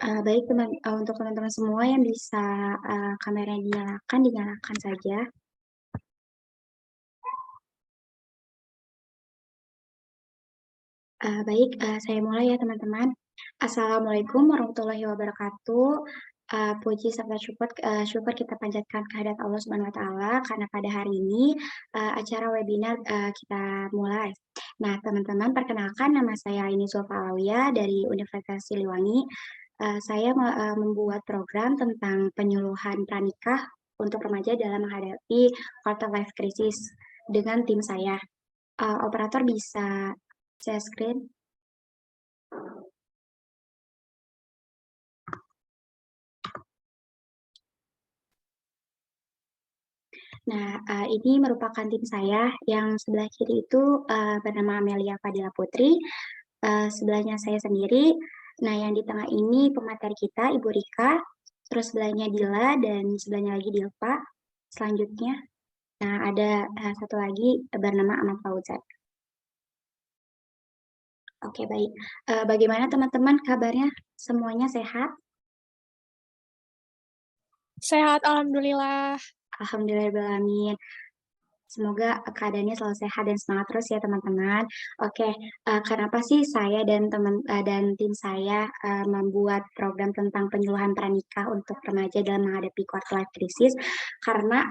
Baik untuk teman-teman semua yang bisa, kameranya dinyalakan saja. Baik, saya mulai ya teman-teman. Assalamualaikum warahmatullahi wabarakatuh. Puji serta syukur kita panjatkan kehadirat Allah Subhanahu wa taala karena pada hari ini, acara webinar, kita mulai. Nah teman-teman perkenalkan nama saya Aini Zulfa Alawiyah dari Universitas Siliwangi. Saya membuat program tentang penyuluhan pranikah untuk remaja dalam menghadapi quarter life crisis dengan tim saya. Operator bisa share screen? Nah, ini merupakan tim saya, yang sebelah kiri itu, bernama Amelia Fadila Putri, sebelahnya saya sendiri. Nah, yang di tengah ini pemateri kita, Ibu Rika, terus sebelahnya Dila, dan sebelahnya lagi Dilpa. Selanjutnya, nah ada satu lagi bernama Ahmad Fauzan. Oke, baik. Bagaimana teman-teman kabarnya? Semuanya sehat? Sehat, alhamdulillah. Alhamdulillahirrahmanirrahim. Semoga keadaannya selalu sehat dan semangat terus ya teman-teman. Oke, kenapa sih saya dan tim saya membuat program tentang penyuluhan pranikah untuk remaja dalam menghadapi quarter life crisis? Karena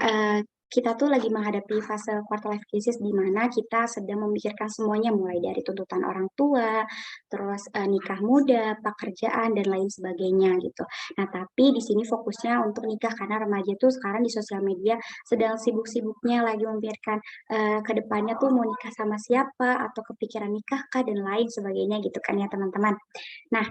kita tuh lagi menghadapi fase quarter life crisis di mana kita sedang memikirkan semuanya mulai dari tuntutan orang tua, terus nikah muda, pekerjaan dan lain sebagainya gitu. Nah, tapi di sini fokusnya untuk nikah karena remaja tuh sekarang di sosial media sedang sibuk-sibuknya lagi memikirkan ke depannya tuh mau nikah sama siapa atau kepikiran nikah kah dan lain sebagainya gitu kan ya teman-teman. Nah,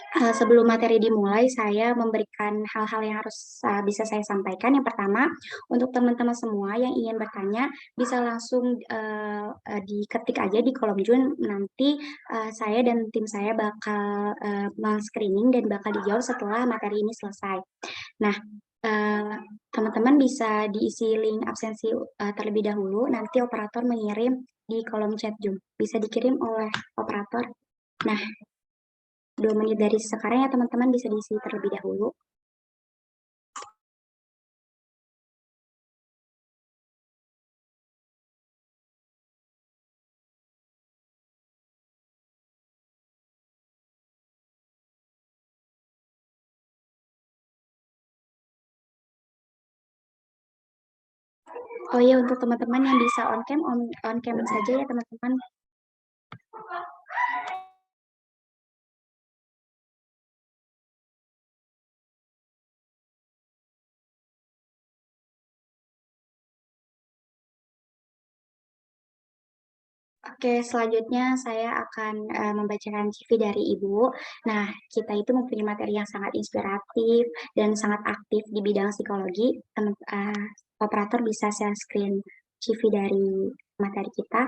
sebelum materi dimulai saya memberikan hal-hal yang harus bisa saya sampaikan. Yang pertama, untuk teman-teman semua yang ingin bertanya bisa langsung diketik aja di kolom Zoom. Nanti saya dan tim saya bakal men-screening dan bakal dijawab setelah materi ini selesai. Nah, teman-teman bisa diisi link absensi terlebih dahulu, nanti operator mengirim di kolom chat Zoom. Bisa dikirim oleh operator. Nah, 2 menit dari sekarang ya teman-teman bisa diisi terlebih dahulu. Oh iya, untuk teman-teman yang bisa on cam saja ya teman-teman. Oke, selanjutnya saya akan membacakan CV dari Ibu. Nah, kita itu mempunyai materi yang sangat inspiratif dan sangat aktif di bidang psikologi. Operator bisa share screen CV dari materi kita.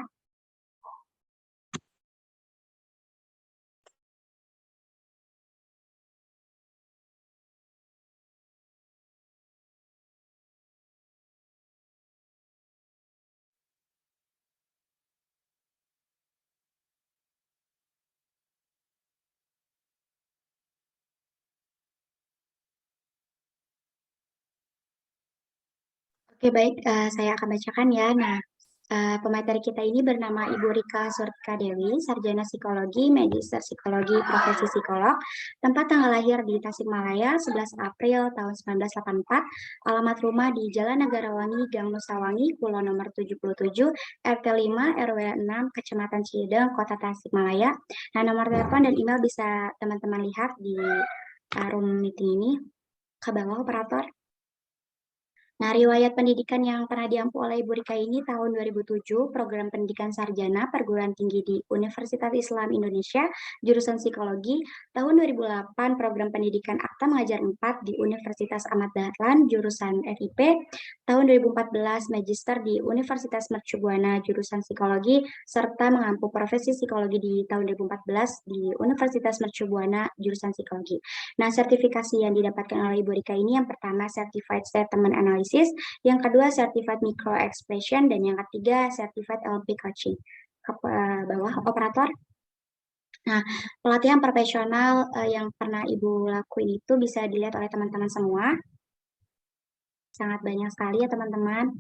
Oke, baik, saya akan bacakan ya. Nah, pemateri kita ini bernama Ibu Rika Surtika Dewi, sarjana psikologi, magister psikologi, profesi psikolog, tempat tanggal lahir di Tasikmalaya, 11 April tahun 1984, alamat rumah di Jalan Negarawangi, Gang Nusawangi, Pulau nomor 77, RT 5, RW 6, Kecamatan Ciideng, Kota Tasikmalaya. Nah, nomor telepon dan email bisa teman-teman lihat di room meeting ini. Ke bawah, operator. Nah, riwayat pendidikan yang pernah diampu oleh Ibu Rika ini tahun 2007, program pendidikan sarjana perguruan tinggi di Universitas Islam Indonesia, jurusan psikologi. Tahun 2008, program pendidikan akta mengajar 4 di Universitas Ahmad Dahlan, jurusan FIP. Tahun 2014, magister di Universitas Mercu Buana, jurusan psikologi, serta mengampu profesi psikologi di tahun 2014 di Universitas Mercu Buana, jurusan psikologi. Nah, sertifikasi yang didapatkan oleh Ibu Rika ini yang pertama Certified Statement Analysis, yang kedua Certified Micro Expression, dan yang ketiga Certified LP Coaching. Ke bawah, operator. Nah, pelatihan profesional yang pernah Ibu lakuin itu bisa dilihat oleh teman-teman semua. Sangat banyak sekali ya teman-teman.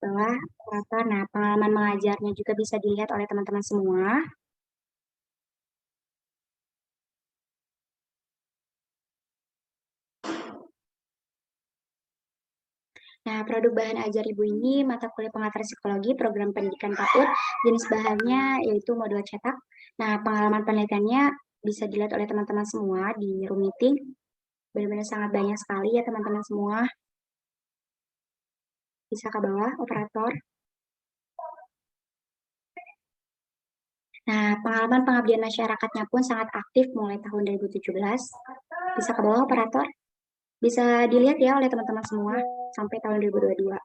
Bawah operator. Nah, pengalaman mengajarnya juga bisa dilihat oleh teman-teman semua. Nah, produk bahan ajar Ibu ini mata kuliah pengantar psikologi, program pendidikan PAUD, jenis bahannya yaitu modul cetak. Nah, pengalaman penelitiannya bisa dilihat oleh teman-teman semua di room meeting. Benar-benar sangat banyak sekali ya teman-teman semua. Bisa ke bawah, operator. Nah, pengalaman pengabdian masyarakatnya pun sangat aktif mulai tahun 2017. Bisa ke bawah, operator. Bisa dilihat ya oleh teman-teman semua sampai tahun 2022.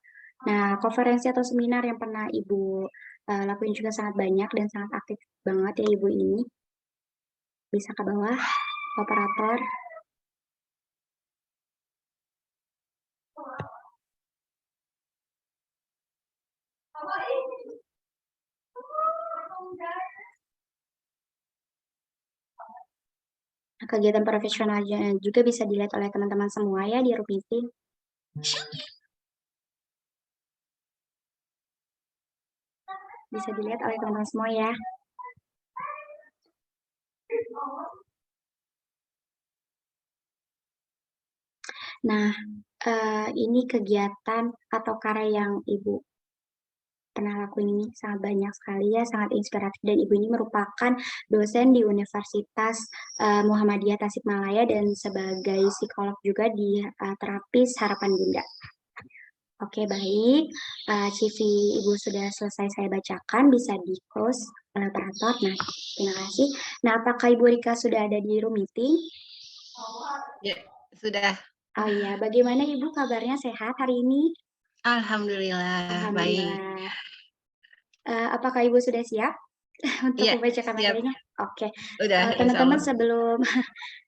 Nah, konferensi atau seminar yang pernah Ibu lakuin juga sangat banyak dan sangat aktif banget ya Ibu ini. Bisa ke bawah, operator. Nah, kegiatan profesionalnya juga bisa dilihat oleh teman-teman semua ya di room meeting. Bisa dilihat oleh teman-teman semua ya. Nah, ini kegiatan atau karya yang Ibu pernah lakuin ini sangat banyak sekali ya, sangat inspiratif, dan Ibu ini merupakan dosen di Universitas Muhammadiyah Tasikmalaya dan sebagai psikolog juga di terapis Harapan Bunda. Oke, baik. CV Ibu sudah selesai saya bacakan, bisa di-close oleh operator. Nah, terima kasih. Nah, apakah Ibu Rika sudah ada di room meeting? Ya, sudah. Oh iya, bagaimana Ibu kabarnya, sehat hari ini? Alhamdulillah, baik. Alhamdulillah. Apakah Ibu sudah siap untuk Iya, membacakan siap. materinya? Oke. Udah, insya Teman-teman, Allah.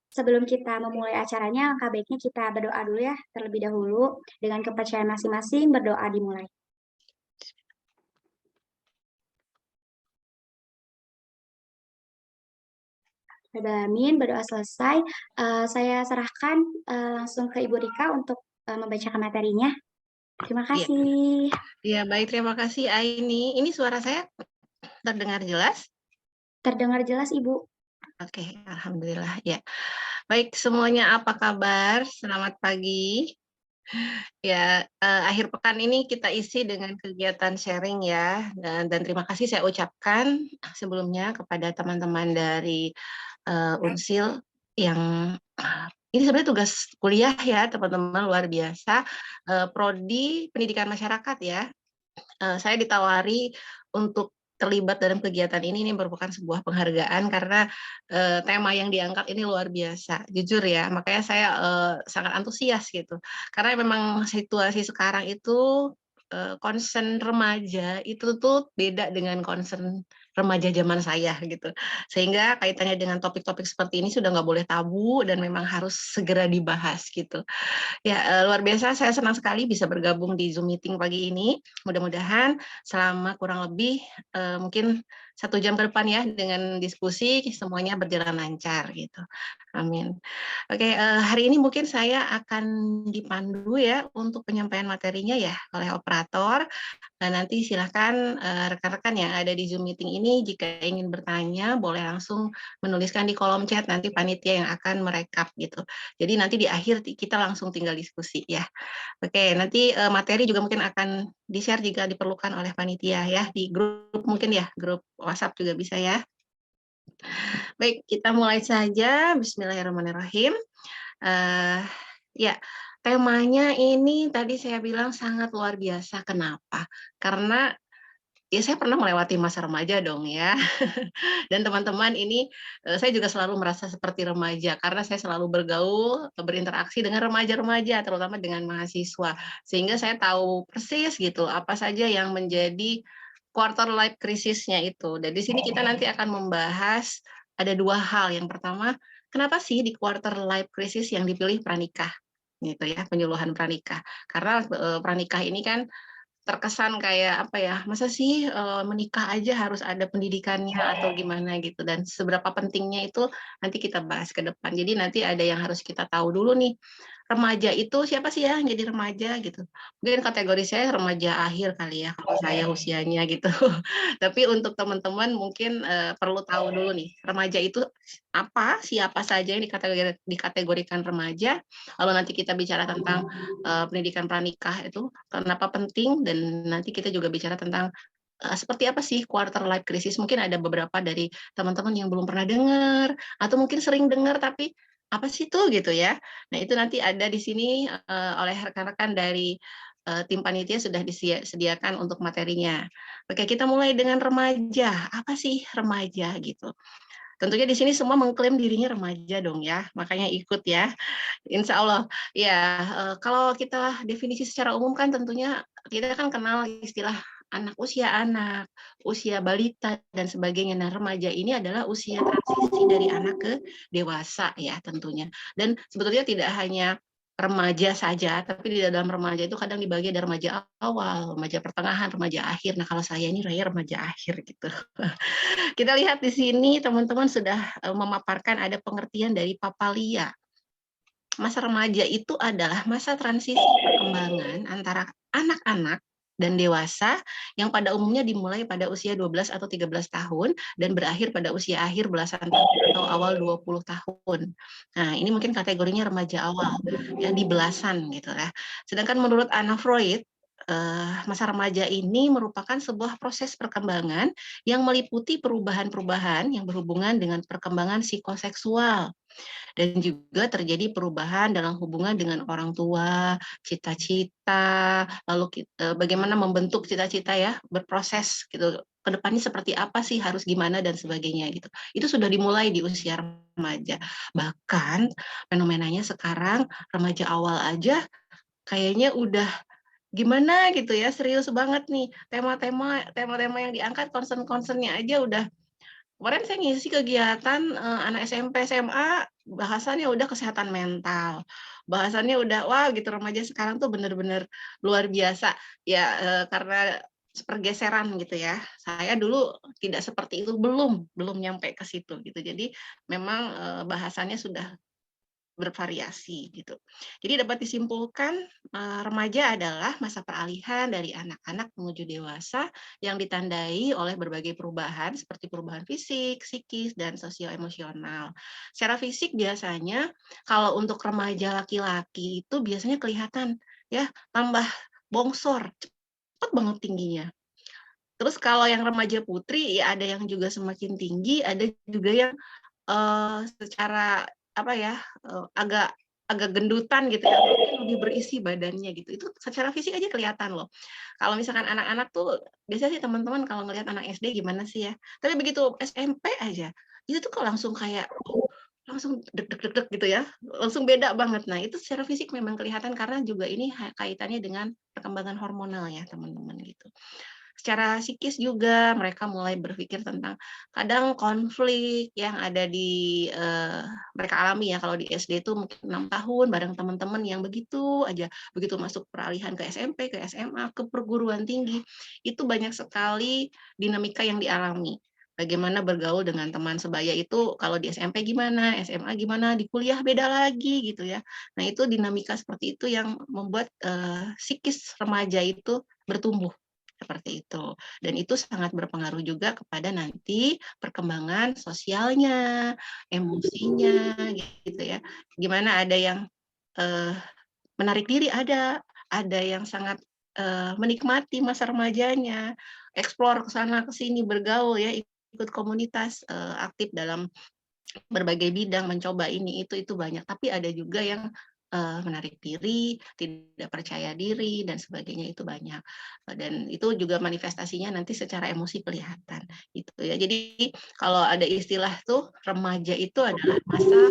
sebelum kita memulai acaranya, alangkah baiknya kita berdoa dulu ya terlebih dahulu. Dengan kepercayaan masing-masing, berdoa dimulai. Amin, berdoa selesai. Saya serahkan langsung ke Ibu Rika untuk membacakan materinya. Terima Iya. kasih. Iya, baik, terima kasih Aini. Ini suara saya terdengar jelas? Terdengar jelas, Ibu. Oke, alhamdulillah. Ya. Baik, semuanya apa kabar? Selamat pagi. Ya, akhir pekan ini kita isi dengan kegiatan sharing ya. Dan terima kasih saya ucapkan sebelumnya kepada teman-teman dari Unsil yang ini sebenarnya tugas kuliah ya teman-teman, luar biasa. Prodi Pendidikan Masyarakat ya. Saya ditawari untuk terlibat dalam kegiatan ini merupakan sebuah penghargaan karena tema yang diangkat ini luar biasa, jujur ya. Makanya saya sangat antusias gitu. Karena memang situasi sekarang itu concern remaja itu tuh beda dengan concern remaja zaman saya gitu. Sehingga kaitannya dengan topik-topik seperti ini sudah nggak boleh tabu dan memang harus segera dibahas gitu. Ya, luar biasa saya senang sekali bisa bergabung di Zoom meeting pagi ini. Mudah-mudahan selama kurang lebih mungkin 1 jam ke depan ya dengan diskusi semuanya berjalan lancar gitu. Amin. Oke, hari ini mungkin saya akan dipandu ya untuk penyampaian materinya ya oleh operator. Nah, nanti silakan rekan-rekan yang ada di Zoom meeting ini jika ingin bertanya boleh langsung menuliskan di kolom chat, nanti panitia yang akan merekap gitu. Jadi nanti di akhir kita langsung tinggal diskusi ya. Oke, nanti materi juga mungkin akan di-share jika diperlukan oleh panitia ya, di grup mungkin ya, grup WhatsApp juga bisa ya. Baik, kita mulai saja. Bismillahirrahmanirrahim. Ya, temanya ini tadi saya bilang sangat luar biasa. Kenapa? Karena ya saya pernah melewati masa remaja dong ya. Dan teman-teman ini saya juga selalu merasa seperti remaja karena saya selalu bergaul, berinteraksi dengan remaja-remaja terutama dengan mahasiswa. Sehingga saya tahu persis gitu apa saja yang menjadi quarter life krisisnya itu. Dan di sini kita nanti akan membahas ada 2 hal. Yang pertama, kenapa sih di quarter life krisis yang dipilih pranikah? Gitu ya, penyuluhan pranikah. Karena pranikah ini kan terkesan kayak apa ya, masa sih menikah aja harus ada pendidikannya atau gimana gitu, dan seberapa pentingnya itu nanti kita bahas ke depan. Jadi nanti ada yang harus kita tahu dulu nih, remaja itu siapa sih ya yang jadi remaja gitu. Mungkin kategori saya remaja akhir kali ya kalau saya usianya gitu. Tapi untuk teman-teman mungkin perlu tahu dulu nih, remaja itu apa, siapa saja yang dikategorikan remaja, lalu nanti kita bicara tentang pendidikan pranikah itu kenapa penting, dan nanti kita juga bicara tentang seperti apa sih quarter life crisis. Mungkin ada beberapa dari teman-teman yang belum pernah dengar atau mungkin sering dengar tapi apa sih tuh gitu ya. Nah, itu nanti ada di sini oleh rekan-rekan dari tim panitia sudah disediakan untuk materinya. Oke, kita mulai dengan remaja. Apa sih remaja gitu? Tentunya di sini semua mengklaim dirinya remaja dong ya, makanya ikut ya. Insya Allah. Ya, kalau kita definisi secara umum kan tentunya kita kan kenal istilah anak, usia balita, dan sebagainya. Nah, remaja ini adalah usia transisi dari anak ke dewasa ya tentunya. Dan sebetulnya tidak hanya remaja saja, tapi di dalam remaja itu kadang dibagi ada remaja awal, remaja pertengahan, remaja akhir. Nah, kalau saya ini remaja akhir gitu. Kita lihat di sini teman-teman sudah memaparkan ada pengertian dari Papalia. Masa remaja itu adalah masa transisi perkembangan antara anak-anak dan dewasa yang pada umumnya dimulai pada usia 12 atau 13 tahun dan berakhir pada usia akhir belasan tahun atau awal 20 tahun. Nah, ini mungkin kategorinya remaja awal, ya di belasan gitu ya. Sedangkan menurut Anna Freud, masa remaja ini merupakan sebuah proses perkembangan yang meliputi perubahan-perubahan yang berhubungan dengan perkembangan psikoseksual, dan juga terjadi perubahan dalam hubungan dengan orang tua, cita-cita, lalu bagaimana membentuk cita-cita ya, berproses gitu, ke depannya seperti apa sih, harus gimana dan sebagainya gitu. Itu sudah dimulai di usia remaja. Bahkan fenomenanya sekarang remaja awal aja kayaknya udah gimana gitu ya, serius banget nih. Tema-tema yang diangkat, concern-concernnya aja udah. Kemarin saya ngisi kegiatan anak SMP, SMA, bahasannya udah kesehatan mental, bahasannya udah wah gitu, remaja sekarang tuh bener-bener luar biasa ya, karena pergeseran gitu ya. Saya dulu tidak seperti itu, belum nyampe ke situ gitu. Jadi memang bahasannya sudah bervariasi gitu. Jadi dapat disimpulkan remaja adalah masa peralihan dari anak-anak menuju dewasa yang ditandai oleh berbagai perubahan seperti perubahan fisik, psikis, dan sosio-emosional. Secara fisik biasanya kalau untuk remaja laki-laki itu biasanya kelihatan ya tambah bongsor, cepet banget tingginya. Terus kalau yang remaja putri ya ada yang juga semakin tinggi, ada juga yang secara apa ya, agak agak gendutan gitu ya, mungkin lebih berisi badannya gitu. Itu secara fisik aja kelihatan loh. Kalau misalkan anak-anak tuh, biasanya sih teman-teman kalau ngelihat anak SD gimana sih ya, tapi begitu SMP aja, itu tuh kok langsung kayak, langsung deg deg deg deg gitu ya, langsung beda banget. Nah, itu secara fisik memang kelihatan karena juga ini kaitannya dengan perkembangan hormonal ya teman-teman gitu. Secara psikis juga mereka mulai berpikir tentang kadang konflik yang ada di mereka alami ya, kalau di SD itu mungkin 6 tahun bareng teman-teman yang begitu aja, begitu masuk peralihan ke SMP, ke SMA, ke perguruan tinggi, itu banyak sekali dinamika yang dialami. Bagaimana bergaul dengan teman sebaya itu kalau di SMP gimana, SMA gimana, di kuliah beda lagi gitu ya. Nah, itu dinamika seperti itu yang membuat psikis remaja itu bertumbuh. Seperti itu. Dan itu sangat berpengaruh juga kepada nanti perkembangan sosialnya, emosinya, gitu ya. Gimana ada yang menarik diri ada yang sangat menikmati masa remajanya, eksplor ke sana ke sini, bergaul ya, ikut komunitas, aktif dalam berbagai bidang, mencoba ini, itu banyak. Tapi ada juga yang menarik diri, tidak percaya diri, dan sebagainya itu banyak. Dan itu juga manifestasinya nanti secara emosi kelihatan, gitu ya. Jadi kalau ada istilah tuh, remaja itu adalah masa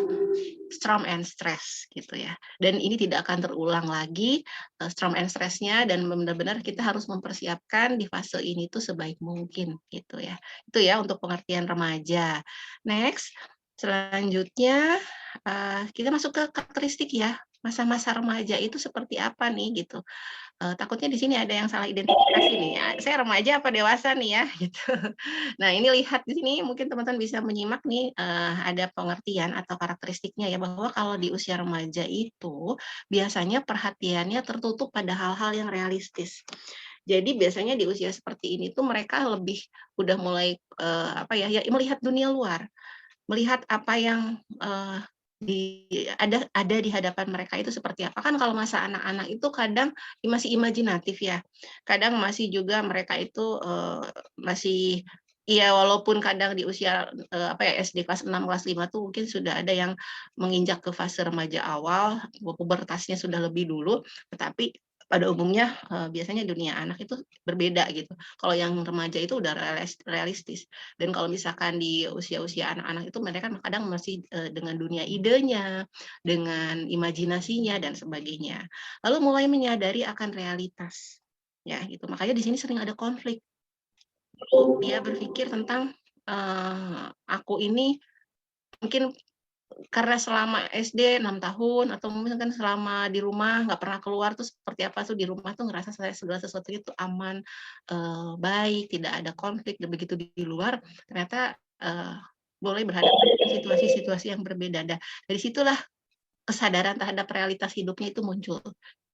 storm and stress, gitu ya. Dan ini tidak akan terulang lagi, storm and stress-nya, dan benar-benar kita harus mempersiapkan di fase ini tuh sebaik mungkin, gitu ya. Itu ya untuk pengertian remaja. Next. Selanjutnya, kita masuk ke karakteristik ya, masa-masa remaja itu seperti apa nih gitu. Takutnya di sini ada yang salah identifikasi nih ya, saya remaja apa dewasa nih ya gitu. Nah ini lihat di sini mungkin teman-teman bisa menyimak nih, ada pengertian atau karakteristiknya ya, bahwa kalau di usia remaja itu biasanya perhatiannya tertutup pada hal-hal yang realistis. Jadi biasanya di usia seperti ini tuh mereka lebih udah mulai, apa ya, ya melihat dunia luar. Melihat apa yang, di ada di hadapan mereka itu seperti apa. Kan kalau masa anak-anak itu kadang masih imajinatif ya, kadang masih juga mereka itu, masih ya walaupun kadang di usia, apa ya, SD kelas 6 kelas 5 tuh mungkin sudah ada yang menginjak ke fase remaja awal, pubertasnya sudah lebih dulu, tetapi pada umumnya, biasanya dunia anak itu berbeda gitu. Kalau yang remaja itu udah realistis. Dan kalau misalkan di usia-usia anak-anak itu mereka kan kadang masih, dengan dunia idenya, dengan imajinasinya dan sebagainya. Lalu mulai menyadari akan realitas, ya gitu. Makanya di sini sering ada konflik. Dulu dia berpikir tentang, aku ini mungkin karena selama SD 6 tahun atau mungkin kan selama di rumah nggak pernah keluar tuh seperti apa tuh di rumah tuh ngerasa segala sesuatunya tuh aman, baik, tidak ada konflik, dan begitu di luar ternyata, mulai berhadapan dengan situasi-situasi yang berbeda. Dari situlah kesadaran terhadap realitas hidupnya itu muncul,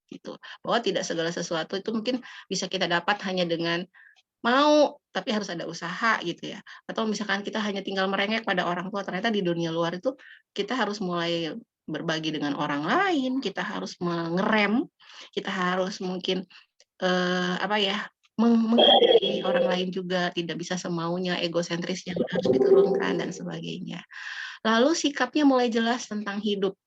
gitu. Bahwa tidak segala sesuatu itu mungkin bisa kita dapat hanya dengan mau, tapi harus ada usaha gitu ya. Atau misalkan kita hanya tinggal merengek pada orang tua, ternyata di dunia luar itu kita harus mulai berbagi dengan orang lain, kita harus mengerem, kita harus mungkin, apa ya, menghargai orang lain juga, tidak bisa semaunya, egosentrisnya harus diturunkan dan sebagainya. Lalu sikapnya mulai jelas tentang hidup.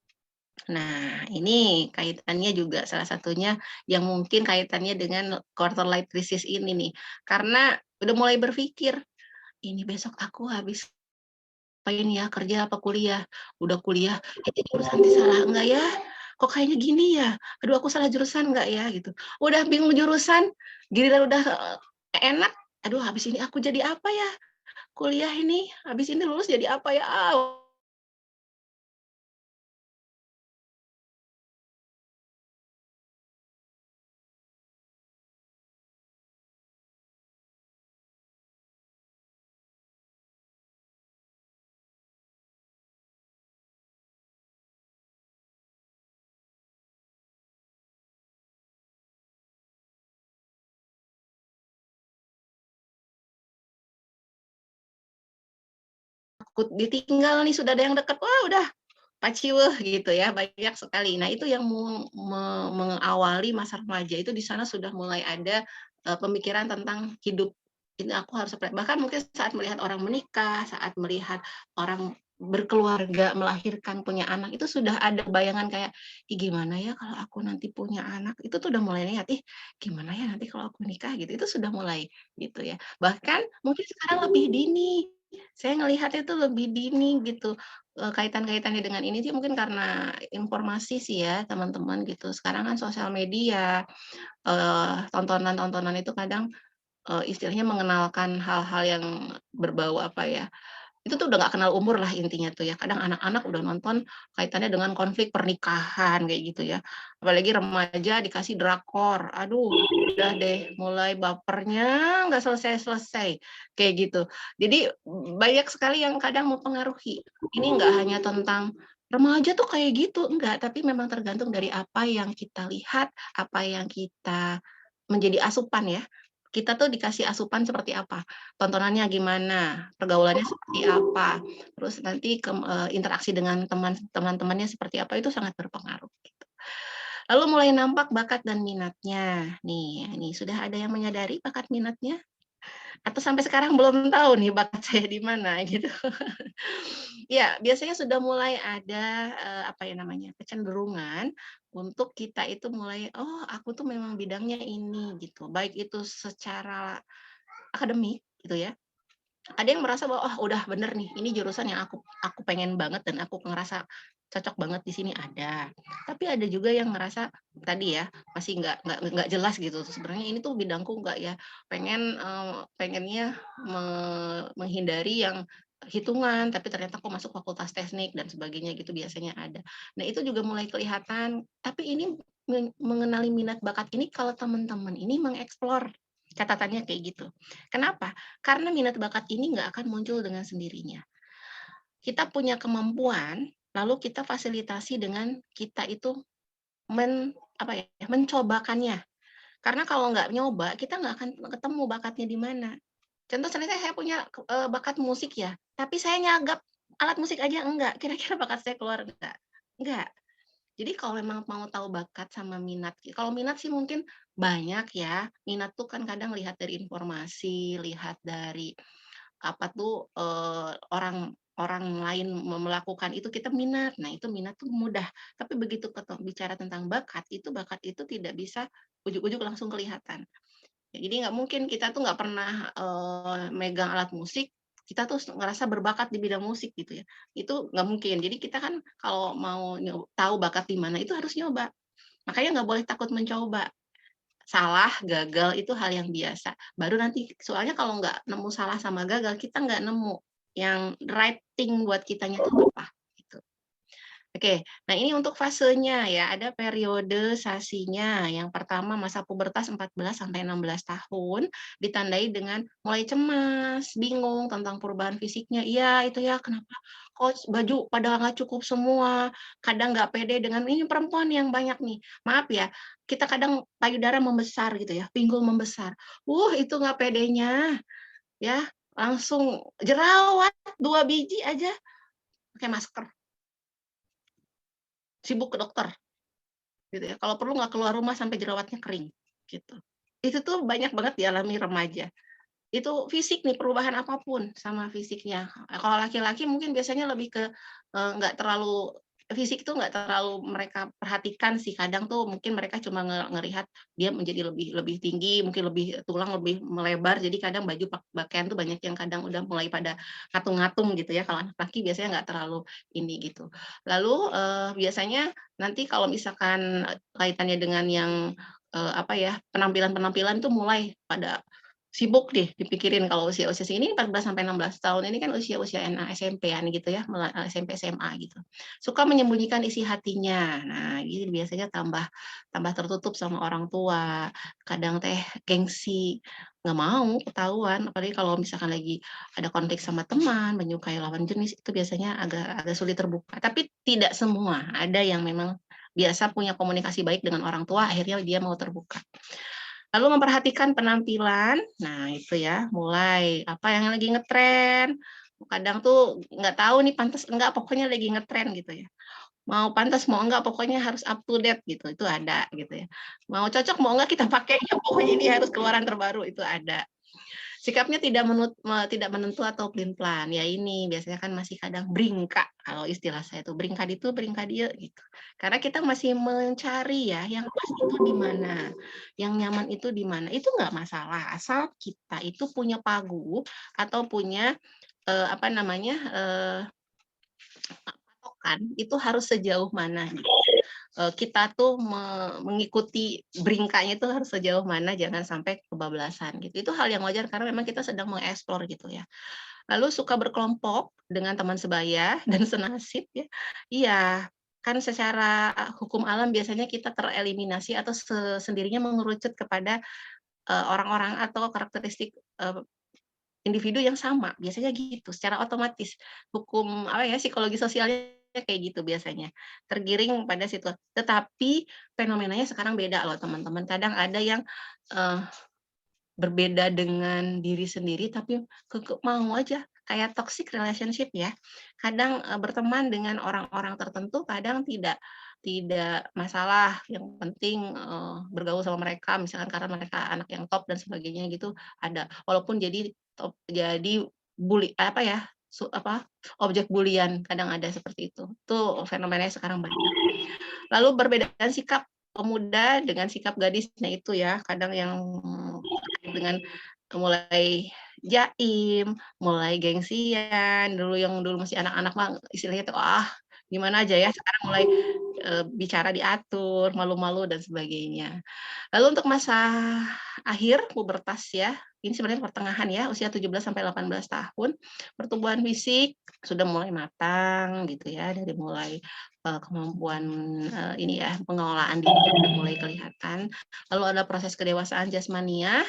Nah, ini kaitannya juga salah satunya yang mungkin kaitannya dengan quarter life crisis ini nih. Karena udah mulai berpikir, "Ini besok aku habis ngapain ya, kerja apa kuliah? Udah kuliah, ini jurusan nanti salah enggak ya? Kok kayaknya gini ya? Aduh aku salah jurusan enggak ya?" Gitu. Udah bingung jurusan, giliran udah, enak, "Aduh habis ini aku jadi apa ya? Kuliah ini, habis ini lulus jadi apa ya? Ah." Takut ditinggal nih, sudah ada yang dekat, wah udah paciweuh gitu ya, banyak sekali. Nah itu yang mengawali masa remaja itu di sana sudah mulai ada, pemikiran tentang hidup, ini aku harus bahkan mungkin saat melihat orang menikah, saat melihat orang berkeluarga, melahirkan, punya anak, itu sudah ada bayangan kayak, "Ih gimana ya kalau aku nanti punya anak?" Itu tuh udah mulai lihat, "Ih gimana ya nanti kalau aku nikah?" Gitu, itu sudah mulai gitu ya. Bahkan mungkin sekarang lebih dini, saya ngelihatnya itu lebih dini gitu. Kaitan-kaitannya dengan ini sih mungkin karena informasi sih ya teman-teman gitu. Sekarang kan sosial media, tontonan-tontonan itu kadang, istilahnya mengenalkan hal-hal yang berbau apa ya, itu tuh udah nggak kenal umur lah intinya tuh ya. Kadang anak-anak udah nonton kaitannya dengan konflik pernikahan kayak gitu ya. Apalagi remaja dikasih drakor, aduh udah deh mulai bapernya nggak selesai-selesai, kayak gitu. Jadi banyak sekali yang kadang mempengaruhi. Ini nggak hanya tentang remaja tuh kayak gitu, enggak, tapi memang tergantung dari apa yang kita lihat, apa yang kita menjadi asupan ya. Kita tuh dikasih asupan seperti apa, tontonannya gimana, pergaulannya seperti apa, terus nanti interaksi dengan teman-temannya seperti apa, itu sangat berpengaruh, gitu. Lalu mulai nampak bakat dan minatnya. Nih, ini sudah ada yang menyadari bakat minatnya? Atau sampai sekarang belum tahu nih bakat saya di mana, gitu. Ya, biasanya sudah mulai ada, apa ya namanya, kecenderungan untuk kita itu mulai, "Oh, aku tuh memang bidangnya ini," gitu. Baik itu secara akademik gitu ya, ada yang merasa bahwa, "Oh udah bener nih, ini jurusan yang aku pengen banget dan aku ngerasa cocok banget di sini," ada. Tapi ada juga yang ngerasa tadi ya, masih nggak jelas gitu, sebenarnya ini tuh bidangku nggak ya, pengennya menghindari yang hitungan, tapi ternyata kok masuk fakultas teknik dan sebagainya gitu biasanya ada. Nah, itu juga mulai kelihatan, tapi ini mengenali minat bakat ini kalau teman-teman ini mengeksplor, catatannya kayak gitu. Kenapa? Karena minat bakat ini nggak akan muncul dengan sendirinya. Kita punya kemampuan, lalu kita fasilitasi dengan kita itu mencobakannya. Karena kalau nggak nyoba, kita nggak akan ketemu bakatnya di mana. Contoh sebenarnya saya punya, bakat musik ya, tapi saya nyagap alat musik aja enggak, kira-kira bakat saya keluar enggak? Enggak. Jadi kalau memang mau tahu bakat sama minat, kalau minat sih mungkin banyak ya, minat tuh kan kadang lihat dari informasi, lihat dari apa tuh, orang orang lain melakukan itu kita minat. Nah, itu minat tuh mudah, tapi begitu bicara tentang bakat itu tidak bisa ujug-ujug langsung kelihatan. Ya, jadi nggak mungkin kita tuh nggak pernah, megang alat musik, kita tuh ngerasa berbakat di bidang musik gitu ya, itu nggak mungkin. Jadi kita kan kalau mau tahu bakat di mana itu harus nyoba, makanya nggak boleh takut mencoba. Salah, gagal itu hal yang biasa, baru nanti soalnya kalau nggak nemu salah sama gagal, kita nggak nemu yang right thing buat kitanya itu apa, gitu. Oke, nah ini untuk fasenya ya, ada periodisasinya. Yang pertama masa pubertas 14 sampai 16 tahun, ditandai dengan mulai cemas, bingung tentang perubahan fisiknya. Iya, itu ya, kenapa kok baju pada nggak cukup semua, kadang nggak pede dengan ini perempuan yang banyak nih. Maaf ya, kita kadang payudara membesar gitu ya, pinggul membesar. Itu nggak pedenya, ya, langsung jerawat 2 biji aja pakai masker, sibuk ke dokter. Gitu ya, kalau perlu nggak keluar rumah sampai jerawatnya kering, gitu. Itu tuh banyak banget dialami remaja. Itu fisik nih, perubahan apapun sama fisiknya. Kalau laki-laki mungkin biasanya lebih ke, nggak terlalu fisik tuh nggak terlalu mereka perhatikan sih, kadang tuh mungkin mereka cuma ngelihat dia menjadi lebih lebih tinggi, mungkin lebih tulang lebih melebar, jadi kadang baju pakaian tuh banyak yang kadang udah mulai pada ngatung-ngatung gitu ya, kalau anak laki biasanya nggak terlalu ini gitu. Lalu, biasanya nanti kalau misalkan, kaitannya dengan yang, penampilan-penampilan tuh mulai pada sibuk deh dipikirin kalau usia-usia segini 14 sampai 16 tahun ini kan usia-usia SMP-an gitu ya, SMP, SMA gitu. Suka menyembunyikan isi hatinya. Nah, ini biasanya tambah tambah tertutup sama orang tua, kadang teh gengsi, nggak mau ketahuan, apalagi kalau misalkan lagi ada konflik sama teman, menyukai lawan jenis, itu biasanya agak agak sulit terbuka. Tapi tidak semua, ada yang memang biasa punya komunikasi baik dengan orang tua, akhirnya dia mau terbuka. Lalu memperhatikan penampilan, nah itu ya, mulai apa yang lagi ngetren, kadang tuh nggak tahu nih pantas enggak, pokoknya lagi ngetren gitu ya. Mau pantas mau enggak, pokoknya harus up to date gitu, itu ada gitu ya. Mau cocok mau enggak kita pakai, ya pokoknya ini harus keluaran terbaru, itu ada. Sikapnya tidak menentu atau pelin-pelan, ya ini biasanya kan masih kadang bringka, kalau istilah saya tuh bringka itu bringka dia gitu. Karena kita masih mencari ya, yang pas itu di mana, yang nyaman itu di mana, itu nggak masalah, asal kita itu punya pagu atau punya, patokan, itu harus sejauh mana gitu. Kita tuh mengikuti bringkanya itu harus sejauh mana, jangan sampai kebablasan gitu. Itu hal yang wajar karena memang kita sedang mengeksplor gitu ya. Lalu suka berkelompok dengan teman sebaya dan senasib ya. Iya, kan secara hukum alam biasanya kita tereliminasi atau sendirinya mengerucut kepada, orang-orang atau karakteristik, individu yang sama, biasanya gitu, secara otomatis. Hukum, psikologi sosialnya kayak gitu biasanya, tergiring pada situasi. Tetapi fenomenanya sekarang beda loh teman-teman, kadang ada yang, eee, berbeda dengan diri sendiri tapi mau aja, kayak toxic relationship ya. Kadang, berteman dengan orang-orang tertentu kadang tidak tidak masalah, yang penting, bergaul sama mereka misalkan karena mereka anak yang top dan sebagainya gitu, ada. Walaupun jadi objek bulian, kadang ada seperti itu. Itu fenomenanya sekarang banyak. Lalu perbedaan sikap pemuda dengan sikap gadis, nah itu ya, kadang yang dengan mulai jaim, mulai gengsian, dulu masih anak-anak mah istilahnya tuh, gimana aja ya, sekarang mulai, bicara diatur, malu-malu dan sebagainya. Lalu untuk masa akhir pubertas ya, ini sebenarnya pertengahan ya, usia 17 sampai 18 tahun, pertumbuhan fisik sudah mulai matang gitu ya, dari mulai, kemampuan, ini ya, pengelolaan diri sudah mulai kelihatan. Lalu ada proses kedewasaan jasmania,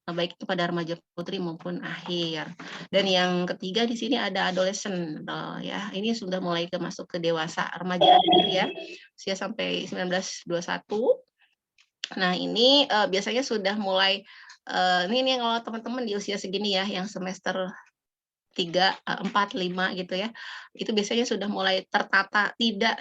baik itu pada remaja putri maupun akhir. Dan yang ketiga di sini ada adolescent, ya, ini sudah mulai masuk ke dewasa remaja akhir ya, usia sampai 19, 21. Nah ini, biasanya sudah mulai, ini kalau teman-teman di usia segini ya, yang semester 3, 4, 5 gitu ya, itu biasanya sudah mulai tertata, tidak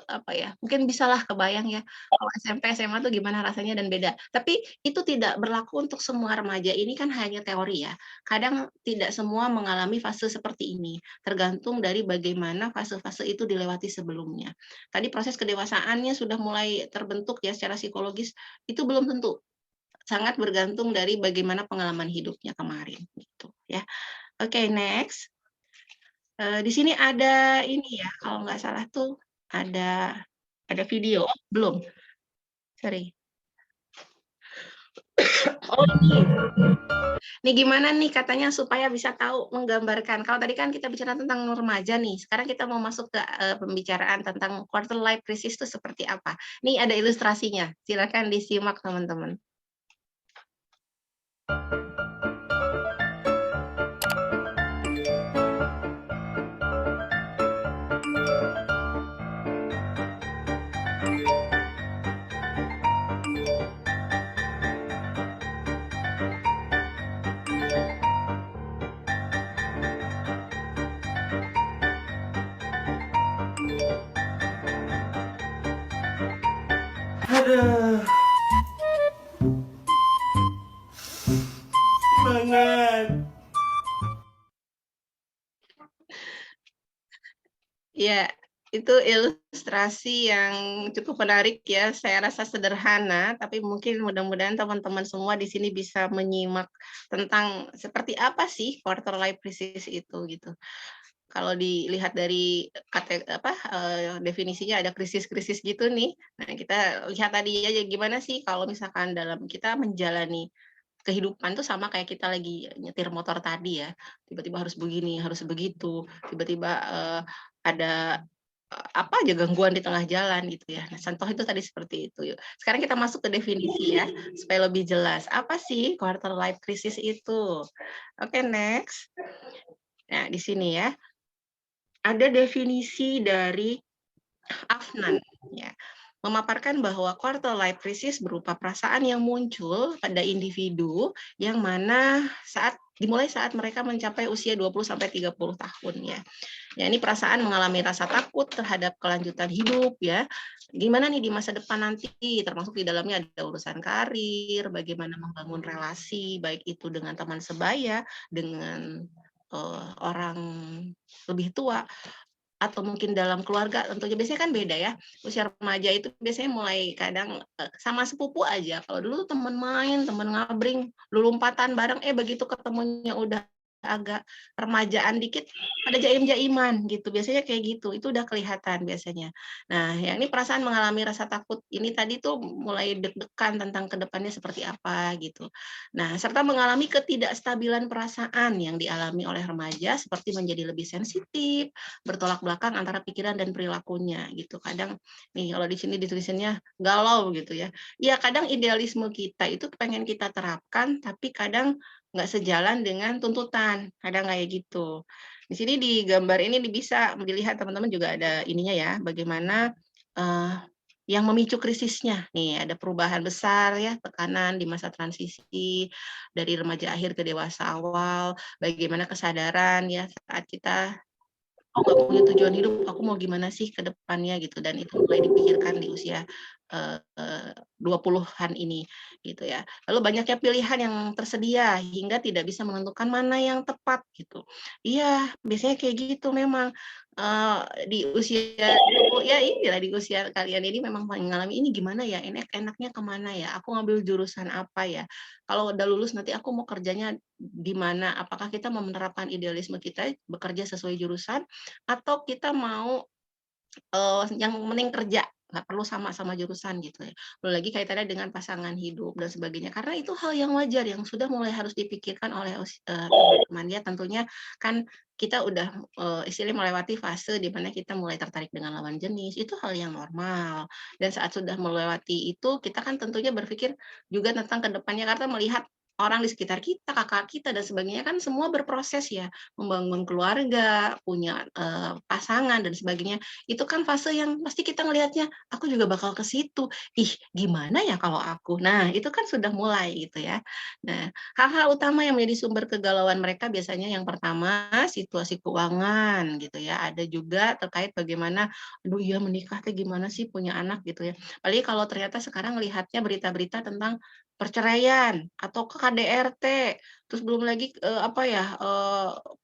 apa ya, mungkin bisalah kebayang ya, kalau SMP, SMA tuh gimana rasanya dan beda. Tapi itu tidak berlaku untuk semua remaja, ini kan hanya teori ya. Kadang tidak semua mengalami fase seperti ini, tergantung dari bagaimana fase-fase itu dilewati sebelumnya. Tadi proses kedewasaannya sudah mulai terbentuk ya secara psikologis, itu belum tentu, sangat bergantung dari bagaimana pengalaman hidupnya kemarin, gitu ya. Oke, next. Di sini ada ini ya, kalau nggak salah tuh ada video. Oh, belum, sorry. Oh, ini. Nih gimana nih katanya supaya bisa tahu menggambarkan, kalau tadi kan kita bicara tentang remaja nih, sekarang kita mau masuk ke, pembicaraan tentang quarter life crisis itu seperti apa. Nih ada ilustrasinya, silakan disimak teman-teman. Aduh. Semangat. Ya, itu ilustrasi yang cukup menarik ya, saya rasa sederhana, tapi mungkin mudah-mudahan teman-teman semua di sini bisa menyimak tentang seperti apa sih quarter life crisis itu gitu. Kalau dilihat dari definisinya ada krisis-krisis gitu nih. Nah, kita lihat tadi aja gimana sih kalau misalkan dalam kita menjalani kehidupan tuh sama kayak kita lagi nyetir motor tadi ya, tiba-tiba harus begini, harus begitu, tiba-tiba, ada, apa aja gangguan di tengah jalan gitu ya. Nah, contoh itu tadi seperti itu yuk. Sekarang kita masuk ke definisi ya, supaya lebih jelas. Apa sih quarter life crisis itu? Oke, next. Nah, di sini ya, ada definisi dari Afnan, ya, memaparkan bahwa quarter life crisis berupa perasaan yang muncul pada individu yang mana dimulai saat mereka mencapai usia 20 sampai 30 tahun ya. Ya ini perasaan mengalami rasa takut terhadap kelanjutan hidup ya. Gimana nih di masa depan nanti, termasuk di dalamnya ada urusan karir, bagaimana membangun relasi baik itu dengan teman sebaya, dengan orang lebih tua atau mungkin dalam keluarga tentunya biasanya kan beda ya. Usia remaja itu biasanya mulai kadang, sama sepupu aja, kalau dulu tuh temen main, temen ngabring, lompatan bareng, begitu ketemunya udah agak remajaan dikit, ada jaim-jaiman gitu, biasanya kayak gitu, itu udah kelihatan biasanya. Nah, yang ini perasaan mengalami rasa takut ini tadi tuh mulai deg-degan tentang ke depannya seperti apa gitu. Nah, serta mengalami ketidakstabilan perasaan yang dialami oleh remaja seperti menjadi lebih sensitif, bertolak belakang antara pikiran dan perilakunya gitu. Kadang nih kalau di sini ditulisannya galau gitu ya. Iya kadang idealisme kita itu pengen kita terapkan tapi kadang nggak sejalan dengan tuntutan, kadang kayak gitu. Di sini di gambar ini bisa dilihat teman-teman juga ada ininya ya, bagaimana yang memicu krisisnya. Nih ada perubahan besar ya, tekanan di masa transisi dari remaja akhir ke dewasa awal, bagaimana kesadaran ya saat kita aku nggak punya tujuan hidup, aku mau gimana sih ke depannya gitu, dan itu mulai dipikirkan di usia, 20-an ini, gitu ya. Lalu banyaknya pilihan yang tersedia hingga tidak bisa menentukan mana yang tepat gitu. Iya, biasanya kayak gitu memang, di usia ya inilah di usia kalian ini memang mengalami, "Ini gimana ya, enaknya kemana ya? Aku ngambil jurusan apa ya? Kalau udah lulus nanti aku mau kerjanya di mana?" Apakah kita mau menerapkan idealisme kita bekerja sesuai jurusan atau kita mau yang penting kerja, nggak perlu sama-sama jurusan gitu ya. Belum lagi kaitannya dengan pasangan hidup dan sebagainya, karena itu hal yang wajar yang sudah mulai harus dipikirkan oleh teman-teman ya. Tentunya kan kita udah, istilahnya melewati fase di mana kita mulai tertarik dengan lawan jenis, itu hal yang normal. Dan saat sudah melewati itu, kita kan tentunya berpikir juga tentang ke depannya karena melihat orang di sekitar kita, kakak kita dan sebagainya kan semua berproses ya, membangun keluarga, punya, pasangan dan sebagainya. Itu kan fase yang pasti kita ngelihatnya, "Aku juga bakal ke situ. Ih, gimana ya kalau aku?" Nah, itu kan sudah mulai gitu ya. Nah, hal-hal utama yang menjadi sumber kegalauan mereka biasanya yang pertama, situasi keuangan gitu ya. Ada juga terkait bagaimana, "Aduh iya menikah teh gimana sih punya anak?" Gitu ya. Apalagi kalau ternyata sekarang lihatnya berita-berita tentang perceraian atau ke KDRT, terus belum lagi, apa ya,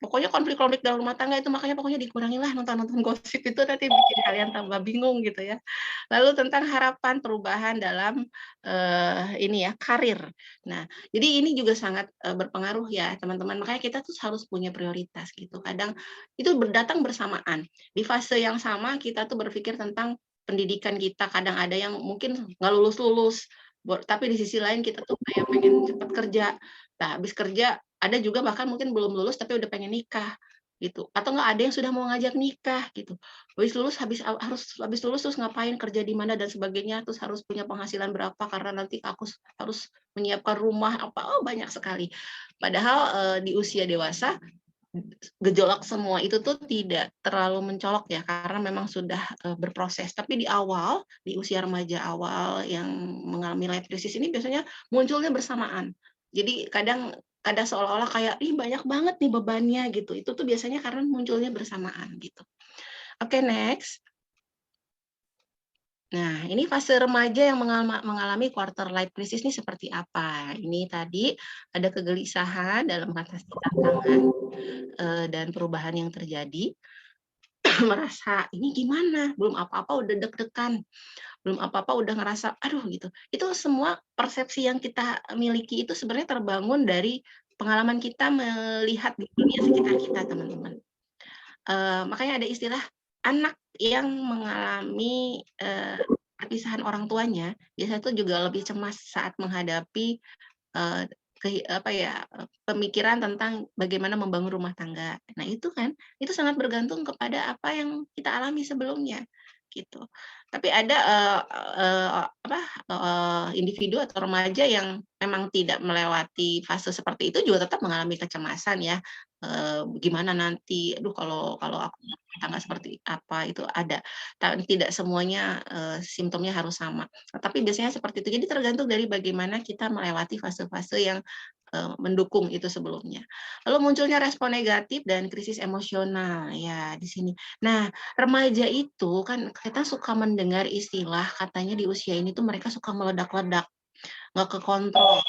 pokoknya konflik-konflik dalam rumah tangga itu makanya pokoknya dikurangilah nonton-nonton gosip itu nanti bikin kalian tambah bingung gitu ya. Lalu tentang harapan perubahan dalam, ini ya, karir. Nah, jadi ini juga sangat, berpengaruh ya teman-teman, makanya kita tuh harus punya prioritas gitu. Kadang itu datang bersamaan. Di fase yang sama kita tuh berpikir tentang pendidikan kita, kadang ada yang mungkin nggak lulus-lulus, tapi di sisi lain kita tuh kayak pengen cepet kerja. Nah, habis kerja ada juga bahkan mungkin belum lulus tapi udah pengen nikah, gitu. Atau enggak ada yang sudah mau ngajak nikah, gitu. Habis lulus habis lulus terus ngapain, kerja di mana dan sebagainya, terus harus punya penghasilan berapa karena nanti aku harus menyiapkan rumah apa, oh banyak sekali. Padahal, di usia dewasa, gejolak semua itu tuh tidak terlalu mencolok ya, karena memang sudah, berproses. Tapi di awal, di usia remaja awal yang mengalami life crisis ini biasanya munculnya bersamaan. Jadi kadang kadang seolah-olah kayak, "Ih, banyak banget nih bebannya," gitu. Itu tuh biasanya karena munculnya bersamaan gitu. Oke, next. Nah, ini fase remaja yang mengalami quarter life crisis ini seperti apa? Ini tadi ada kegelisahan dalam mengatasi tantangan, dan perubahan yang terjadi. Merasa, "Ini gimana? Belum apa-apa udah deg-degan, belum apa-apa udah ngerasa, aduh," gitu. Itu semua persepsi yang kita miliki itu sebenarnya terbangun dari pengalaman kita melihat di dunia sekitar kita, teman-teman. Makanya ada istilah anak yang mengalami, perpisahan orang tuanya, biasanya tuh juga lebih cemas saat menghadapi, eee, apa ya, pemikiran tentang bagaimana membangun rumah tangga. Nah itu kan, itu sangat bergantung kepada apa yang kita alami sebelumnya, gitu. Tapi ada, apa, individu atau remaja yang memang tidak melewati fase seperti itu juga tetap mengalami kecemasan ya, gimana nanti, aduh kalau aku rumah tangga seperti apa, itu ada. Tidak semuanya, simptomnya harus sama. Tapi biasanya seperti itu. Jadi tergantung dari bagaimana kita melewati fase-fase yang, mendukung itu sebelumnya. Lalu munculnya respon negatif dan krisis emosional, ya di sini. Nah, remaja itu kan kita suka mendengar istilah katanya di usia ini tuh mereka suka meledak-ledak, nggak kekontrol.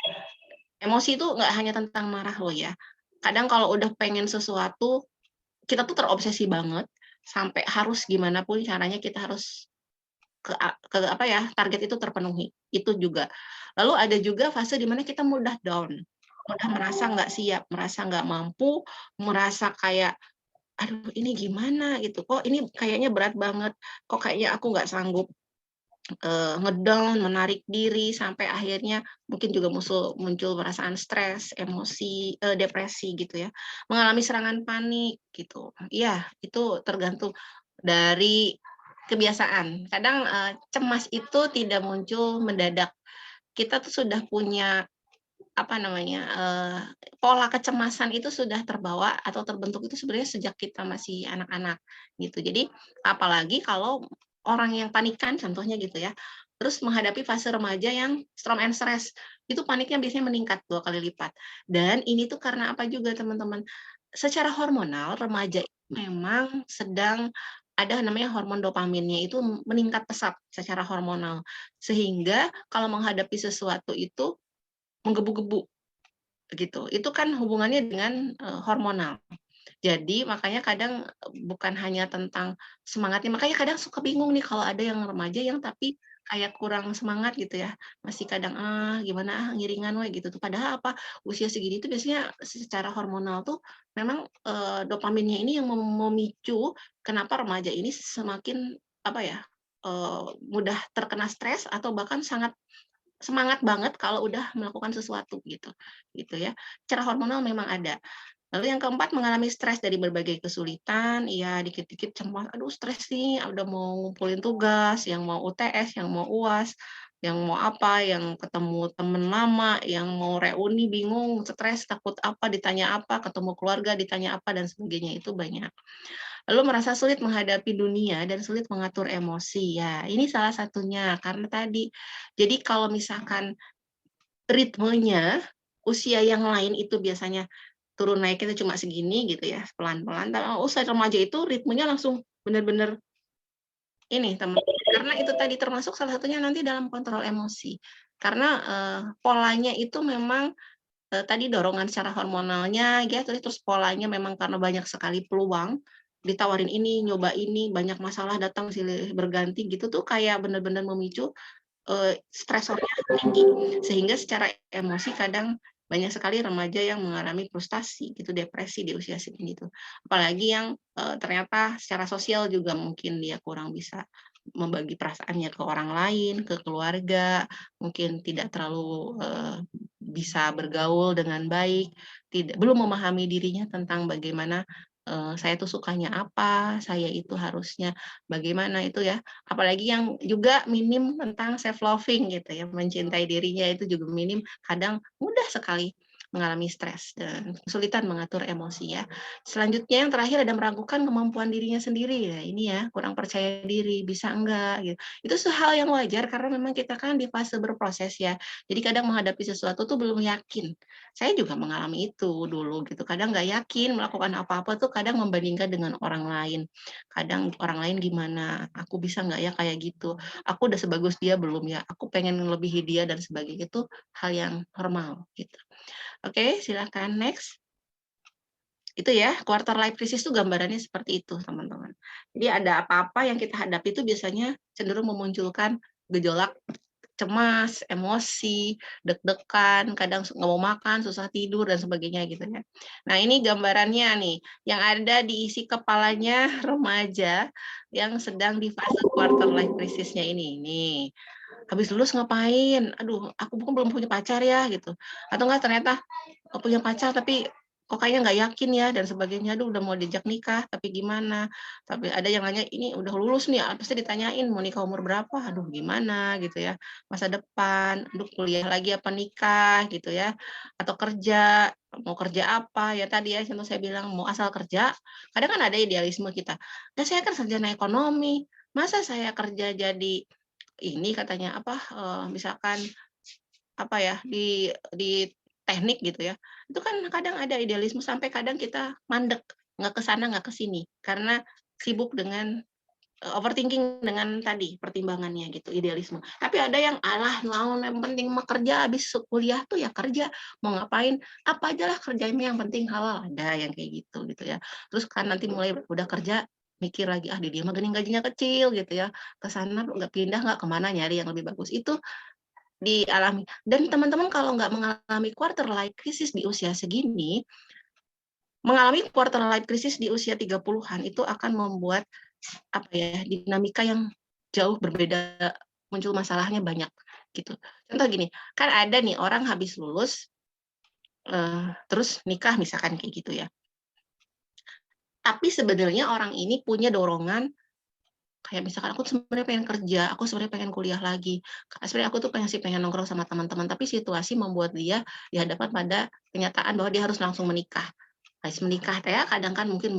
Emosi itu nggak hanya tentang marah loh ya. Kadang kalau udah pengen sesuatu, kita tuh terobsesi banget, sampai harus gimana pun caranya kita harus ke apa ya, target itu terpenuhi, itu juga. Lalu ada juga fase di mana kita mudah down, mudah merasa nggak siap, merasa nggak mampu, merasa kayak, "Aduh ini gimana?" Gitu, "Kok ini kayaknya berat banget, kok kayaknya aku nggak sanggup." Menarik diri, sampai akhirnya mungkin juga muncul perasaan stres, emosi, depresi gitu ya, mengalami serangan panik gitu. Iya, itu tergantung dari kebiasaan. Kadang, cemas itu tidak muncul mendadak. Kita tuh sudah punya, apa namanya, pola kecemasan itu sudah terbawa atau terbentuk itu sebenarnya sejak kita masih anak-anak, gitu. Jadi, apalagi kalau orang yang panikan contohnya gitu ya, terus menghadapi fase remaja yang storm and stress, itu paniknya biasanya meningkat 2 kali lipat. Dan ini tuh karena apa juga teman-teman, secara hormonal remaja memang sedang ada namanya hormon dopaminnya itu meningkat pesat secara hormonal. Sehingga kalau menghadapi sesuatu itu menggebu-gebu, gitu. Itu kan hubungannya dengan, hormonal. Jadi makanya kadang, bukan hanya tentang semangatnya, makanya kadang suka bingung nih kalau ada yang remaja yang tapi kayak kurang semangat gitu ya, masih kadang, "Ah, gimana ah, ngiringan we," gitu tuh. Padahal apa, usia segini tuh biasanya secara hormonal tuh memang, dopaminnya ini yang memicu kenapa remaja ini semakin apa ya, mudah terkena stres atau bahkan sangat semangat banget kalau udah melakukan sesuatu gitu ya. Secara hormonal memang ada. Lalu yang keempat mengalami stres dari berbagai kesulitan, ya dikit-dikit cemas, aduh stres nih, udah mau ngumpulin tugas, yang mau UTS, yang mau UAS, yang mau apa, yang ketemu temen lama, yang mau reuni bingung, stres, takut apa, ditanya apa, ketemu keluarga, ditanya apa, dan sebagainya, itu banyak. Lalu merasa sulit menghadapi dunia dan sulit mengatur emosi, ya ini salah satunya, karena tadi, jadi kalau misalkan ritmenya, usia yang lain itu biasanya turun naiknya cuma segini gitu ya, pelan-pelan, usia remaja itu ritmenya langsung bener-bener ini teman karena itu tadi termasuk salah satunya nanti dalam kontrol emosi. Karena, polanya itu memang, tadi dorongan secara hormonalnya ya, terus polanya memang karena banyak sekali peluang, ditawarin ini, nyoba ini, banyak masalah datang silih berganti gitu tuh kayak bener-bener memicu stresornya tinggi, sehingga secara emosi kadang banyak sekali remaja yang mengalami frustasi gitu, depresi di usia segini tuh. Apalagi yang, ternyata secara sosial juga mungkin dia kurang bisa membagi perasaannya ke orang lain, ke keluarga, mungkin tidak terlalu, bisa bergaul dengan baik, belum memahami dirinya tentang bagaimana, saya tuh sukanya apa, saya itu harusnya bagaimana itu ya. Apalagi yang juga minim tentang self loving gitu ya, mencintai dirinya itu juga minim, kadang mudah sekali mengalami stres dan kesulitan mengatur emosi ya. Selanjutnya yang terakhir ada meragukan kemampuan dirinya sendiri, ya ini ya, kurang percaya diri, bisa enggak gitu. Itu hal yang wajar karena memang kita kan di fase berproses ya, jadi kadang menghadapi sesuatu tuh belum yakin. Saya juga mengalami itu dulu gitu, kadang nggak yakin melakukan apa-apa tuh kadang membandingkan dengan orang lain. Kadang orang lain gimana, aku bisa nggak ya kayak gitu, aku udah sebagus dia belum ya, aku pengen ngelebihi dia dan sebagainya, itu hal yang normal gitu. Oke, silakan next. Itu ya, quarter life crisis itu gambarannya seperti itu, teman-teman. Jadi ada apa-apa yang kita hadapi itu biasanya cenderung memunculkan gejolak cemas, emosi, deg-degan, kadang nggak mau makan, susah tidur, dan sebagainya gitu ya. Nah ini gambarannya nih, yang ada di isi kepalanya remaja yang sedang di fase quarter life crisis-nya ini. Nih, habis lulus ngapain? Aduh, aku bukan belum punya pacar ya gitu. Atau enggak ternyata punya pacar tapi kok kayaknya nggak yakin ya dan sebagainya. Aduh, udah mau diajak nikah tapi gimana? Tapi ada yang nanya, ini udah lulus nih, pasti ditanyain mau nikah umur berapa? Aduh, gimana gitu ya. Masa depan, aduh kuliah lagi apa nikah gitu ya. Atau kerja, mau kerja apa? Ya tadi ya contoh saya bilang mau asal kerja. Kadang kan ada idealisme kita. Ya saya kan sarjana ekonomi. Masa saya kerja jadi ini katanya apa, misalkan apa ya, di teknik gitu ya, itu kan kadang ada idealisme sampai kadang kita mandek, nggak ke sana, nggak ke sini, karena sibuk dengan, overthinking dengan tadi, pertimbangannya gitu, idealisme. Tapi ada yang, "Alah naon yang penting mah kerja, habis kuliah tuh ya kerja, mau ngapain, apa aja lah kerjanya yang penting halal." Ada yang kayak gitu ya. Terus kan nanti mulai udah kerja, mikir lagi, "Ah di dia mah geuning gajinya kecil," gitu ya, "ke sana nggak pindah nggak, ke mana nyari yang lebih bagus." Itu dialami. Dan teman-teman kalau nggak mengalami quarter life crisis di usia segini, mengalami quarter life crisis di usia 30-an itu akan membuat, apa ya, dinamika yang jauh berbeda, muncul masalahnya banyak, gitu. Contoh gini, kan ada nih orang habis lulus, terus nikah misalkan kayak gitu ya. Tapi sebenarnya orang ini punya dorongan kayak misalkan aku sebenarnya pengen kerja, aku sebenarnya pengen kuliah lagi, karena sebenarnya aku tuh pengen nongkrong sama teman-teman, tapi situasi membuat dia dihadapkan pada kenyataan bahwa dia harus langsung menikah. Habis menikah teh ya kadang kan mungkin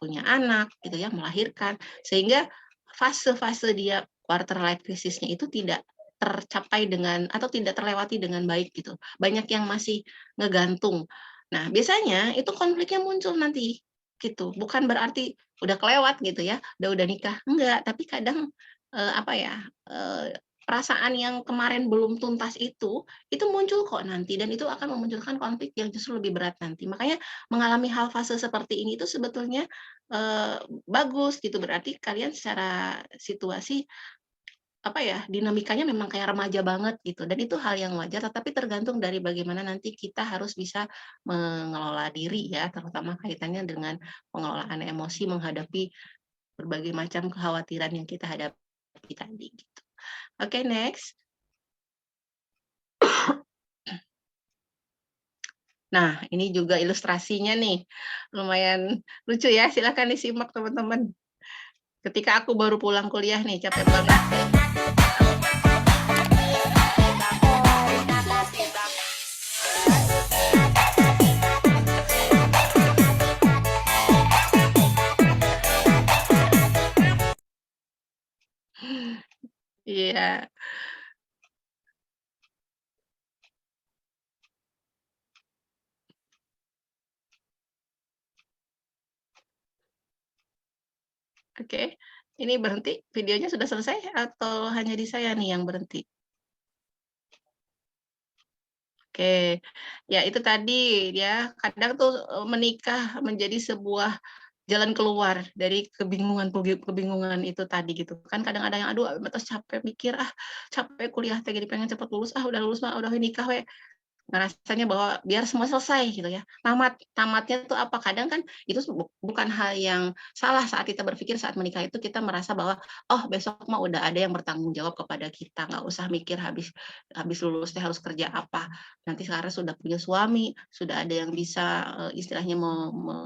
punya anak gitu ya, melahirkan, sehingga fase-fase dia quarter life crisis-nya itu tidak tercapai dengan atau tidak terlewati dengan baik gitu. Banyak yang masih ngegantung. Nah, biasanya itu konfliknya muncul nanti gitu. Bukan berarti udah kelewat gitu ya, udah nikah, enggak, tapi kadang, apa ya, perasaan yang kemarin belum tuntas itu muncul kok nanti dan itu akan memunculkan konflik yang justru lebih berat nanti. Makanya mengalami hal fase seperti ini itu sebetulnya, bagus gitu, berarti kalian secara situasi, apa ya, dinamikanya memang kayak remaja banget gitu dan itu hal yang wajar, tetapi tergantung dari bagaimana nanti kita harus bisa mengelola diri ya, terutama kaitannya dengan pengelolaan emosi menghadapi berbagai macam kekhawatiran yang kita hadapi tadi gitu. Oke, next. Nah, ini juga ilustrasinya nih, lumayan lucu ya, silakan disimak teman-teman. Ketika aku baru pulang kuliah nih, capek banget. Iya. Oke, ini berhenti, videonya sudah selesai atau hanya di saya nih yang berhenti? Oke, ya itu tadi ya, kadang tuh, menikah menjadi sebuah jalan keluar dari kebingungan itu tadi gitu. Kan kadang ada yang, "Aduh matas capek mikir ah, capek kuliah teh jadi pengen cepet lulus, ah udah lulus mah udah we nikah we." Ngerasanya bahwa biar semua selesai gitu ya. Tamatnya tuh apa, kadang kan itu bukan hal yang salah saat kita berpikir saat menikah itu kita merasa bahwa, "Oh besok mah udah ada yang bertanggung jawab kepada kita, nggak usah mikir habis habis lulus teh harus kerja apa. Nanti sekarang sudah punya suami, sudah ada yang bisa, istilahnya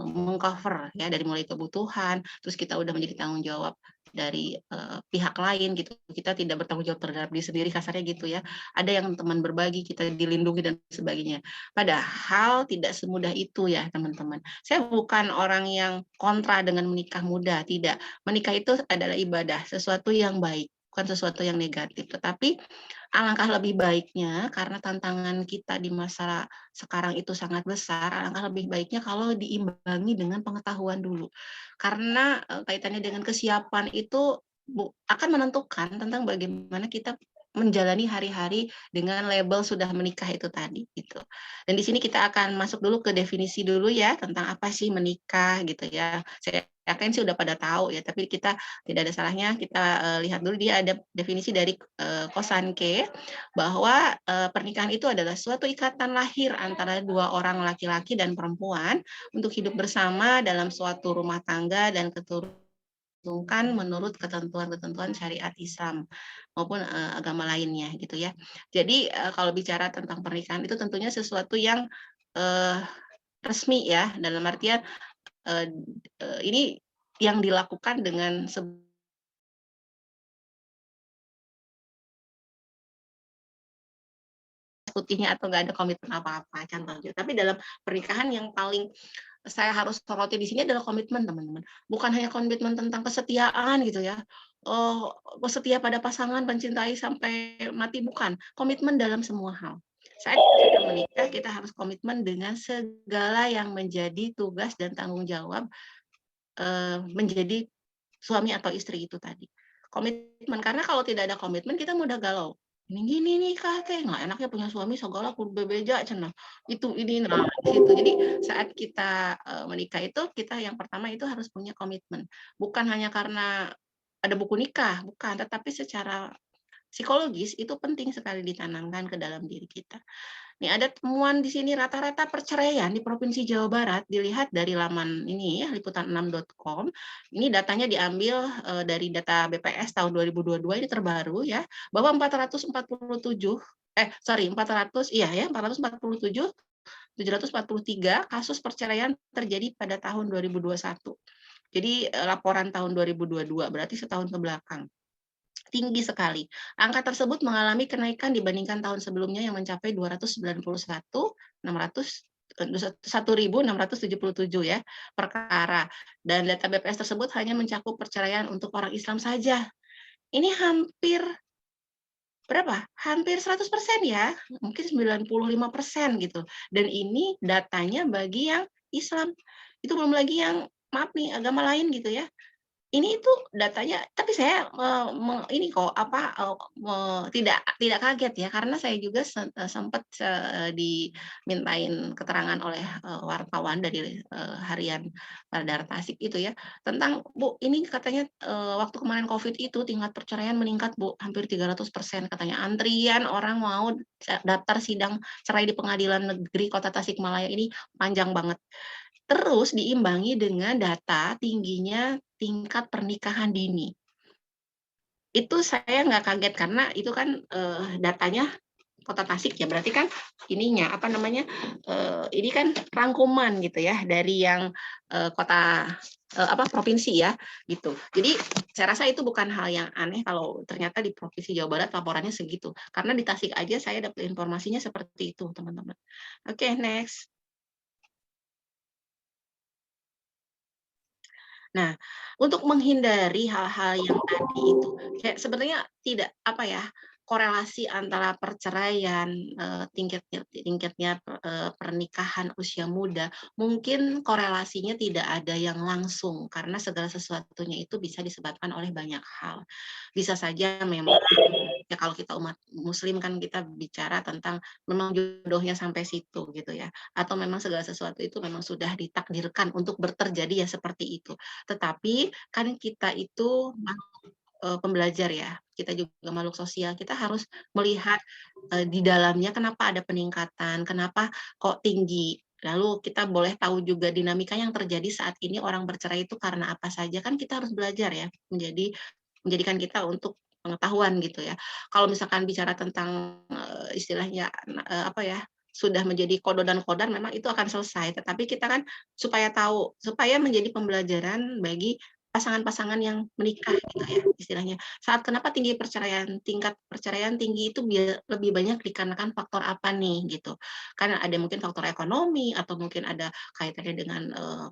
meng-cover ya dari mulai kebutuhan, terus kita udah menjadi tanggung jawab dari, pihak lain gitu. Kita tidak bertanggung jawab terhadap diri sendiri kasarnya gitu ya. Ada yang teman berbagi, kita dilindungi dan sebagainya. Padahal tidak semudah itu ya teman-teman. Saya bukan orang yang kontra dengan menikah muda, tidak. Menikah itu adalah ibadah, sesuatu yang baik, bukan sesuatu yang negatif. Tetapi alangkah lebih baiknya karena tantangan kita di masa sekarang itu sangat besar, alangkah lebih baiknya kalau diimbangi dengan pengetahuan dulu. Karena, kaitannya dengan kesiapan itu akan menentukan tentang bagaimana kita menjalani hari-hari dengan label sudah menikah itu tadi, gitu. Dan di sini kita akan masuk dulu ke definisi dulu ya, tentang apa sih menikah gitu ya. Saya yakin sih udah pada tahu ya, tapi kita tidak ada salahnya kita, lihat dulu dia ada definisi dari, Kosanke, bahwa, pernikahan itu adalah suatu ikatan lahir antara dua orang laki-laki dan perempuan untuk hidup bersama dalam suatu rumah tangga dan menurut ketentuan-ketentuan syariat Islam maupun, agama lainnya gitu ya. Jadi, kalau bicara tentang pernikahan itu tentunya sesuatu yang, eee, resmi ya, dalam artian, eee ini yang dilakukan dengan putihnya atau nggak ada komitmen apa-apa, contohnya. Tapi dalam pernikahan yang paling saya harus soroti di sini adalah komitmen, teman-teman. Bukan hanya komitmen tentang kesetiaan gitu ya, setia pada pasangan, mencintai sampai mati, bukan. Komitmen dalam semua hal. Saat kita sudah menikah, kita harus komitmen dengan segala yang menjadi tugas dan tanggung jawab, menjadi suami atau istri itu tadi. Komitmen, karena kalau tidak ada komitmen kita mudah galau. Ini gini nikah teh, nggak enaknya punya suami segala kudu bebeja cenah. Itu ini, nah di situ. Jadi saat kita, menikah itu kita yang pertama itu harus punya komitmen. Bukan hanya karena ada buku nikah, bukan, tetapi secara psikologis itu penting sekali ditanamkan ke dalam diri kita. Nih ada temuan di sini rata-rata perceraian di Provinsi Jawa Barat dilihat dari laman ini ya, liputan6.com. Ini datanya diambil, dari data BPS tahun 2022 ini terbaru ya, bahwa 447 400 iya ya, 447, 743 kasus perceraian terjadi pada tahun 2021. Jadi, laporan tahun 2022, berarti setahun ke belakang. Tinggi sekali. Angka tersebut mengalami kenaikan dibandingkan tahun sebelumnya yang mencapai 1.677 ya, perkara. Dan data BPS tersebut hanya mencakup perceraian untuk orang Islam saja. Ini hampir berapa? Hampir 100% ya, mungkin 95% gitu. Dan ini datanya bagi yang Islam. Itu belum lagi yang maaf nih, agama lain gitu ya. Ini tuh datanya, tapi saya, ini kok, apa, tidak kaget ya, karena saya juga sempet, dimintain keterangan oleh, wartawan dari, harian Radar Tasik itu ya, tentang, "Bu, ini katanya, waktu kemarin Covid itu tingkat perceraian meningkat, Bu, hampir 300% katanya. Antrian orang mau daftar sidang cerai di Pengadilan Negeri Kota Tasikmalaya ini panjang banget." terus diimbangi dengan data tingginya tingkat pernikahan dini. Itu saya nggak kaget karena itu kan, datanya Kota Tasik ya, berarti kan ininya, apa namanya, ini kan rangkuman gitu ya dari yang, kota, apa, provinsi ya, gitu. Jadi saya rasa itu bukan hal yang aneh kalau ternyata di Provinsi Jawa Barat laporannya segitu, karena di Tasik aja saya dapat informasinya seperti itu, teman-teman. Oke, next. Nah, untuk menghindari hal-hal yang tadi itu, kayak sebenarnya tidak, apa ya, korelasi antara perceraian, tingkatnya tingkatnya, pernikahan usia muda, mungkin korelasinya tidak ada yang langsung, karena segala sesuatunya itu bisa disebabkan oleh banyak hal. Bisa saja memang, ya kalau kita umat muslim kan kita bicara tentang memang jodohnya sampai situ gitu ya, atau memang segala sesuatu itu memang sudah ditakdirkan untuk terjadi ya seperti itu. Tetapi kan kita itu makhluk, pembelajar ya, kita juga makhluk sosial, kita harus melihat, di dalamnya kenapa ada peningkatan, kenapa kok tinggi. Lalu kita boleh tahu juga dinamika yang terjadi saat ini orang bercerai itu karena apa saja, kan kita harus belajar ya, menjadikan kita untuk pengetahuan gitu ya. Kalau misalkan bicara tentang, istilahnya, apa ya, sudah menjadi kodo dan kodar memang itu akan selesai, tetapi kita kan supaya tahu, supaya menjadi pembelajaran bagi pasangan-pasangan yang menikah gitu ya istilahnya. Saat kenapa tingkat perceraian tinggi itu lebih banyak dikarenakan faktor apa nih gitu. Karena ada mungkin faktor ekonomi atau mungkin ada kaitannya dengan,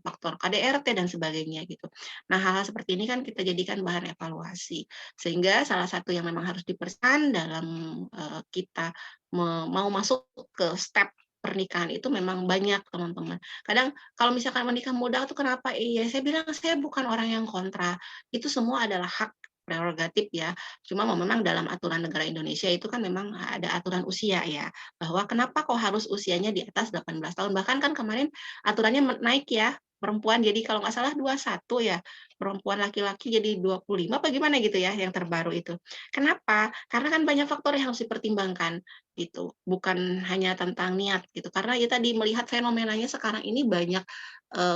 faktor KDRT dan sebagainya gitu. Nah, hal-hal seperti ini kan kita jadikan bahan evaluasi. Sehingga salah satu yang memang harus diperhatikan dalam, kita mau masuk ke step pernikahan itu memang banyak, teman-teman. Kadang kalau misalkan menikah muda tuh kenapa iya, saya bilang saya bukan orang yang kontra, itu semua adalah hak prerogatif ya. Cuma memang dalam aturan negara Indonesia itu kan memang ada aturan usia ya, bahwa kenapa kok harus usianya di atas 18 tahun, bahkan kan kemarin aturannya naik ya, perempuan jadi kalau nggak salah 21 ya, perempuan laki-laki jadi 25 apa gimana gitu ya yang terbaru itu. Kenapa? Karena kan banyak faktor yang harus dipertimbangkan gitu, bukan hanya tentang niat gitu. Karena ya tadi melihat fenomenanya sekarang ini banyak,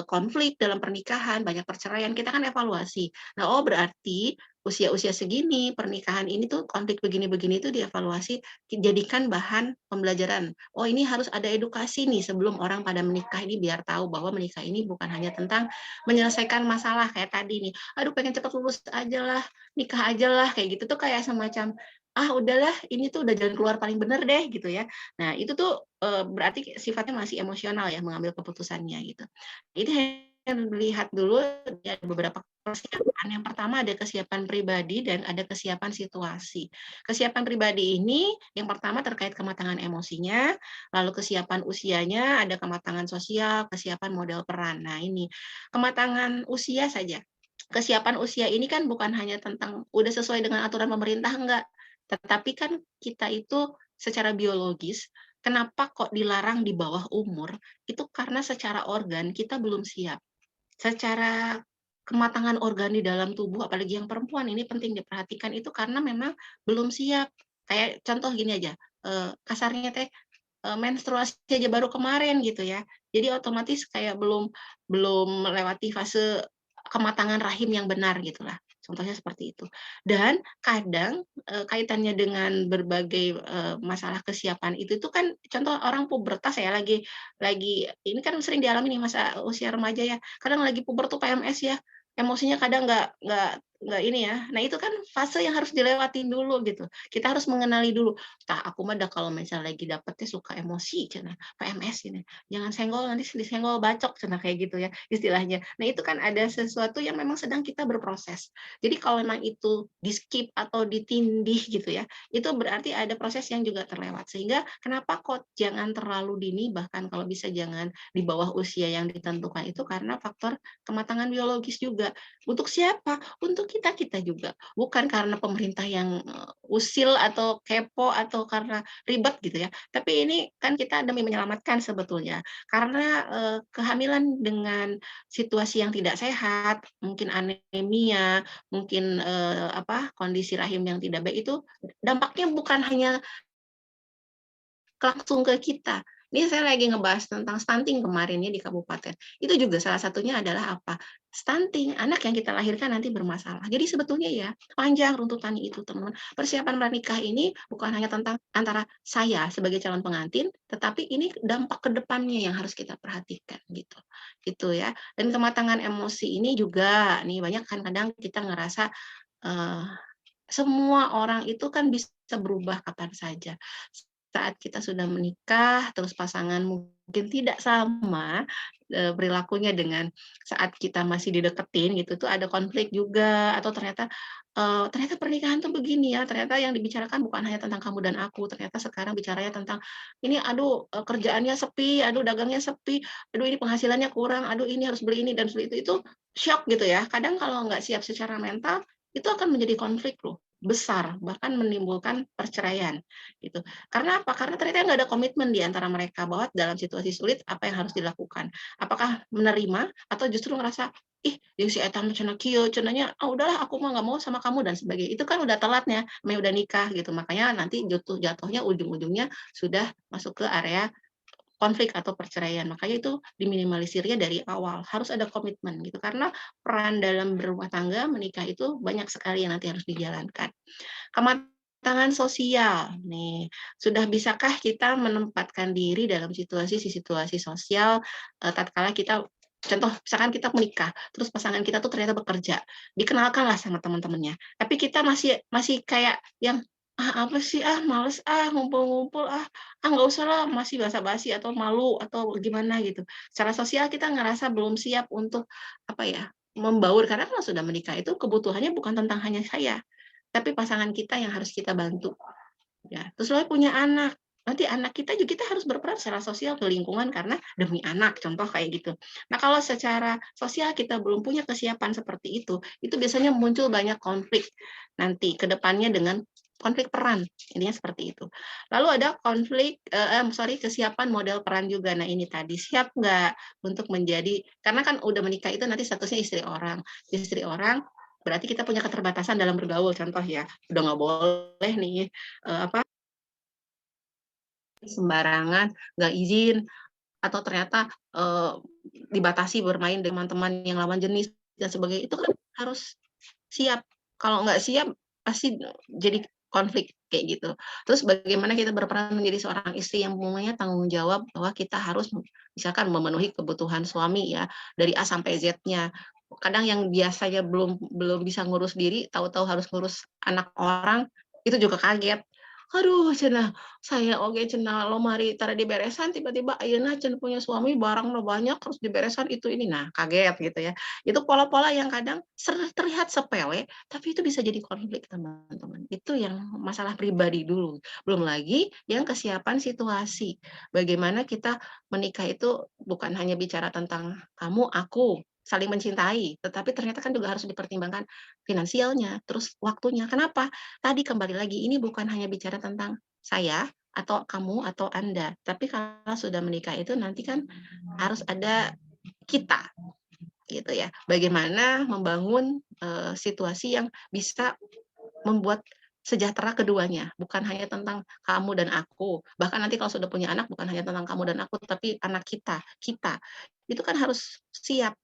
konflik dalam pernikahan, banyak perceraian, kita kan evaluasi. Nah, oh berarti usia-usia segini, pernikahan ini tuh konflik begini-begini itu dievaluasi, dijadikan bahan pembelajaran. Oh ini harus ada edukasi nih sebelum orang pada menikah ini biar tahu bahwa menikah ini bukan hanya tentang menyelesaikan masalah kayak tadi nih, "Aduh pengen cepet lulus aja lah, nikah aja lah," kayak gitu tuh kayak semacam, "Ah udahlah ini tuh udah jalan keluar paling bener deh," gitu ya. Nah itu tuh, berarti sifatnya masih emosional ya mengambil keputusannya gitu. Jadi lihat dulu ya ada beberapa persiapan. Yang pertama ada kesiapan pribadi dan ada kesiapan situasi. Kesiapan pribadi ini yang pertama terkait kematangan emosinya, lalu kesiapan usianya, ada kematangan sosial, kesiapan model peran. Nah ini, kematangan usia saja. Kesiapan usia ini kan bukan hanya tentang udah sesuai dengan aturan pemerintah, enggak. Tetapi kan kita itu secara biologis, kenapa kok dilarang di bawah umur, itu karena secara organ kita belum siap. Secara kematangan organ di dalam tubuh, apalagi yang perempuan ini penting diperhatikan itu karena memang belum siap. Kayak contoh gini aja, kasarnya teh, menstruasi aja baru kemarin gitu ya. Jadi otomatis kayak belum belum melewati fase kematangan rahim yang benar gitulah, contohnya seperti itu. Dan kadang, kaitannya dengan berbagai, masalah kesiapan itu tuh kan contoh orang pubertas ya, lagi ini kan sering dialami nih masa usia remaja ya, kadang lagi puber tuh PMS ya, emosinya kadang nggak ini ya. Nah itu kan fase yang harus dilewatin dulu gitu. Kita harus mengenali dulu, "Tah aku mah dah kalau misalnya lagi dapetnya suka emosi," cenah, "PMS ini, jangan senggol nanti disenggol bacok," cenah kayak gitu ya istilahnya. Nah itu kan ada sesuatu yang memang sedang kita berproses. Jadi kalau memang itu di-skip atau ditindih gitu ya, itu berarti ada proses yang juga terlewat. Sehingga kenapa kok jangan terlalu dini, bahkan kalau bisa jangan di bawah usia yang ditentukan itu karena faktor kematangan biologis juga. Untuk siapa? Untuk kita-kita juga. Bukan karena pemerintah yang, usil atau kepo atau karena ribet gitu ya. Tapi ini kan kita demi menyelamatkan sebetulnya. Karena, kehamilan dengan situasi yang tidak sehat, mungkin anemia, mungkin, apa, kondisi rahim yang tidak baik itu dampaknya bukan hanya langsung ke kita, Ini saya lagi ngebahas tentang stunting kemarin ya di kabupaten. Itu juga salah satunya adalah apa? Stunting, anak yang kita lahirkan nanti bermasalah. Jadi sebetulnya ya panjang runtutannya itu teman-teman. Persiapan pranikah ini bukan hanya tentang antara saya sebagai calon pengantin, tetapi ini dampak ke depannya yang harus kita perhatikan gitu. Gitu ya. Dan kematangan emosi ini juga nih banyak kan kadang kita ngerasa eh, semua orang itu kan bisa berubah kapan saja. Saat kita sudah menikah, terus pasangan mungkin tidak sama perilakunya dengan saat kita masih dideketin gitu tuh ada konflik juga atau ternyata pernikahan tuh begini ya, ternyata yang dibicarakan bukan hanya tentang kamu dan aku, ternyata sekarang bicaranya tentang ini aduh kerjaannya sepi, aduh dagangnya sepi, aduh ini penghasilannya kurang, aduh ini harus beli ini dan beli itu shock gitu ya. Kadang kalau nggak siap secara mental itu akan menjadi konflik loh besar, bahkan menimbulkan perceraian gitu. Karena apa? Karena ternyata nggak ada komitmen di antara mereka bahwa dalam situasi sulit apa yang harus dilakukan. Apakah menerima atau justru ngerasa ih yang si eta mah cenah kieu, cenahnya ah udahlah aku mah nggak mau sama kamu dan sebagainya. Itu kan udah telatnya, namanya udah nikah gitu. Makanya nanti jatuhnya ujung-ujungnya sudah masuk ke area konflik atau perceraian. Makanya itu diminimalisirnya dari awal. Harus ada komitmen gitu. Karena peran dalam berumah tangga, menikah itu banyak sekali yang nanti harus dijalankan. Kematangan sosial nih, sudah bisakah kita menempatkan diri dalam situasi sosial tatkala kita contoh misalkan kita menikah, terus pasangan kita tuh ternyata bekerja, dikenalkanlah sama teman-temannya. Tapi kita masih masih kayak yang ah apa sih ah males ah ngumpul-ngumpul nggak usah lah masih basa-basi atau malu atau gimana gitu. Secara sosial kita ngerasa belum siap untuk apa ya membaur karena kalau sudah menikah itu kebutuhannya bukan tentang hanya saya, tapi pasangan kita yang harus kita bantu, ya. Terus lo punya anak, nanti anak kita juga kita harus berperan secara sosial ke lingkungan karena demi anak, contoh kayak gitu. Nah, kalau secara sosial kita belum punya kesiapan seperti itu biasanya muncul banyak konflik nanti ke depannya dengan konflik peran, intinya seperti itu. Lalu ada konflik, kesiapan model peran juga. Nah, ini tadi, siap nggak untuk menjadi karena kan udah menikah itu nanti statusnya istri orang. Istri orang berarti kita punya keterbatasan dalam bergaul, contoh ya, udah nggak boleh nih sembarangan, nggak izin, atau ternyata dibatasi bermain dengan teman yang lawan jenis dan sebagainya. Itu kan harus siap. Kalau nggak siap pasti jadi konflik kayak gitu. Terus bagaimana kita berperan menjadi seorang istri yang punya tanggung jawab bahwa kita harus misalkan memenuhi kebutuhan suami ya dari A sampai Z-nya. Kadang yang biasanya belum belum bisa ngurus diri, tahu-tahu harus ngurus anak orang, itu juga kaget. Aduh cenah saya oge cenah lomari tara diberesan tiba-tiba ayeuna cenah punya suami barangna banyak harus diberesan itu ini. Nah, kaget gitu ya. Itu pola-pola yang kadang terlihat sepele, tapi itu bisa jadi konflik teman-teman. Itu yang masalah pribadi dulu. Belum lagi yang kesiapan situasi. Bagaimana kita menikah itu bukan hanya bicara tentang kamu, aku, saling mencintai, tetapi ternyata kan juga harus dipertimbangkan finansialnya, terus waktunya. Kenapa? Tadi kembali lagi, ini bukan hanya bicara tentang saya, atau kamu, atau Anda. Tapi kalau sudah menikah itu nanti kan harus ada kita, gitu ya. Bagaimana membangun situasi yang bisa membuat sejahtera keduanya, bukan hanya tentang kamu dan aku. Bahkan nanti kalau sudah punya anak, bukan hanya tentang kamu dan aku, tapi anak kita, kita. Itu kan harus siap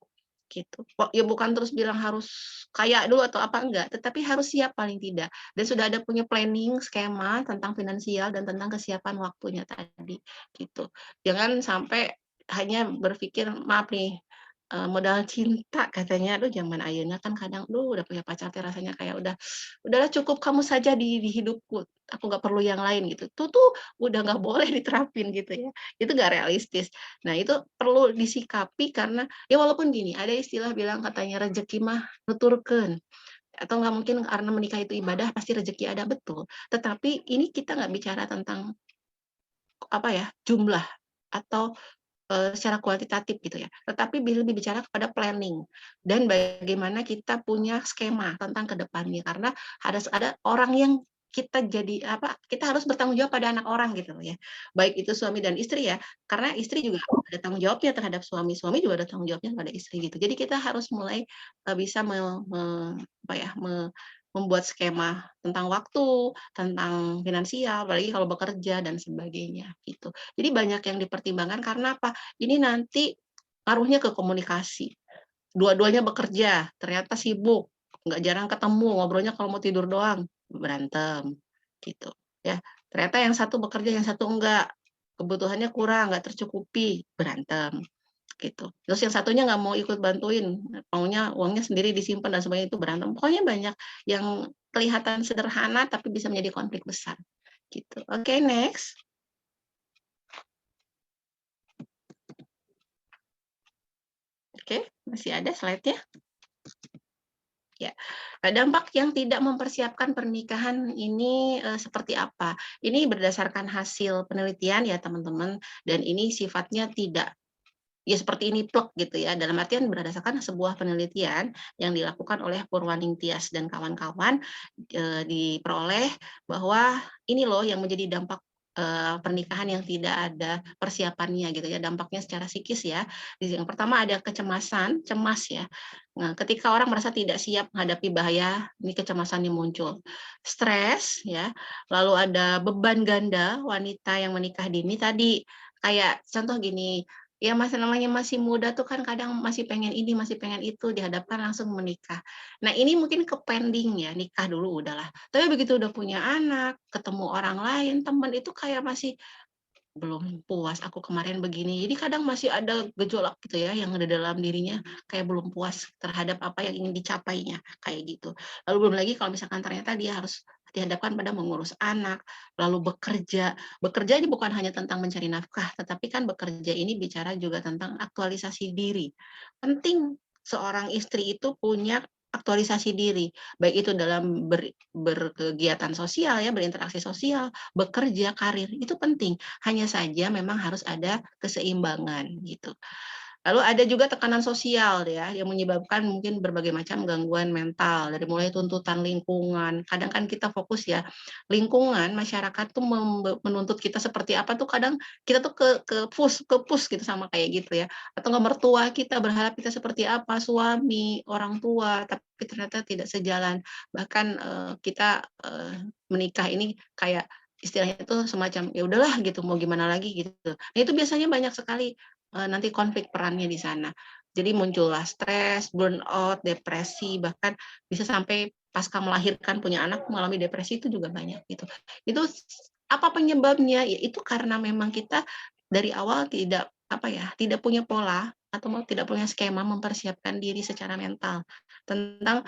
gitu. Ya bukan terus bilang harus kaya dulu atau apa enggak, tetapi harus siap paling tidak. Dan sudah ada punya planning, skema tentang finansial dan tentang kesiapan waktunya tadi, gitu. Jangan sampai hanya berpikir, maaf nih, modal cinta katanya, aduh zaman ayeuna kan kadang, duh udah punya pacar teh rasanya kayak udahlah cukup kamu saja di hidupku, aku nggak perlu yang lain gitu. Itu tuh udah nggak boleh diterapin gitu ya, itu nggak realistis. Nah itu perlu disikapi karena ya walaupun gini, ada istilah bilang katanya rezeki mah nuturkeun, atau nggak mungkin karena menikah itu ibadah pasti rezeki ada, betul. Tetapi ini kita nggak bicara tentang apa ya, jumlah atau secara kuantitatif gitu ya, tetapi lebih bicara kepada planning dan bagaimana kita punya skema tentang ke depannya karena ada orang yang kita jadi apa, kita harus bertanggung jawab pada anak orang gitu loh ya. Baik itu suami dan istri ya, karena istri juga ada tanggung jawabnya terhadap suami, suami juga ada tanggung jawabnya pada istri gitu. Jadi kita harus mulai bisa apa ya, membuat skema tentang waktu, tentang finansial, apalagi kalau bekerja dan sebagainya gitu. Jadi banyak yang dipertimbangkan karena apa? Ini nanti ngaruhnya ke komunikasi. Dua-duanya bekerja, ternyata sibuk, nggak jarang ketemu, ngobrolnya kalau mau tidur doang, berantem, gitu, ya. Ternyata yang satu bekerja, yang satu enggak, kebutuhannya kurang, nggak tercukupi, berantem, gitu. Terus yang satunya nggak mau ikut bantuin, maunya uangnya sendiri disimpan dan sebagainya, itu berantem. Pokoknya banyak yang kelihatan sederhana tapi bisa menjadi konflik besar, gitu. Oke, next. Oke, masih ada slide-nya? Ya, dampak yang tidak mempersiapkan pernikahan ini seperti apa? Ini berdasarkan hasil penelitian ya teman-teman, dan ini sifatnya tidak ya seperti ini plek gitu ya, dalam artian berdasarkan sebuah penelitian yang dilakukan oleh Purwaning Tias dan kawan-kawan, diperoleh bahwa ini loh yang menjadi dampak pernikahan yang tidak ada persiapannya gitu ya, dampaknya secara psikis ya. Yang pertama ada kecemasan, cemas ya. Nah, ketika orang merasa tidak siap menghadapi bahaya, ini kecemasan yang muncul. Stres ya, lalu ada beban ganda wanita yang menikah dini tadi, kayak contoh gini, ya namanya masih muda tuh kan kadang masih pengen ini, masih pengen itu, dihadapkan langsung menikah. Nah ini mungkin ke-pending ya, nikah dulu udahlah. Tapi begitu udah punya anak, ketemu orang lain, teman itu kayak masih, belum puas aku kemarin begini. Jadi kadang masih ada gejolak gitu ya yang ada dalam dirinya, kayak belum puas terhadap apa yang ingin dicapainya, kayak gitu. Lalu belum lagi kalau misalkan ternyata dia harus dihadapkan pada mengurus anak, lalu bekerja. Bekerja ini bukan hanya tentang mencari nafkah, tetapi kan bekerja ini bicara juga tentang aktualisasi diri. Penting seorang istri itu punya aktualisasi diri, baik itu dalam berkegiatan sosial ya, berinteraksi sosial, bekerja, karir, itu penting. Hanya saja memang harus ada keseimbangan gitu. Lalu ada juga tekanan sosial ya, yang menyebabkan mungkin berbagai macam gangguan mental, dari mulai tuntutan lingkungan. Kadang kan kita fokus ya, lingkungan, masyarakat tuh menuntut kita seperti apa tuh kadang kita tuh ke push gitu sama kayak gitu ya. Atau nggak mertua kita berharap kita seperti apa, suami, orang tua, tapi ternyata tidak sejalan. Bahkan kita menikah ini kayak istilahnya itu semacam ya udahlah gitu, mau gimana lagi gitu. Nah itu biasanya banyak sekali nanti konflik perannya di sana. Jadi muncullah stres, burnout, depresi, bahkan bisa sampai pasca melahirkan punya anak mengalami depresi itu juga banyak gitu. Itu apa penyebabnya? Ya itu karena memang kita dari awal tidak punya pola atau tidak punya skema mempersiapkan diri secara mental tentang,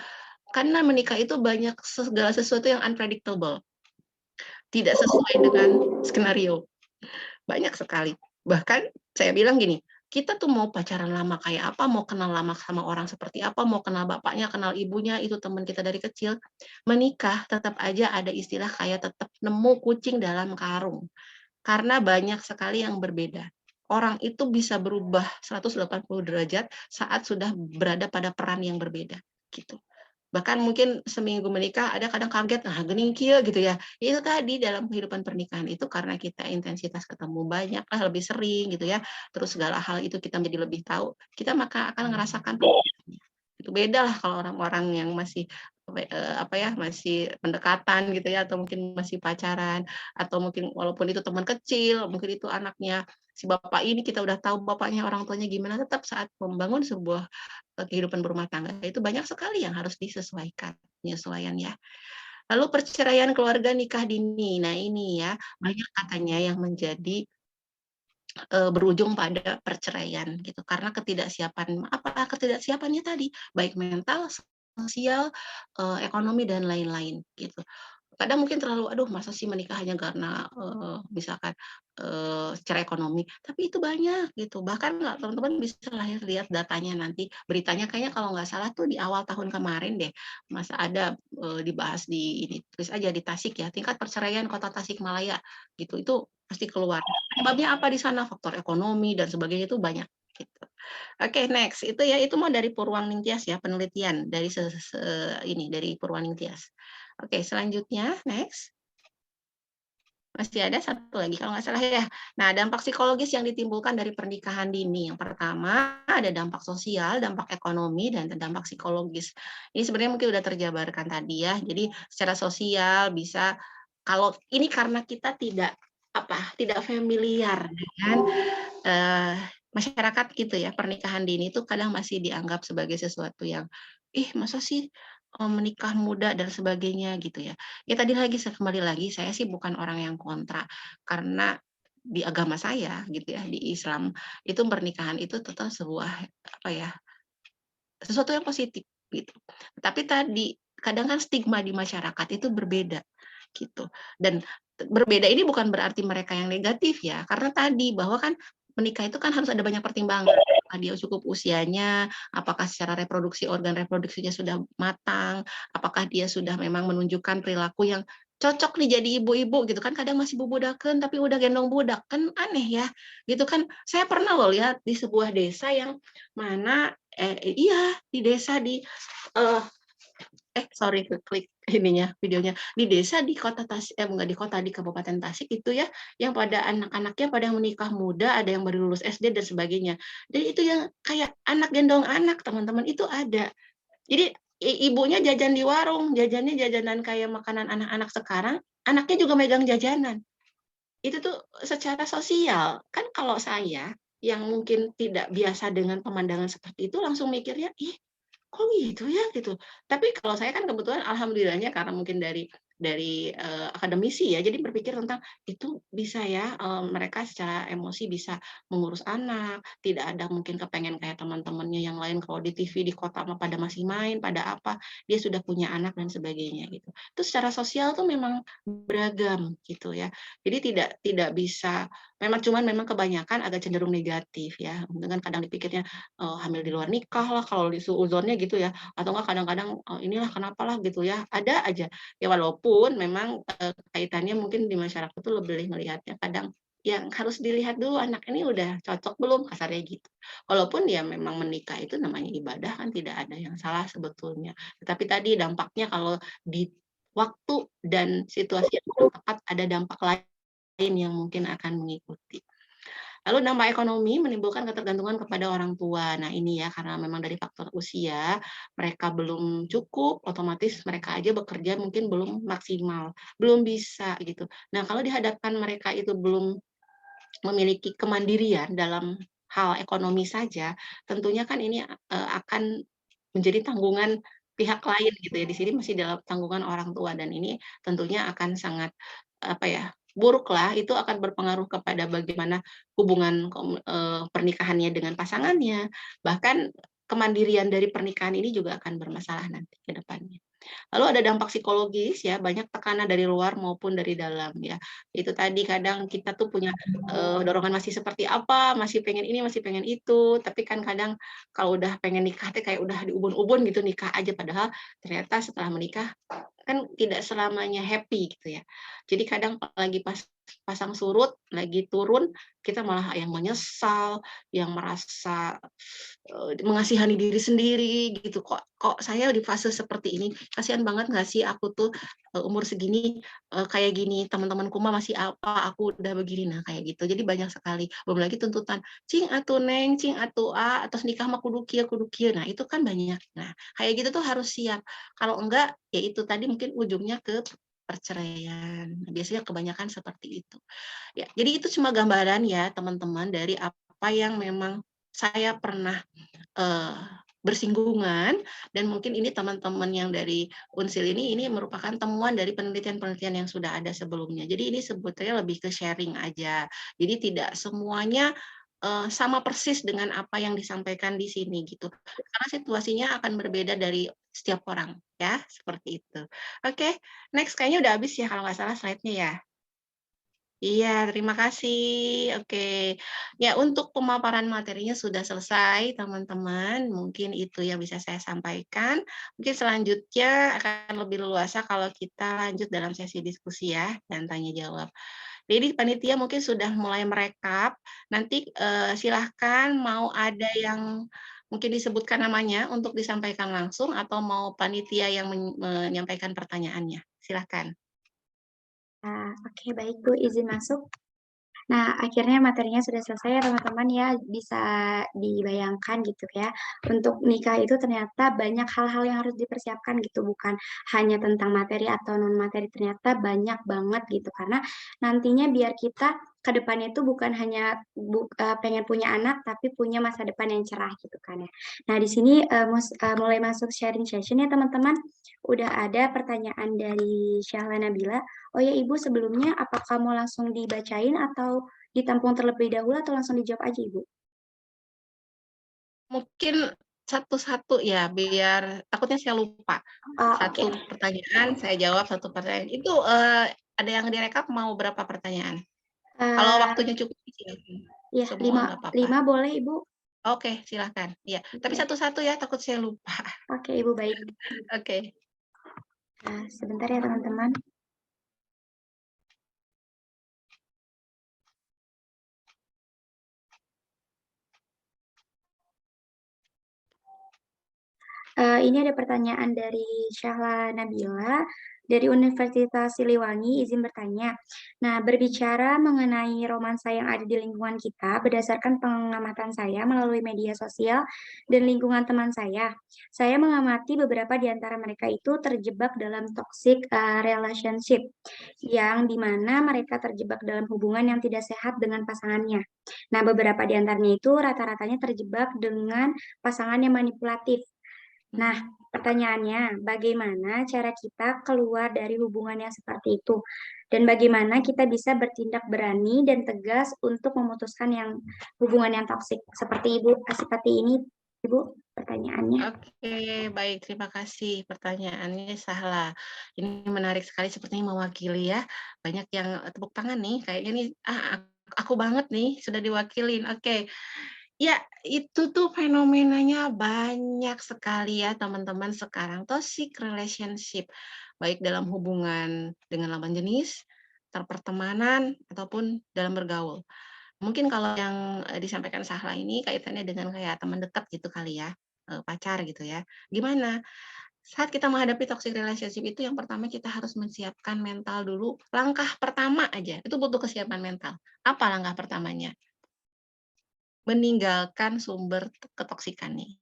karena menikah itu banyak segala sesuatu yang unpredictable, tidak sesuai dengan skenario. Banyak sekali. Bahkan saya bilang gini, kita tuh mau pacaran lama kayak apa, mau kenal lama sama orang seperti apa, mau kenal bapaknya, kenal ibunya, itu teman kita dari kecil, menikah tetap aja ada istilah kayak tetap nemu kucing dalam karung. Karena banyak sekali yang berbeda. Orang itu bisa berubah 180 derajat saat sudah berada pada peran yang berbeda, gitu. Bahkan mungkin seminggu menikah ada kadang kaget, "Nah geuning kieu," gitu ya. Ya itu tadi dalam kehidupan pernikahan itu karena kita intensitas ketemu banyak lah, lebih sering gitu ya, terus segala hal itu kita menjadi lebih tahu, kita maka akan ngerasakan perubahannya. Itu beda lah kalau orang-orang yang masih, masih pendekatan gitu ya, atau mungkin masih pacaran, atau mungkin walaupun itu teman kecil, mungkin itu anaknya si bapak ini, kita udah tahu bapaknya, orang tuanya gimana, tetap saat membangun sebuah kehidupan berumah tangga itu banyak sekali yang harus disesuaikan, penyesuaian ya. Lalu perceraian keluarga nikah dini. Nah ini ya, banyak katanya yang menjadi berujung pada perceraian gitu, karena ketidaksiapannya tadi, baik mental, sosial, ekonomi dan lain-lain gitu. Kadang mungkin terlalu, aduh masa sih menikah hanya karena, misalkan, secara ekonomi, tapi itu banyak gitu. Bahkan nggak teman-teman bisa lihat datanya nanti, beritanya kayaknya kalau nggak salah tuh di awal tahun kemarin deh, masa ada, dibahas di ini, tulis aja di Tasik ya, tingkat perceraian Kota Tasikmalaya gitu, itu pasti keluar. Penyebabnya apa di sana, faktor ekonomi dan sebagainya itu banyak gitu. Oke next, itu ya, itu mau dari Purwaning Tias ya, penelitian dari dari Purwaning Tias. Oke, selanjutnya, next. Masih ada satu lagi kalau nggak salah ya. Nah, dampak psikologis yang ditimbulkan dari pernikahan dini. Yang pertama ada dampak sosial, dampak ekonomi, dan dampak psikologis. Ini sebenarnya mungkin udah terjabarkan tadi ya. Jadi secara sosial bisa kalau ini karena kita tidak familiar dengan masyarakat gitu ya, pernikahan dini itu kadang masih dianggap sebagai sesuatu yang, "Ih, masa sih, menikah muda?" dan sebagainya gitu ya. Ya tadi lagi kembali lagi saya sih bukan orang yang kontra, karena di agama saya gitu ya, di Islam, itu pernikahan itu tetap sebuah apa ya, sesuatu yang positif gitu. Tapi tadi, kadang kan stigma di masyarakat itu berbeda gitu. Dan berbeda ini bukan berarti mereka yang negatif ya, karena tadi bahwa kan menikah itu kan harus ada banyak pertimbangan. Apakah dia cukup usianya, apakah secara reproduksi organ reproduksinya sudah matang, apakah dia sudah memang menunjukkan perilaku yang cocok nih jadi ibu-ibu gitu kan, kadang masih bubudakeun tapi udah gendong budak, kan aneh ya, gitu kan. Saya pernah loh lihat di sebuah desa yang mana iya, di desa eee, sorry keklik ininya, videonya. Di desa di kota enggak di kota, di Kabupaten Tasik itu ya, yang pada anak-anaknya pada menikah muda, ada yang baru lulus SD dan sebagainya. Dan itu yang kayak anak gendong anak, teman-teman, itu ada. Jadi ibunya jajan di warung, jajannya jajanan kayak makanan anak-anak sekarang, anaknya juga megang jajanan. Itu tuh secara sosial, kan kalau saya yang mungkin tidak biasa dengan pemandangan seperti itu langsung mikirnya, "Ih, kok gitu ya?" Gitu. Tapi kalau saya kan kebetulan alhamdulillahnya karena mungkin dari akademisi ya, jadi berpikir tentang itu bisa ya, mereka secara emosi bisa mengurus anak, tidak ada mungkin kepengen kayak teman-temannya yang lain kalau di TV di kota mah pada masih main, pada apa, dia sudah punya anak dan sebagainya gitu. Itu secara sosial tuh memang beragam gitu ya. Jadi tidak bisa memang kebanyakan agak cenderung negatif ya, dengan kadang dipikirnya hamil di luar nikah lah kalau di suudzonnya gitu ya, atau enggak kadang-kadang, inilah kenapalah gitu ya, ada aja. Ya walaupun memang, kaitannya mungkin di masyarakat tuh lebih melihatnya kadang, yang harus dilihat dulu anak ini udah cocok belum, kasarnya gitu. Walaupun ya memang menikah itu namanya ibadah kan tidak ada yang salah sebetulnya. Tetapi tadi dampaknya kalau di waktu dan situasi yang kurang tepat ada dampak lain yang mungkin akan mengikuti. Lalu dampak ekonomi menimbulkan ketergantungan kepada orang tua. Nah ini ya, karena memang dari faktor usia, mereka belum cukup, otomatis mereka aja bekerja mungkin belum maksimal, belum bisa gitu. Nah kalau dihadapkan mereka itu belum memiliki kemandirian dalam hal ekonomi saja, tentunya kan ini, akan menjadi tanggungan pihak lain gitu ya, di sini masih dalam tanggungan orang tua dan ini tentunya akan sangat, apa ya, buruklah, itu akan berpengaruh kepada bagaimana hubungan pernikahannya dengan pasangannya, bahkan kemandirian dari pernikahan ini juga akan bermasalah nanti ke depannya. Lalu ada dampak psikologis ya, banyak tekanan dari luar maupun dari dalam ya. Itu tadi kadang kita tuh punya, dorongan masih seperti apa, masih pengen ini, masih pengen itu, tapi kan kadang kalau udah pengen nikah teh kayak udah diubun-ubun gitu, nikah aja, padahal ternyata setelah menikah kan tidak selamanya happy gitu ya. Jadi kadang lagi pas pasang surut, lagi turun, kita malah yang menyesal, yang merasa, mengasihani diri sendiri gitu, "Kok kok saya di fase seperti ini, kasihan banget nggak sih aku tuh, umur segini, kayak gini, teman-temanku mah masih apa, aku udah begini." Nah kayak gitu, jadi banyak sekali, belum lagi tuntutan, "Cing atuh Neng, cing atuh atos nikah mah kudu kieu kudu kieu." Nah itu kan banyak. Nah kayak gitu tuh harus siap, kalau enggak, ya itu tadi mungkin ujungnya ke perceraian. Biasanya kebanyakan seperti itu. Ya, jadi itu cuma gambaran ya teman-teman dari apa yang memang saya pernah, eee, bersinggungan dan mungkin ini teman-teman yang dari Unsil ini merupakan temuan dari penelitian-penelitian yang sudah ada sebelumnya. Jadi ini sebetulnya lebih ke sharing aja. Jadi tidak semuanya, sama persis dengan apa yang disampaikan di sini gitu. Karena situasinya akan berbeda dari setiap orang ya, seperti itu. Oke, next kayaknya udah habis ya kalau nggak salah slide-nya ya? Iya, terima kasih. Oke. Ya, untuk pemaparan materinya sudah selesai, teman-teman. Mungkin itu yang bisa saya sampaikan. Mungkin selanjutnya akan lebih leluasa kalau kita lanjut dalam sesi diskusi ya, dan tanya jawab. Jadi panitia mungkin sudah mulai merekap. Nanti silahkan mau ada yang mungkin disebutkan namanya untuk disampaikan langsung atau mau panitia yang menyampaikan pertanyaannya. Silahkan. Oke, baik Bu, izin masuk. Nah, akhirnya materinya sudah selesai ya teman-teman ya, bisa dibayangkan gitu ya. Untuk nikah itu ternyata banyak hal-hal yang harus dipersiapkan gitu, bukan hanya tentang materi atau non materi, ternyata banyak banget gitu. Karena nantinya biar kita ke depannya itu bukan hanya pengen punya anak, tapi punya masa depan yang cerah gitu kan ya. Nah, di sini mulai masuk sharing session ya teman-teman. Udah ada pertanyaan dari Syahla Nabila. Oh ya Ibu, sebelumnya apakah mau langsung dibacain atau ditampung terlebih dahulu atau langsung dijawab aja Ibu? Mungkin satu-satu ya, biar takutnya saya lupa. Oh, oke. Satu pertanyaan, saya jawab satu pertanyaan. Itu, ada yang direkap mau berapa pertanyaan? Kalau waktunya cukup silakan. Ya, Semua lima nggak apa-apa. lima boleh Ibu? Oke, silakan. Iya, tapi Oke. satu-satu ya, takut saya lupa. Oke Ibu, baik. Oke. Sebentar ya teman-teman. Ini ada pertanyaan dari Syahla Nabila dari Universitas Siliwangi, izin bertanya. Nah, berbicara mengenai romansa yang ada di lingkungan kita, berdasarkan pengamatan saya melalui media sosial dan lingkungan teman saya mengamati beberapa di antara mereka itu terjebak dalam toxic relationship, yang dimana mereka terjebak dalam hubungan yang tidak sehat dengan pasangannya. Nah, beberapa di antaranya itu rata-ratanya terjebak dengan pasangan yang manipulatif. Nah, pertanyaannya, bagaimana cara kita keluar dari hubungan yang seperti itu? Dan bagaimana kita bisa bertindak berani dan tegas untuk memutuskan hubungan yang toksik? Seperti ini, Ibu, pertanyaannya. Oke, baik, terima kasih pertanyaannya Sahla. Ini menarik sekali sepertinya mewakili ya. Banyak yang tepuk tangan nih, kayaknya nih, aku banget nih sudah diwakilin. Oke. Ya, itu tuh fenomenanya banyak sekali ya teman-teman sekarang, toxic relationship. Baik dalam hubungan dengan lawan jenis, pertemanan, ataupun dalam bergaul. Mungkin kalau yang, disampaikan Sahla ini kaitannya dengan kayak teman dekat gitu kali ya, pacar gitu ya. Gimana? Saat kita menghadapi toxic relationship itu yang pertama kita harus menyiapkan mental dulu, langkah pertama aja, itu butuh kesiapan mental. Apa langkah pertamanya? Meninggalkan sumber ketoksikan nih.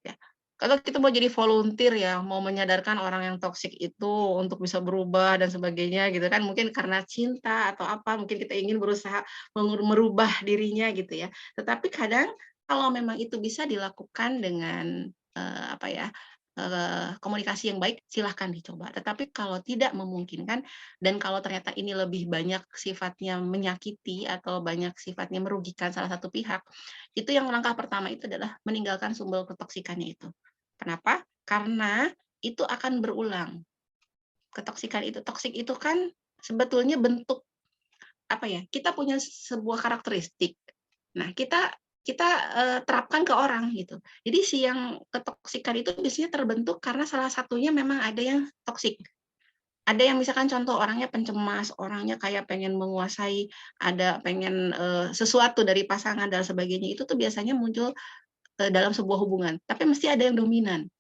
Ya. Kalau kita mau jadi volunteer ya, mau menyadarkan orang yang toksik itu untuk bisa berubah dan sebagainya gitu kan, mungkin karena cinta atau apa, mungkin kita ingin berusaha merubah dirinya gitu ya. Tetapi kadang kalau memang itu bisa dilakukan dengan, apa ya, komunikasi yang baik, silahkan dicoba. Tetapi kalau tidak memungkinkan dan kalau ternyata ini lebih banyak sifatnya menyakiti atau banyak sifatnya merugikan salah satu pihak, itu yang langkah pertama itu adalah meninggalkan sumber ketoksikannya itu. Kenapa? Karena itu akan berulang. Ketoksikan itu, toksik itu kan sebetulnya bentuk apa ya? Kita punya sebuah karakteristik. Nah, kita terapkan ke orang gitu. Jadi si yang ketoksikan itu biasanya terbentuk karena salah satunya memang ada yang toksik. Ada yang misalkan contoh orangnya pencemas, orangnya kayak pengen menguasai, ada pengen sesuatu dari pasangan dan sebagainya. Itu tuh biasanya muncul dalam sebuah hubungan, tapi mesti ada yang dominan.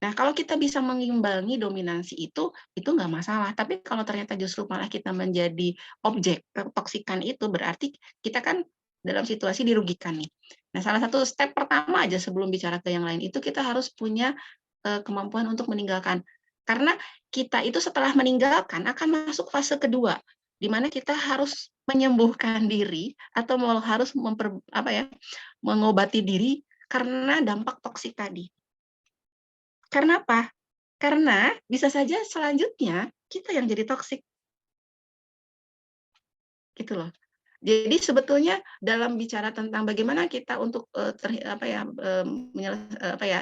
Nah, kalau kita bisa mengimbangi dominansi itu nggak masalah. Tapi kalau ternyata justru malah kita menjadi objek ketoksikan itu, berarti kita kan dalam situasi dirugikan nih. Nah, salah satu step pertama aja sebelum bicara ke yang lain, itu kita harus punya, kemampuan untuk meninggalkan. Karena kita itu setelah meninggalkan akan masuk fase kedua, di mana kita harus menyembuhkan diri atau harus mengobati diri karena dampak toksik tadi. Karena apa? Karena bisa saja selanjutnya kita yang jadi toksik, gitu loh. Jadi sebetulnya dalam bicara tentang bagaimana kita untuk,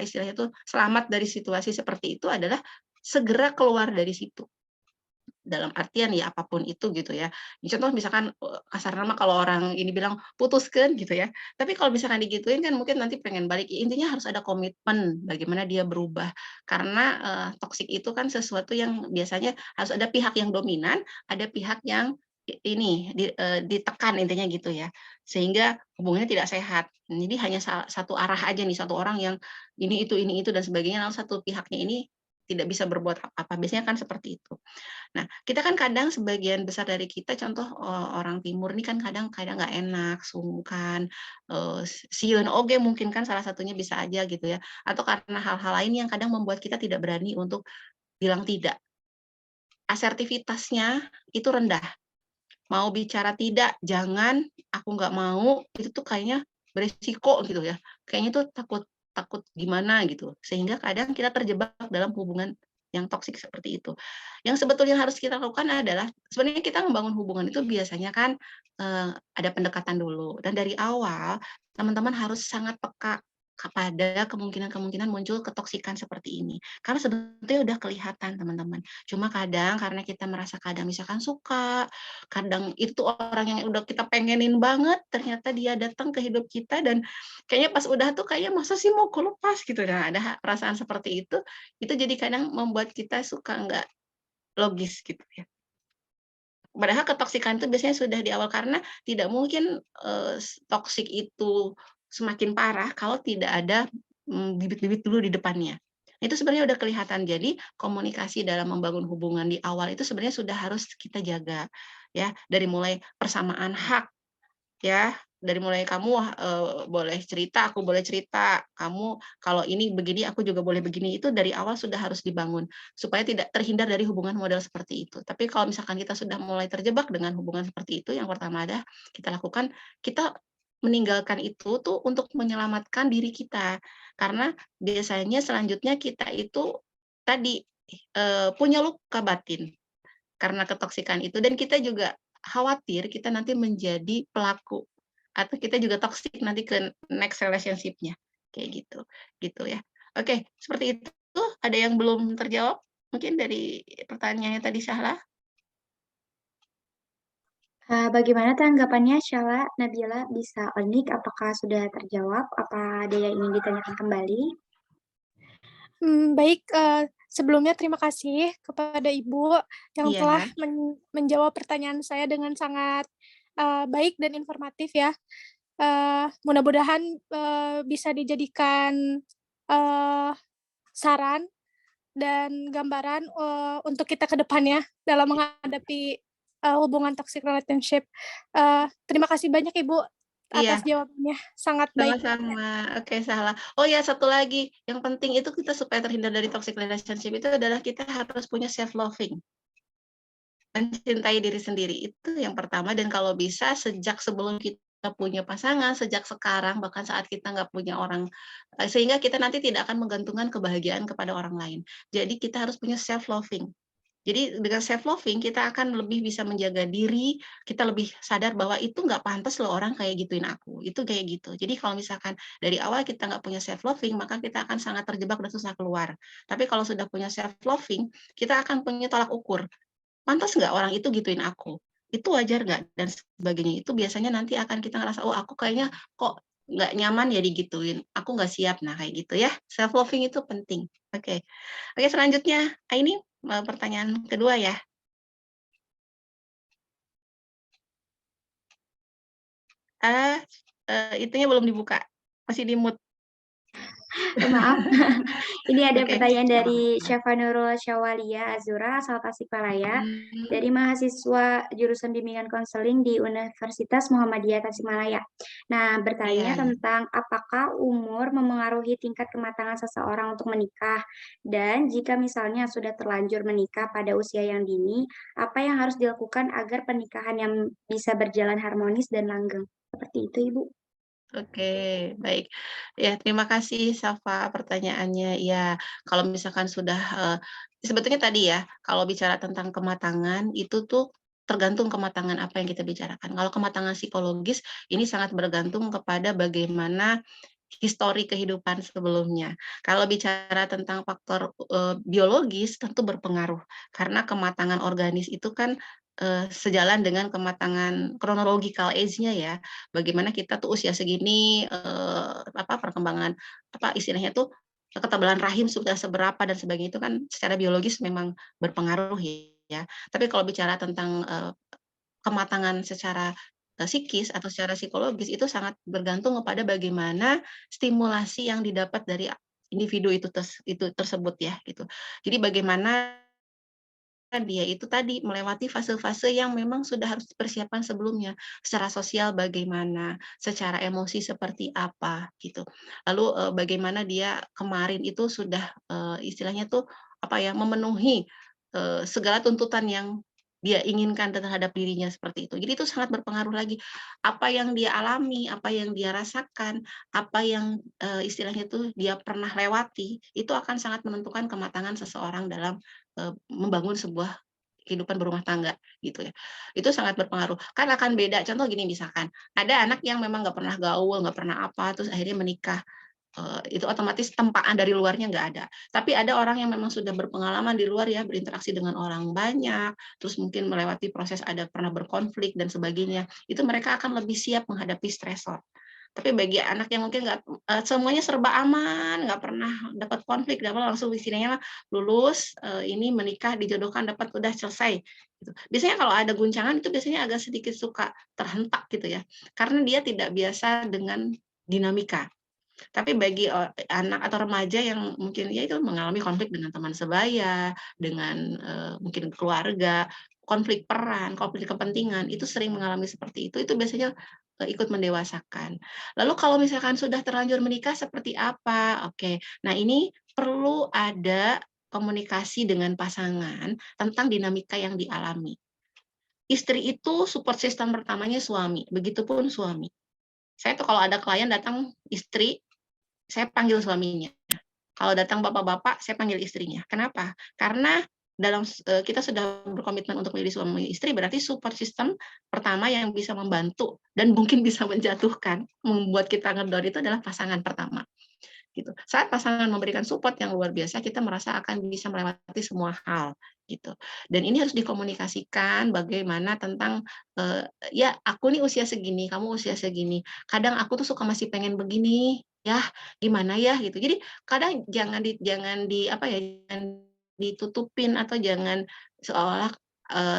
istilahnya itu selamat dari situasi seperti itu adalah segera keluar dari situ. Dalam artian ya apapun itu gitu ya. Contoh misalkan, kasar nama kalau orang ini bilang, "Putuskeun," gitu ya. Tapi kalau misalkan digituin kan mungkin nanti pengen balik. Intinya harus ada komitmen bagaimana dia berubah. Karena, toksik itu kan sesuatu yang biasanya harus ada pihak yang dominan, ada pihak yang ditekan intinya gitu ya. Sehingga hubungannya tidak sehat. Jadi hanya satu arah aja nih, satu orang yang ini itu dan sebagainya, lalu satu pihaknya ini tidak bisa berbuat apa-apa. Biasanya kan seperti itu. Nah, kita kan kadang sebagian besar dari kita contoh, orang timur nih kan kadang-kadang nggak enak, sungkan, sieun oge mungkin kan salah satunya bisa aja gitu ya, atau karena hal-hal lain yang kadang membuat kita tidak berani untuk bilang tidak. Asertivitasnya itu rendah, mau bicara tidak, jangan, aku nggak mau, itu tuh kayaknya beresiko gitu ya, kayaknya tuh takut takut gimana gitu, sehingga kadang kita terjebak dalam hubungan yang toksik seperti itu. Yang sebetulnya harus kita lakukan adalah, sebenarnya kita membangun hubungan itu biasanya kan, ada pendekatan dulu, dan dari awal teman-teman harus sangat peka kepada kemungkinan-kemungkinan muncul ketoksikan seperti ini. Karena sebetulnya udah kelihatan teman-teman, cuma kadang karena kita merasa kadang misalkan suka, kadang itu orang yang udah kita pengenin banget, ternyata dia datang ke hidup kita dan kayaknya pas udah tuh kayaknya masa sih mau ku lepas gitu. Nah, ada perasaan seperti itu jadi kadang membuat kita suka nggak logis gitu ya. Padahal ketoksikan itu biasanya sudah di awal karena tidak mungkin, toksik itu semakin parah kalau tidak ada, bibit-bibit dulu di depannya. Itu sebenarnya udah kelihatan. Jadi komunikasi dalam membangun hubungan di awal itu sebenarnya sudah harus kita jaga, ya. Dari mulai persamaan hak, ya, dari mulai kamu, boleh cerita, aku boleh cerita, kamu kalau ini begini, aku juga boleh begini, itu dari awal sudah harus dibangun, supaya tidak terhindar dari hubungan model seperti itu. Tapi kalau misalkan kita sudah mulai terjebak dengan hubungan seperti itu, yang pertama ada kita lakukan, kita meninggalkan itu tuh untuk menyelamatkan diri kita. Karena biasanya selanjutnya kita itu tadi, punya luka batin karena ketoksikan itu dan kita juga khawatir kita nanti menjadi pelaku atau kita juga toxic nanti ke next relationship-nya, kayak gitu, gitu ya. Oke, seperti itu. Ada yang belum terjawab mungkin dari pertanyaannya tadi Syahla? Bagaimana tanggapannya Syala, Nabila, bisa unik? Apakah sudah terjawab? Apa ada yang ingin ditanyakan kembali? Baik, sebelumnya terima kasih kepada Ibu yang telah Iya, menjawab pertanyaan saya dengan sangat, baik dan informatif ya. Mudah-mudahan, bisa dijadikan, eee, saran dan gambaran, untuk kita ke depannya dalam menghadapi, hubungan toxic relationship. Terima kasih banyak Ibu atas iya. jawabannya, sangat baik. Sama-sama. Oke, salah. Oh ya, satu lagi, yang penting itu kita supaya terhindar dari toxic relationship itu adalah kita harus punya self loving, mencintai diri sendiri, itu yang pertama dan kalau bisa sejak sebelum kita punya pasangan, sejak sekarang, bahkan saat kita nggak punya orang, sehingga kita nanti tidak akan menggantungkan kebahagiaan kepada orang lain. Jadi kita harus punya self loving. Jadi dengan self loving kita akan lebih bisa menjaga diri, kita lebih sadar bahwa itu nggak pantas loh orang kayak gituin aku, itu kayak gitu. Jadi kalau misalkan dari awal kita nggak punya self loving, maka kita akan sangat terjebak dan susah keluar. Tapi kalau sudah punya self loving, kita akan punya tolak ukur, pantas nggak orang itu gituin aku? Itu wajar nggak? Dan sebagainya. Itu biasanya nanti akan kita ngerasa, "Oh aku kayaknya kok nggak nyaman ya digituin, aku nggak siap." Nah kayak gitu ya, self loving itu penting. Oke. Oke selanjutnya, ini, pertanyaan kedua ya. Ah, itunya belum dibuka, masih di-mute. Maaf, ini ada Oke, pertanyaan nggak dari apa-apa. Syafa Nurul Syawalia Azura, asal Tasikmalaya, Mmm, dari mahasiswa jurusan bimbingan konseling di Universitas Muhammadiyah Tasikmalaya. Nah, bertanya iya. tentang apakah umur memengaruhi tingkat kematangan seseorang untuk menikah, dan jika misalnya sudah terlanjur menikah pada usia yang dini, apa yang harus dilakukan agar pernikahan yang bisa berjalan harmonis dan langgeng? Seperti itu, Ibu. Oke, baik. Ya, terima kasih Safa pertanyaannya. Ya, kalau misalkan sudah, sebetulnya tadi ya, kalau bicara tentang kematangan itu tuh tergantung kematangan apa yang kita bicarakan. Kalau kematangan psikologis ini sangat bergantung kepada bagaimana histori kehidupan sebelumnya. Kalau bicara tentang faktor, biologis tentu berpengaruh, karena kematangan organis itu kan, sejalan dengan kematangan chronological age-nya ya. Bagaimana kita tuh usia segini, perkembangan, istilahnya tuh, ketebalan rahim sudah seberapa dan sebagainya itu kan secara biologis memang berpengaruh ya. Tapi kalau bicara tentang, kematangan secara, psikis atau secara psikologis itu sangat bergantung kepada bagaimana stimulasi yang didapat dari individu itu tersebut ya gitu. Jadi bagaimana dia itu tadi melewati fase-fase yang memang sudah harus dipersiapkan sebelumnya. Secara sosial bagaimana, secara emosi seperti apa gitu. Lalu bagaimana dia kemarin itu sudah istilahnya tuh apa ya, memenuhi segala tuntutan yang dia inginkan terhadap dirinya seperti itu. Jadi itu sangat berpengaruh lagi apa yang dia alami, apa yang dia rasakan, apa yang istilahnya tuh dia pernah lewati, itu akan sangat menentukan kematangan seseorang dalam membangun sebuah kehidupan berumah tangga gitu ya. Itu sangat berpengaruh. Kan akan beda, contoh gini misalkan, ada anak yang memang nggak pernah gaul, nggak pernah apa, terus akhirnya menikah, itu otomatis tempaan dari luarnya nggak ada. Tapi ada orang yang memang sudah berpengalaman di luar ya, berinteraksi dengan orang banyak, terus mungkin melewati proses ada pernah berkonflik dan sebagainya, itu mereka akan lebih siap menghadapi stresor. Tapi bagi anak yang mungkin nggak semuanya serba aman, nggak pernah dapat konflik, dapat langsung istilahnya mah lulus, ini menikah, dijodohkan, dapat, udah selesai, gitu. Biasanya kalau ada guncangan itu biasanya agak sedikit suka terhentak gitu ya, karena dia tidak biasa dengan dinamika. Tapi bagi anak atau remaja yang mungkin ya itu mengalami konflik dengan teman sebaya, dengan mungkin keluarga, konflik peran, konflik kepentingan, itu sering mengalami seperti itu biasanya ikut mendewasakan. Lalu kalau misalkan sudah terlanjur menikah seperti apa? Oke, nah ini perlu ada komunikasi dengan pasangan tentang dinamika yang dialami. Istri itu support system pertamanya suami, begitupun suami. Saya tuh kalau ada klien datang istri, saya panggil suaminya. Kalau datang bapak-bapak, saya panggil istrinya. Kenapa? Karena dalam kita sudah berkomitmen untuk menjadi suami istri, berarti support system pertama yang bisa membantu dan mungkin bisa menjatuhkan, membuat kita ngedown itu adalah pasangan pertama. Gitu. Saat pasangan memberikan support yang luar biasa, kita merasa akan bisa melewati semua hal gitu. Dan ini harus dikomunikasikan bagaimana tentang ya aku nih usia segini, kamu usia segini. Kadang aku tuh suka masih pengen begini, ya gimana ya gitu. Jadi kadang jangan di apa ya, jangan ditutupin atau jangan seolah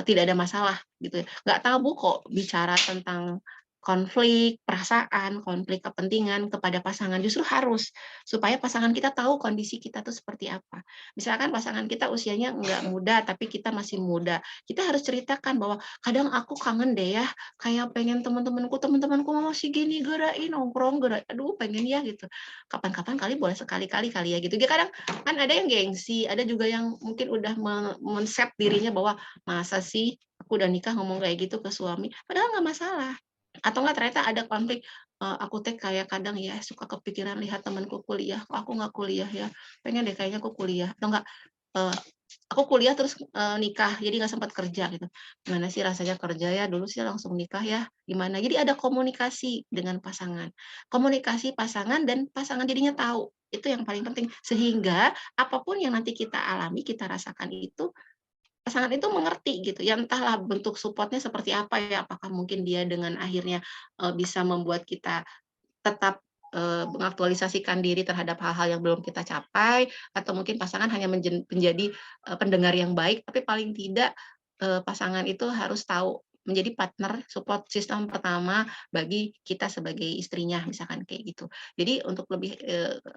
tidak ada masalah gitu ya. Nggak tabu kok bicara tentang konflik perasaan, konflik kepentingan kepada pasangan, justru harus, supaya pasangan kita tahu kondisi kita tuh seperti apa. Misalkan pasangan kita usianya nggak muda, tapi kita masih muda, kita harus ceritakan bahwa, "Kadang aku kangen deh ya, kayak pengen teman-temanku masih gini, gerakin nongkrong, gerak aduh pengen ya," gitu. "Kapan-kapan kali boleh sekali-kali kali ya," gitu. Dia kadang kan ada yang gengsi, ada juga yang mungkin udah men-set dirinya bahwa, "Masa sih aku udah nikah ngomong kayak gitu ke suami?" Padahal nggak masalah. Atau enggak ternyata ada konflik, aku teh kayak kadang ya suka kepikiran lihat temanku kuliah, kok aku nggak kuliah ya, pengen deh kayaknya aku kuliah, atau enggak, eee, aku kuliah terus, nikah jadi nggak sempat kerja gitu. Gimana sih rasanya kerja ya, dulu sih langsung nikah ya, gimana. Jadi ada komunikasi dengan pasangan. Komunikasi pasangan dan pasangan jadinya tahu, itu yang paling penting. Sehingga apapun yang nanti kita alami, kita rasakan itu pasangan itu mengerti gitu ya, entahlah bentuk support-nya seperti apa ya, apakah mungkin dia dengan akhirnya, bisa membuat kita tetap, mengaktualisasikan diri terhadap hal-hal yang belum kita capai, atau mungkin pasangan hanya menjadi, pendengar yang baik, tapi paling tidak, pasangan itu harus tahu menjadi partner support system pertama bagi kita sebagai istrinya, misalkan kayak gitu. Jadi untuk lebih,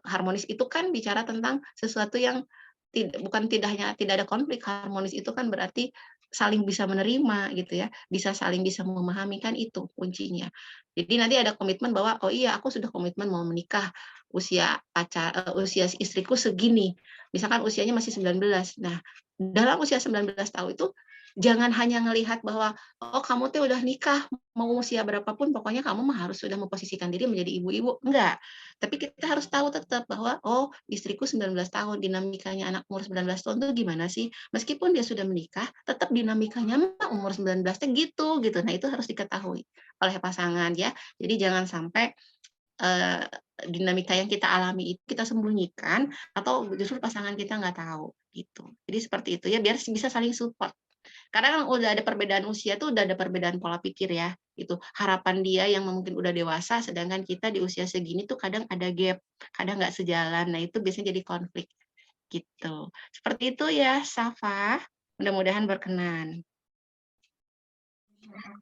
harmonis itu kan bicara tentang sesuatu yang bukan tidak hanya tidak ada konflik, harmonis itu kan berarti saling bisa menerima gitu ya, saling bisa memahami, kan itu kuncinya. Jadi nanti ada komitmen bahwa, "Oh iya aku sudah komitmen mau menikah, usia istriku segini." Misalkan usianya masih 19. Nah, dalam usia 19 tahun itu jangan hanya ngelihat bahwa, "Oh kamu tuh udah nikah, mau usia berapapun pokoknya kamu mah harus sudah memposisikan diri menjadi ibu-ibu." Enggak. Tapi kita harus tahu tetap bahwa, "Oh, istriku 19 tahun, dinamikanya anak umur 19 tahun tuh gimana sih?" Meskipun dia sudah menikah, tetap dinamikanya mah umur 19 teh gitu, gitu. Nah, itu harus diketahui oleh pasangan ya. Jadi jangan sampai, eee, dinamika yang kita alami itu kita sembunyikan atau justru pasangan kita nggak tahu, gitu. Jadi seperti itu ya, biar bisa saling support. Karena kan udah ada perbedaan usia tuh udah ada perbedaan pola pikir ya, gitu. Harapan dia yang mungkin udah dewasa, sedangkan kita di usia segini tuh kadang ada gap, kadang nggak sejalan. Nah, itu biasanya jadi konflik, gitu. Seperti itu ya, Safa. Mudah-mudahan berkenan.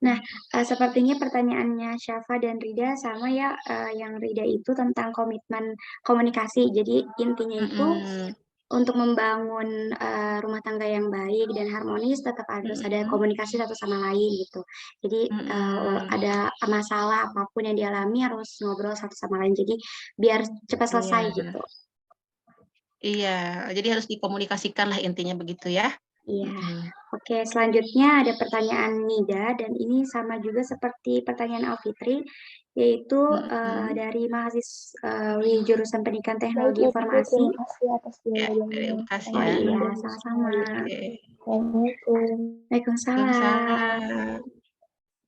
Nah, sepertinya pertanyaannya Syafa dan Rida sama ya, yang Rida itu tentang komitmen komunikasi. Jadi intinya itu Mhm, untuk membangun, rumah tangga yang baik dan harmonis tetap harus ada mhm, komunikasi satu sama lain gitu. Jadi, mhm, ada masalah apapun yang dialami harus ngobrol satu sama lain, jadi biar cepat selesai iya gitu. iya, jadi harus dikomunikasikan lah intinya begitu ya? Iya. Mhm, Oke, selanjutnya ada pertanyaan Nida dan ini sama juga seperti pertanyaan Alfitri, yaitu, mhm, dari mahasiswi jurusan Pendidikan Baik, Teknologi Ibu, Informasi. terima kasih atas ya dari jawabannya. Bekasi Oh ya, Pertanyaan iya, bagus sama-sama. sekali. oke, Assalamualaikum. Waalaikumsalam. Waalaikumsalam,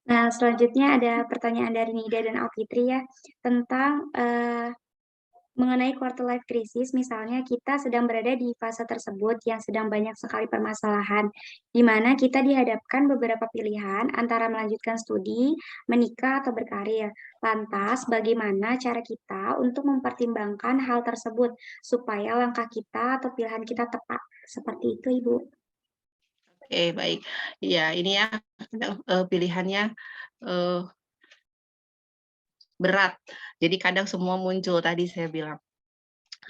Nah, selanjutnya ada pertanyaan dari Nida dan Alfitri ya, tentang, mengenai quarter life crisis, misalnya kita sedang berada di fase tersebut yang sedang banyak sekali permasalahan, di mana kita dihadapkan beberapa pilihan antara melanjutkan studi, menikah, atau berkarir. Lantas, bagaimana cara kita untuk mempertimbangkan hal tersebut supaya langkah kita atau pilihan kita tepat? Seperti itu, Ibu. oke baik. Iya ini ya kadang, pilihannya, eee, berat, jadi kadang semua muncul tadi saya bilang.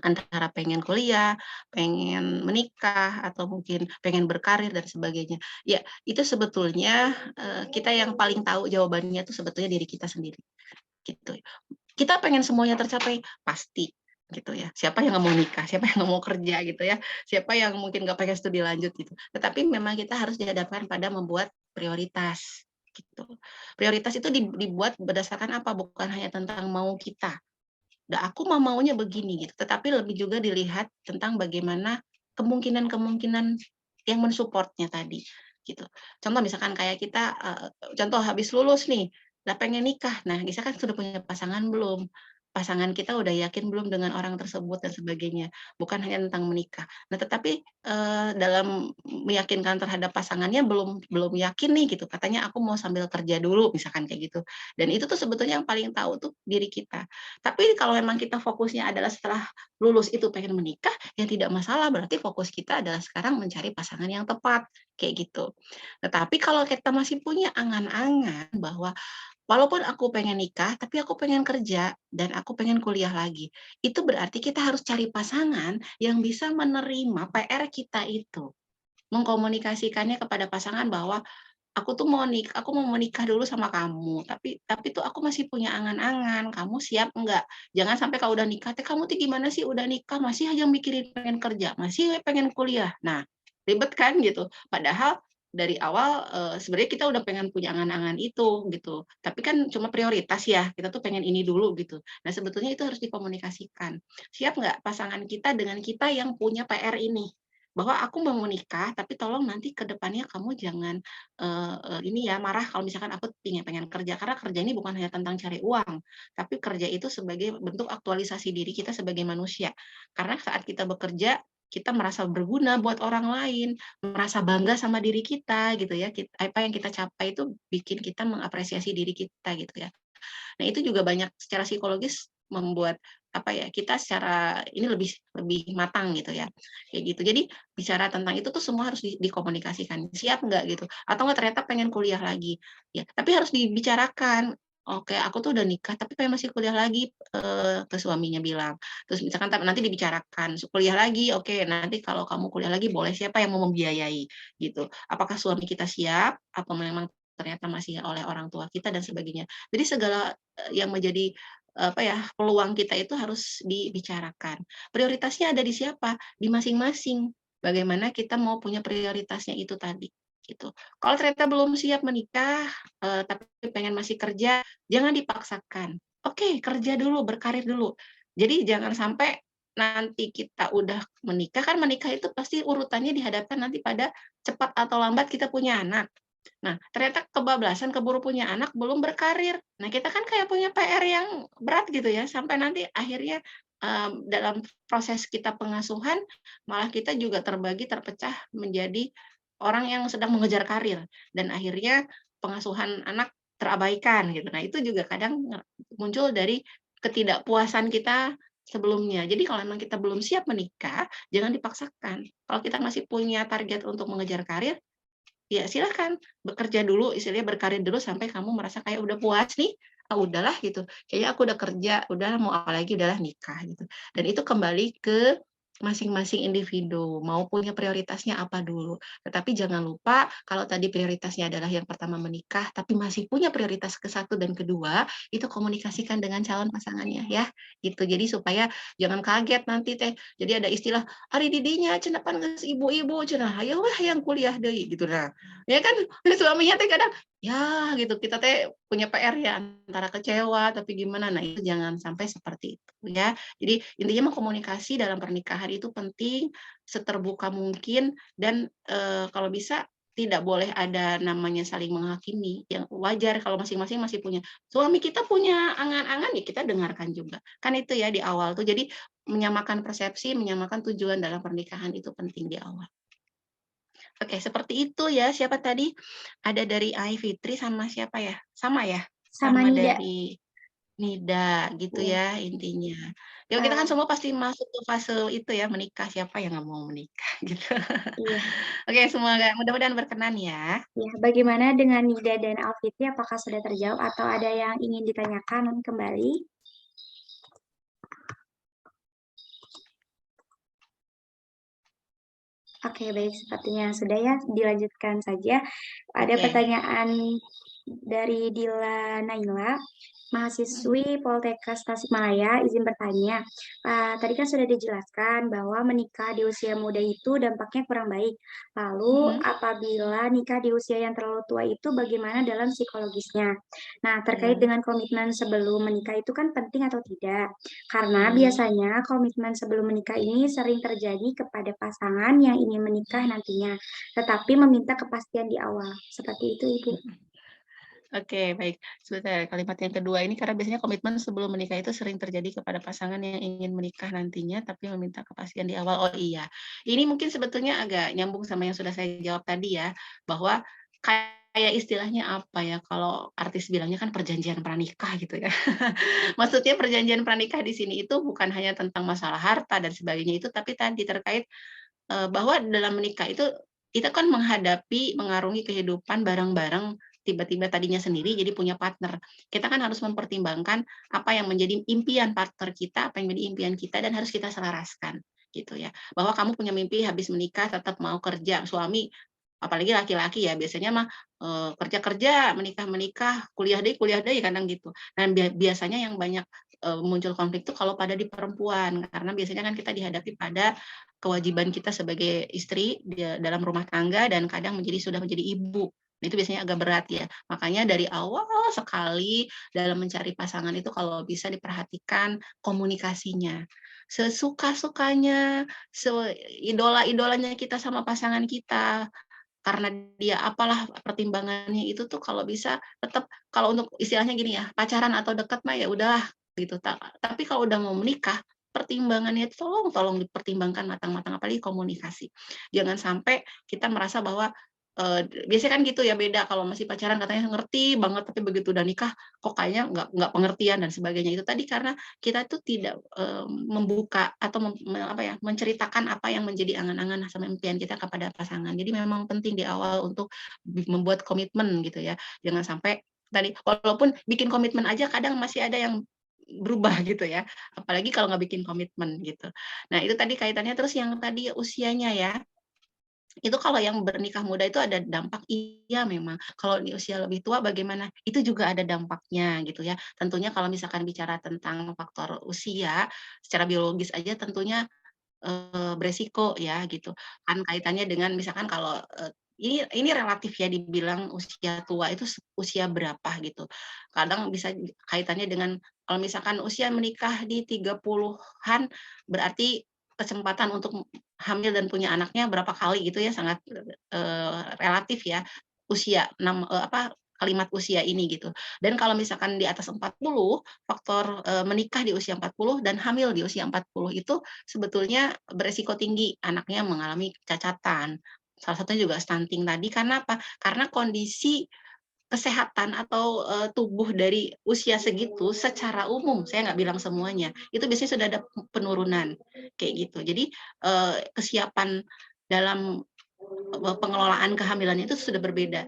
Antara pengen kuliah, pengen menikah, atau mungkin pengen berkarir dan sebagainya. Ya, itu sebetulnya, kita yang paling tahu jawabannya itu sebetulnya diri kita sendiri, gitu. Kita pengen semuanya tercapai, pasti, gitu ya. Siapa yang nggak mau nikah, siapa yang nggak mau kerja gitu ya, siapa yang mungkin nggak pengen studi lanjut gitu. Tetapi memang kita harus dihadapkan pada membuat prioritas, gitu. Prioritas itu dibuat berdasarkan apa, bukan hanya tentang mau kita, aku maunya begini gitu, tetapi lebih juga dilihat tentang bagaimana kemungkinan-kemungkinan yang mensupport-nya tadi, gitu. Contoh misalkan kayak kita, contoh habis lulus nih, lah pengen nikah, nah misalkan sudah punya pasangan belum? Pasangan kita udah yakin belum dengan orang tersebut dan sebagainya, bukan hanya tentang menikah. Nah tetapi, dalam meyakinkan terhadap pasangannya belum belum yakin nih gitu, katanya aku mau sambil kerja dulu, misalkan kayak gitu. Dan itu tuh sebetulnya yang paling tahu tuh diri kita. Tapi kalau memang kita fokusnya adalah setelah lulus itu pengen menikah, ya tidak masalah, berarti fokus kita adalah sekarang mencari pasangan yang tepat, kayak gitu. Tetapi kalau kita masih punya angan-angan bahwa walaupun aku pengen nikah, tapi aku pengen kerja dan aku pengen kuliah lagi, itu berarti kita harus cari pasangan yang bisa menerima PR kita itu. Mengkomunikasikannya kepada pasangan bahwa aku mau menikah dulu sama kamu, tapi tuh aku masih punya angan-angan, kamu siap enggak? Jangan sampai kalau udah nikah teh, "Kamu tuh gimana sih udah nikah masih aja mikirin pengen kerja, masih we pengen kuliah." Nah, ribet kan gitu. Padahal dari awal, sebenarnya kita udah pengen punya angan-angan itu gitu, tapi kan cuma prioritas ya, kita tuh pengen ini dulu gitu. Nah, sebetulnya itu harus dikomunikasikan. Siap nggak pasangan kita dengan kita yang punya PR ini? Bahwa aku mau menikah, tapi tolong nanti ke depannya kamu jangan ini ya, marah kalau misalkan aku pengen pengen kerja, karena kerja ini bukan hanya tentang cari uang, tapi kerja itu sebagai bentuk aktualisasi diri kita sebagai manusia. Karena saat kita bekerja, kita merasa berguna buat orang lain, merasa bangga sama diri kita gitu ya, apa yang kita capai itu bikin kita mengapresiasi diri kita gitu ya. Nah, itu juga banyak secara psikologis membuat apa ya, kita secara ini lebih lebih matang gitu ya, kayak gitu. Jadi bicara tentang itu tuh semua harus dikomunikasikan, siap nggak gitu, atau nggak ternyata pengen kuliah lagi, ya tapi harus dibicarakan, "Oke, aku tuh udah nikah tapi pengen masih kuliah lagi," ke suaminya bilang. Terus misalkan nanti dibicarakan, "Kuliah lagi, oke, nanti kalau kamu kuliah lagi boleh siapa yang mau membiayai?" Gitu. Apakah suami kita siap atau memang ternyata masih oleh orang tua kita dan sebagainya. Jadi segala, yang menjadi, apa ya, peluang kita itu harus dibicarakan. Prioritasnya ada di siapa? Di masing-masing. Bagaimana kita mau punya prioritasnya itu tadi, gitu. Kalau ternyata belum siap menikah, tapi pengen masih kerja, jangan dipaksakan. Oke, kerja dulu, berkarir dulu. Jadi jangan sampai nanti kita udah menikah, kan menikah itu pasti urutannya dihadapkan nanti pada cepat atau lambat kita punya anak. Nah, ternyata kebablasan, keburu punya anak, belum berkarir. Nah, kita kan kayak punya PR yang berat gitu ya, sampai nanti akhirnya, dalam proses kita pengasuhan, malah kita juga terbagi, terpecah menjadi orang yang sedang mengejar karir, dan akhirnya pengasuhan anak terabaikan gitu. Nah, itu juga kadang muncul dari ketidakpuasan kita sebelumnya. Jadi kalau memang kita belum siap menikah, jangan dipaksakan. Kalau kita masih punya target untuk mengejar karir, ya silahkan bekerja dulu, istilahnya berkarir dulu sampai kamu merasa kayak udah puas nih, ah udahlah gitu, kayaknya aku udah kerja, udah mau apa lagi, udahlah nikah gitu. Dan itu kembali ke masing-masing individu, mau punya prioritasnya apa dulu. Tetapi jangan lupa kalau tadi prioritasnya adalah yang pertama menikah, tapi masih punya prioritas ke satu dan kedua, itu komunikasikan dengan calon pasangannya ya, gitu. Jadi supaya jangan kaget nanti teh, jadi ada istilah, "Ari didinya cenah pan geus ibu-ibu cenah, hayeul weh hayang kuliah deui," gitu. Nah, ya kan suaminya teh kadang, ya gitu, kita teh punya PR ya, antara kecewa tapi gimana, nah itu jangan sampai seperti itu ya. Jadi intinya mah komunikasi dalam pernikahan itu penting, seterbuka mungkin dan, kalau bisa tidak boleh ada namanya saling menghakimi, yang wajar kalau masing-masing masih punya suami kita punya angan-angan, ya kita dengarkan juga. Kan itu ya di awal tuh, jadi menyamakan persepsi, menyamakan tujuan dalam pernikahan itu penting di awal. Oke, seperti itu ya. Siapa tadi? Ada dari Ai Fitri sama siapa ya? Sama ya? Sama Sama Nida. dari Nida gitu Iya. ya intinya. Ya kita kan Eh, semua pasti masuk ke fase itu ya, menikah, siapa yang nggak mau menikah gitu. iya. Oke, semoga mudah-mudahan berkenan ya. Ya, bagaimana dengan Nida dan Alfitri? Apakah sudah terjawab atau ada yang ingin ditanyakan kembali? Oke, baik. Sepertinya sudah ya. Dilanjutkan saja. Ada Oke. pertanyaan dari Dila Naila, Mhm, mahasiswi Poltekkes Tasikmalaya, izin bertanya. Tadi kan sudah dijelaskan bahwa menikah di usia muda itu dampaknya kurang baik. Lalu, mhm, apabila nikah di usia yang terlalu tua itu bagaimana dalam psikologisnya? Nah, terkait mhm, dengan komitmen sebelum menikah itu kan penting atau tidak? Karena mhm. biasanya komitmen sebelum menikah ini sering terjadi kepada pasangan yang ingin menikah nantinya, tetapi meminta kepastian di awal. Seperti itu, Ibu. Oke, baik. Sebentar, kalimat yang kedua ini karena biasanya komitmen sebelum menikah itu sering terjadi kepada pasangan yang ingin menikah nantinya, tapi meminta kepastian di awal. Oh iya, ini mungkin sebetulnya agak nyambung sama yang sudah saya jawab tadi ya, bahwa kayak istilahnya apa ya, kalau artis bilangnya kan perjanjian pranikah gitu ya. Maksudnya perjanjian pranikah di sini itu bukan hanya tentang masalah harta dan sebagainya itu, tapi tadi terkait bahwa dalam menikah itu kita kan menghadapi, mengarungi kehidupan bareng-bareng, tiba-tiba tadinya sendiri jadi punya partner. Kita kan harus mempertimbangkan apa yang menjadi impian partner kita, apa yang menjadi impian kita dan harus kita selaraskan, gitu ya. Bahwa kamu punya mimpi habis menikah tetap mau kerja, suami apalagi laki-laki ya biasanya mah, kerja-kerja, menikah-menikah, kuliah deui kadang gitu. Nah biasanya yang banyak, muncul konflik itu kalau pada di perempuan, karena biasanya kan kita dihadapi pada kewajiban kita sebagai istri dalam rumah tangga dan kadang sudah menjadi ibu. Nah, itu biasanya agak berat ya. Makanya dari awal sekali dalam mencari pasangan itu kalau bisa diperhatikan komunikasinya. Sesuka-sukanya, seidola-idolanya kita sama pasangan kita, karena dia apalah pertimbangannya itu tuh kalau bisa tetap kalau untuk istilahnya gini ya, pacaran atau dekat mah ya udahlah gitu, tapi kalau udah mau menikah, pertimbangannya itu tolong dipertimbangkan matang-matang, apalagi komunikasi. Jangan sampai kita merasa bahwa, biasanya kan gitu ya beda kalau masih pacaran katanya ngerti banget, tapi begitu udah nikah kok kayaknya nggak pengertian dan sebagainya. Itu tadi karena kita tuh tidak, membuka atau apa ya, menceritakan apa yang menjadi angan-angan sama impian kita kepada pasangan. Jadi memang penting di awal untuk membuat komitmen gitu ya. Jangan sampai tadi walaupun bikin komitmen aja kadang masih ada yang berubah gitu ya, apalagi kalau nggak bikin komitmen gitu. Nah itu tadi kaitannya, terus yang tadi usianya ya, itu kalau yang bernikah muda itu ada dampak, iya memang. Kalau di usia lebih tua bagaimana? Itu juga ada dampaknya gitu ya. Tentunya kalau misalkan bicara tentang faktor usia, secara biologis aja tentunya, beresiko ya gitu. Kan kaitannya dengan misalkan kalau, ini relatif ya dibilang usia tua itu usia berapa gitu. Kadang bisa kaitannya dengan kalau misalkan usia menikah di 30-an berarti kesempatan untuk hamil dan punya anaknya berapa kali gitu ya, sangat, relatif ya, usia, kalimat usia ini gitu. Dan kalau misalkan di atas 40, faktor, menikah di usia 40 dan hamil di usia 40 itu sebetulnya beresiko tinggi anaknya mengalami cacatan. Salah satunya juga stunting tadi, karena apa? Karena kondisi kesehatan atau, tubuh dari usia segitu secara umum, saya nggak bilang semuanya, itu biasanya sudah ada penurunan, kayak gitu. Jadi, kesiapan dalam pengelolaan kehamilannya itu sudah berbeda.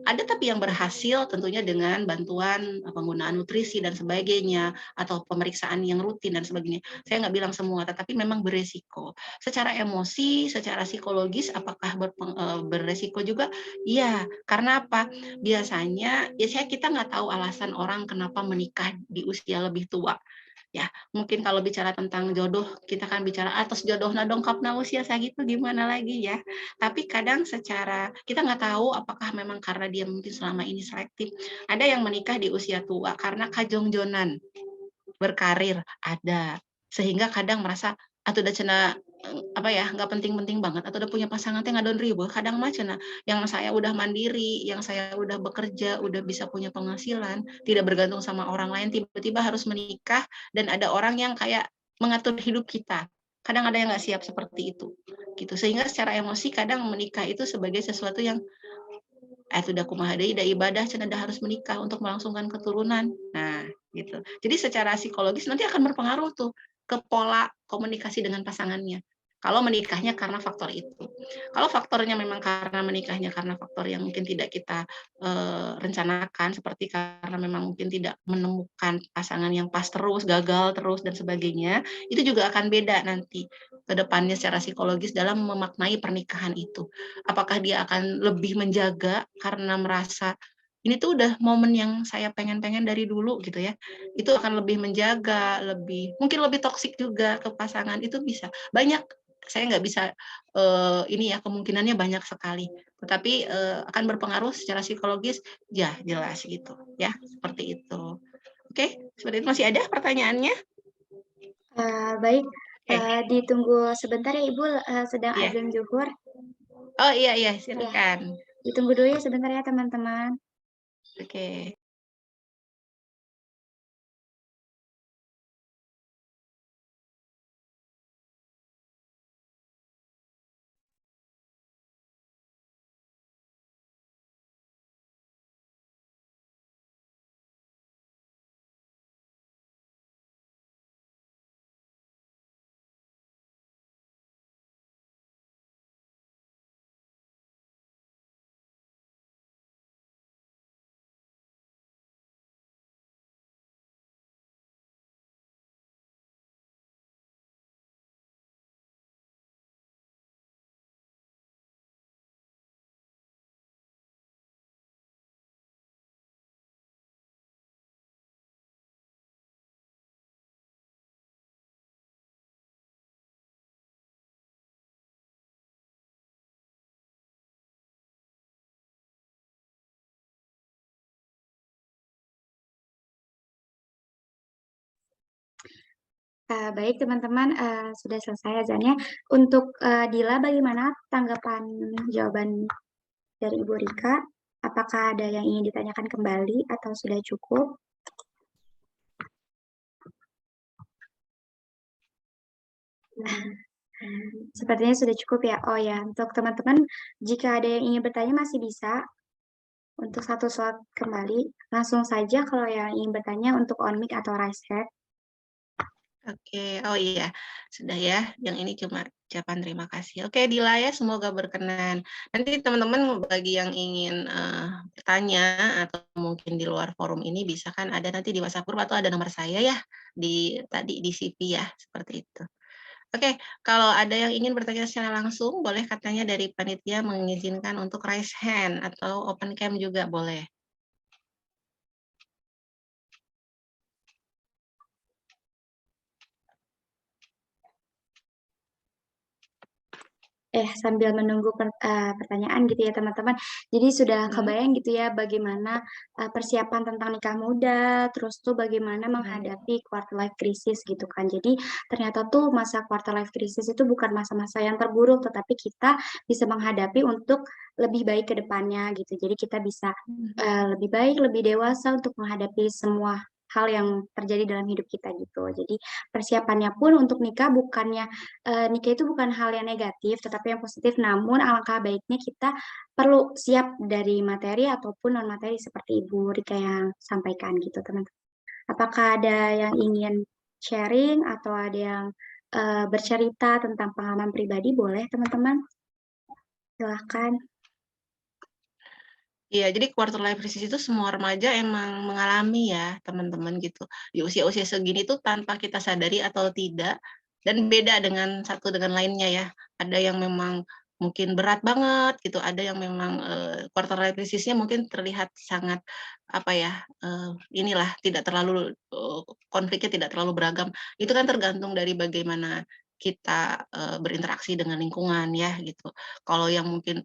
Ada tapi yang berhasil tentunya dengan bantuan penggunaan nutrisi dan sebagainya, atau pemeriksaan yang rutin dan sebagainya. Saya nggak bilang semua, tetapi memang beresiko. Secara emosi, secara psikologis, apakah beresiko juga? Iya, karena apa? Biasanya, kita nggak tahu alasan orang kenapa menikah di usia lebih tua. Ya, mungkin kalau bicara tentang jodoh, kita kan bicara atas jodohna dongkapna usia sagitu gimana lagi ya. Tapi kadang secara kita nggak tahu apakah memang karena dia mungkin selama ini selektif. Ada yang menikah di usia tua karena kajongjonan berkarir, ada. Sehingga kadang merasa atuh da cenah nggak penting-penting banget atau udah punya pasangan teh ngadon riweuh, kadang mah cenah yang saya udah mandiri, yang saya udah bekerja, udah bisa punya penghasilan, tidak bergantung sama orang lain, tiba-tiba harus menikah dan ada orang yang kayak mengatur hidup kita. Kadang ada yang nggak siap seperti itu, gitu. Sehingga secara emosi kadang menikah itu sebagai sesuatu yang udah kumaha deui da ibadah cenah harus menikah untuk melangsungkan keturunan. Nah, gitu. Jadi secara psikologis nanti akan berpengaruh tuh ke pola komunikasi dengan pasangannya. Kalau menikahnya karena faktor itu. Kalau faktornya memang karena menikahnya karena faktor yang mungkin tidak kita rencanakan, seperti karena memang mungkin tidak menemukan pasangan yang pas terus, gagal terus dan sebagainya, itu juga akan beda nanti ke depannya secara psikologis dalam memaknai pernikahan itu. Apakah dia akan lebih menjaga karena merasa ini tuh udah momen yang saya pengen-pengen dari dulu gitu ya. Itu akan lebih menjaga, mungkin lebih toksik juga ke pasangan, itu bisa. Banyak, saya nggak bisa ini ya, kemungkinannya banyak sekali. Tetapi akan berpengaruh secara psikologis, ya jelas gitu ya, seperti itu. Oke, seperti itu. Masih ada pertanyaannya? Baik, Oke, ditunggu sebentar ya Ibu, sedang iya. azan zuhur. Oh iya iya, Ya, silakan. ditunggu dulu ya sebentar ya teman-teman. Oke. Baik teman-teman, sudah selesai azannya. Untuk Dila, bagaimana tanggapan jawaban dari Ibu Rika? Apakah ada yang ingin ditanyakan kembali atau sudah cukup? Sepertinya sudah cukup ya. Oh ya, untuk teman-teman, jika ada yang ingin bertanya masih bisa untuk satu slot kembali. Langsung saja kalau yang ingin bertanya untuk on mic atau raise hand. Oke, oh iya, sudah ya. Yang ini cuma ucapan terima kasih. Oke, Dila ya, semoga berkenan. Nanti teman-teman bagi yang ingin bertanya atau mungkin di luar forum ini bisa kan ada nanti di WhatsApp group atau ada nomor saya ya tadi di CV ya, seperti itu. Oke, kalau ada yang ingin bertanya secara langsung, boleh katanya dari panitia mengizinkan untuk raise hand atau open cam juga boleh. Sambil menunggu pertanyaan gitu ya teman-teman. Jadi sudah Hmm, kebayang gitu ya bagaimana persiapan tentang nikah muda, terus tuh bagaimana baik. menghadapi quarter life crisis gitu kan. Jadi ternyata tuh masa quarter life crisis itu bukan masa-masa yang terburuk, tetapi kita bisa menghadapi untuk lebih baik ke depannya gitu. Jadi kita bisa lebih baik, lebih dewasa untuk menghadapi semua hal yang terjadi dalam hidup kita gitu. Jadi persiapannya pun untuk nikah nikah itu bukan hal yang negatif, tetapi yang positif. Namun alangkah baiknya kita perlu siap dari materi ataupun non materi seperti Ibu Rika yang sampaikan gitu, teman-teman. Apakah ada yang ingin sharing atau ada yang bercerita tentang pengalaman pribadi? Boleh, teman-teman. Silakan. Iya, jadi quarter life crisis itu semua remaja emang mengalami ya, teman-teman gitu. Di usia-usia segini tuh tanpa kita sadari atau tidak, dan beda dengan satu dengan lainnya ya. Ada yang memang mungkin berat banget gitu, ada yang memang, quarter life crisis-nya mungkin terlihat sangat, apa ya, inilah tidak terlalu, konfliknya tidak terlalu beragam. Itu kan tergantung dari bagaimana kita, berinteraksi dengan lingkungan ya gitu. Kalau yang mungkin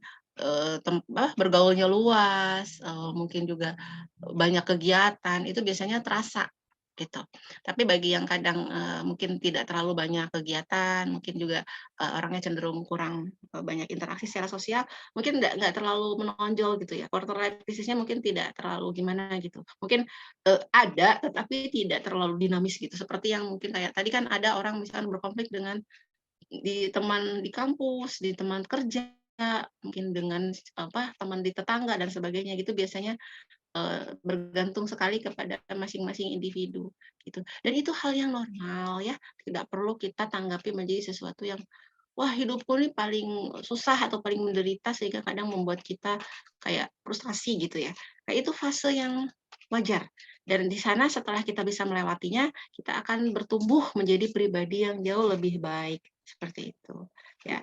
bergaulnya luas, mungkin juga banyak kegiatan, itu biasanya terasa, gitu. Tapi bagi yang kadang, mungkin tidak terlalu banyak kegiatan, mungkin juga, orangnya cenderung kurang, banyak interaksi secara sosial, mungkin nggak terlalu menonjol gitu ya, quarter life crisis-nya mungkin tidak terlalu gimana gitu. Mungkin, ada, tetapi tidak terlalu dinamis gitu, seperti yang mungkin kayak tadi kan ada orang misalkan berkonflik dengan di teman di kampus, di teman kerja, mungkin dengan teman di tetangga dan sebagainya gitu biasanya, bergantung sekali kepada masing-masing individu gitu. Dan itu hal yang normal ya, tidak perlu kita tanggapi menjadi sesuatu yang, wah hidupku ini paling susah atau paling menderita sehingga kadang membuat kita kayak frustasi gitu ya. Nah itu fase yang wajar. Dan di sana setelah kita bisa melewatinya, kita akan bertumbuh menjadi pribadi yang jauh lebih baik, seperti itu, ya.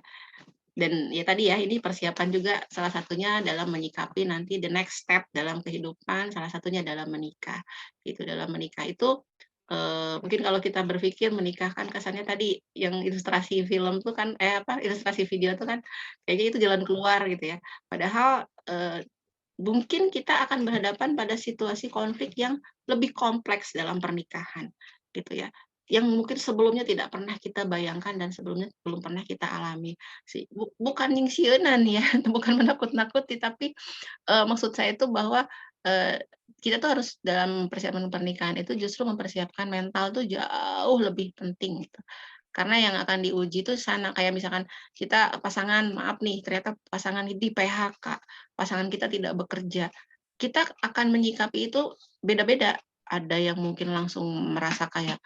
Dan ya tadi ya, ini persiapan juga salah satunya dalam menyikapi nanti the next step dalam kehidupan, salah satunya dalam menikah, gitu. Dalam menikah itu, mungkin kalau kita berpikir menikah kan kesannya tadi yang ilustrasi film tuh kan ilustrasi video tuh kan kayaknya itu jalan keluar gitu ya. Padahal, mungkin kita akan berhadapan pada situasi konflik yang lebih kompleks dalam pernikahan, gitu ya. Yang mungkin sebelumnya tidak pernah kita bayangkan dan sebelumnya belum pernah kita alami. Bukan nyingsieunan ya, bukan menakut-nakuti, tapi, maksud saya itu bahwa, kita tuh harus dalam persiapan pernikahan itu justru mempersiapkan mental tuh jauh lebih penting gitu. Karena yang akan diuji itu sana, kayak misalkan kita pasangan, maaf nih, ternyata pasangan di PHK, pasangan kita tidak bekerja. Kita akan menyikapi itu beda-beda. Ada yang mungkin langsung merasa kayak,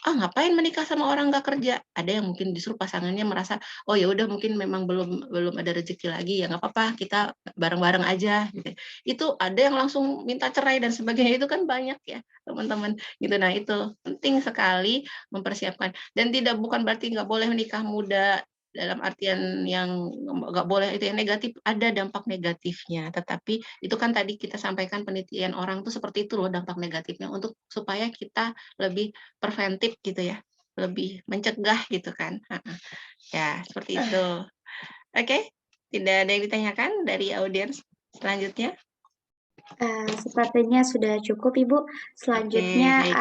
"Ah, ngapain menikah sama orang nggak kerja?" Ada yang mungkin justru pasangannya merasa, "Oh, ya udah mungkin memang belum belum ada rezeki lagi, ya nggak apa-apa, kita bareng-bareng aja," gitu. Itu ada yang langsung minta cerai dan sebagainya, itu kan banyak ya, teman-teman, gitu. Nah, itu penting sekali mempersiapkan dan bukan berarti nggak boleh menikah muda, dalam artian yang nggak boleh itu yang negatif, ada dampak negatifnya. Tetapi itu kan tadi kita sampaikan penelitian orang tuh seperti itu loh dampak negatifnya, untuk supaya kita lebih preventif gitu ya, lebih mencegah gitu kan, heeh. Ya seperti itu. Oke, tidak ada yang ditanyakan dari audiens selanjutnya? Sepertinya sudah cukup, Ibu. Oke, Selanjutnya, baik.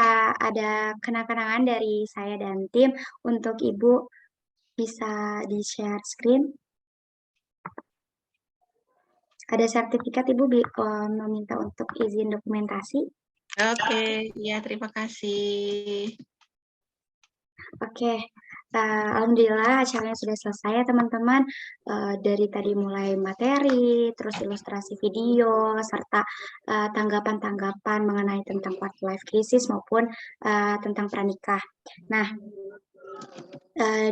ada kenang-kenangan dari saya dan tim. Untuk Ibu bisa di-share screen. Ada sertifikat Ibu meminta untuk izin dokumentasi. Oke, iya terima kasih. Oke, alhamdulillah acaranya sudah selesai ya teman-teman. Dari tadi mulai materi, terus ilustrasi video, serta tanggapan-tanggapan mengenai tentang quarter life crisis maupun tentang pranikah. Nah,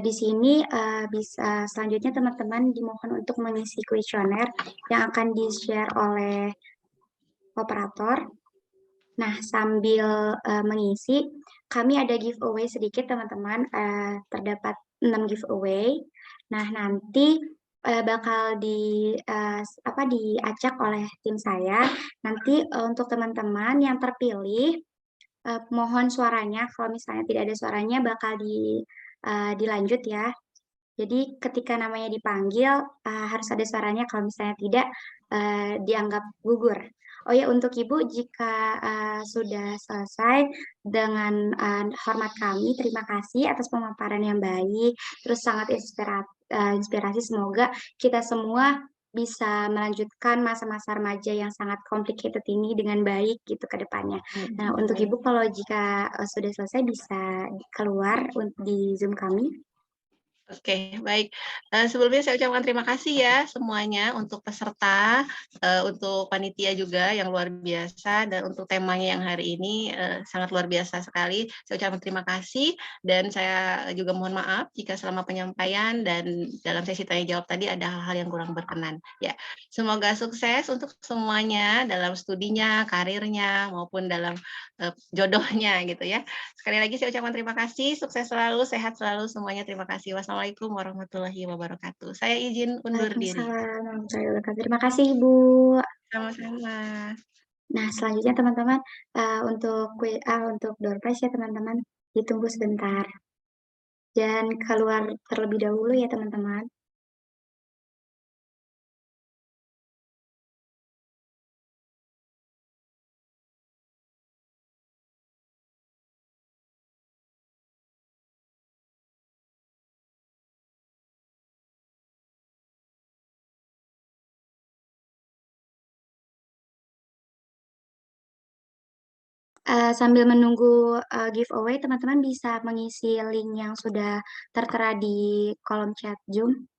di sini bisa selanjutnya teman-teman dimohon untuk mengisi kuesioner yang akan di-share oleh operator. Nah, sambil mengisi, kami ada giveaway sedikit teman-teman, terdapat 6 giveaway. Nah, nanti bakal diacak oleh tim saya. Nanti untuk teman-teman yang terpilih, mohon suaranya, kalau misalnya tidak ada suaranya bakal dilanjut ya. Jadi ketika namanya dipanggil, harus ada suaranya, kalau misalnya tidak, dianggap gugur. Oh ya, untuk Ibu, jika sudah selesai dengan hormat kami, terima kasih atas pemaparan yang baik, terus sangat inspirasi. Semoga kita semua bisa melanjutkan masa-masa remaja yang sangat complicated ini dengan baik gitu ke depannya. Nah, untuk Ibu kalau jika sudah selesai bisa keluar di Zoom kami. Oke, baik. Sebelumnya saya ucapkan terima kasih ya semuanya untuk peserta, untuk panitia juga yang luar biasa, dan untuk temanya yang hari ini, sangat luar biasa sekali. Saya ucapkan terima kasih, dan saya juga mohon maaf jika selama penyampaian dan dalam sesi tanya jawab tadi ada hal-hal yang kurang berkenan. Ya, semoga sukses untuk semuanya dalam studinya, karirnya, maupun dalam, jodohnya gitu ya. Sekali lagi saya ucapkan terima kasih, sukses selalu, sehat selalu semuanya, terima kasih. Wassalamualaikum warahmatullahi wabarakatuh. Saya izin undur diri. Waalaikumsalam warahmatullahi wabarakatuh. Terima kasih, Ibu. Sama-sama. Nah, selanjutnya teman-teman, untuk door prize ya teman-teman, ditunggu sebentar. Jangan keluar terlebih dahulu ya teman-teman. Sambil menunggu giveaway, teman-teman bisa mengisi link yang sudah tertera di kolom chat Zoom.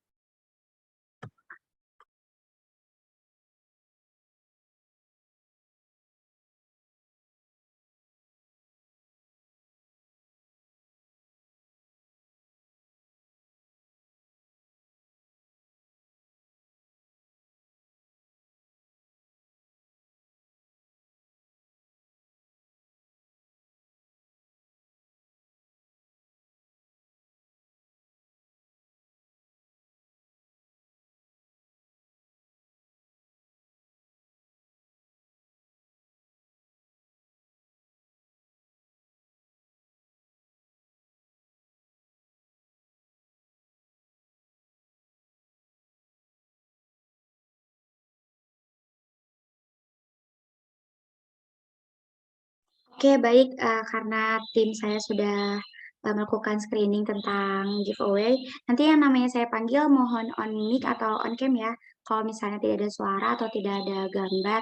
Oke, baik, karena tim saya sudah melakukan screening tentang giveaway, nanti yang namanya saya panggil mohon on mic atau on cam ya. Kalau misalnya tidak ada suara atau tidak ada gambar,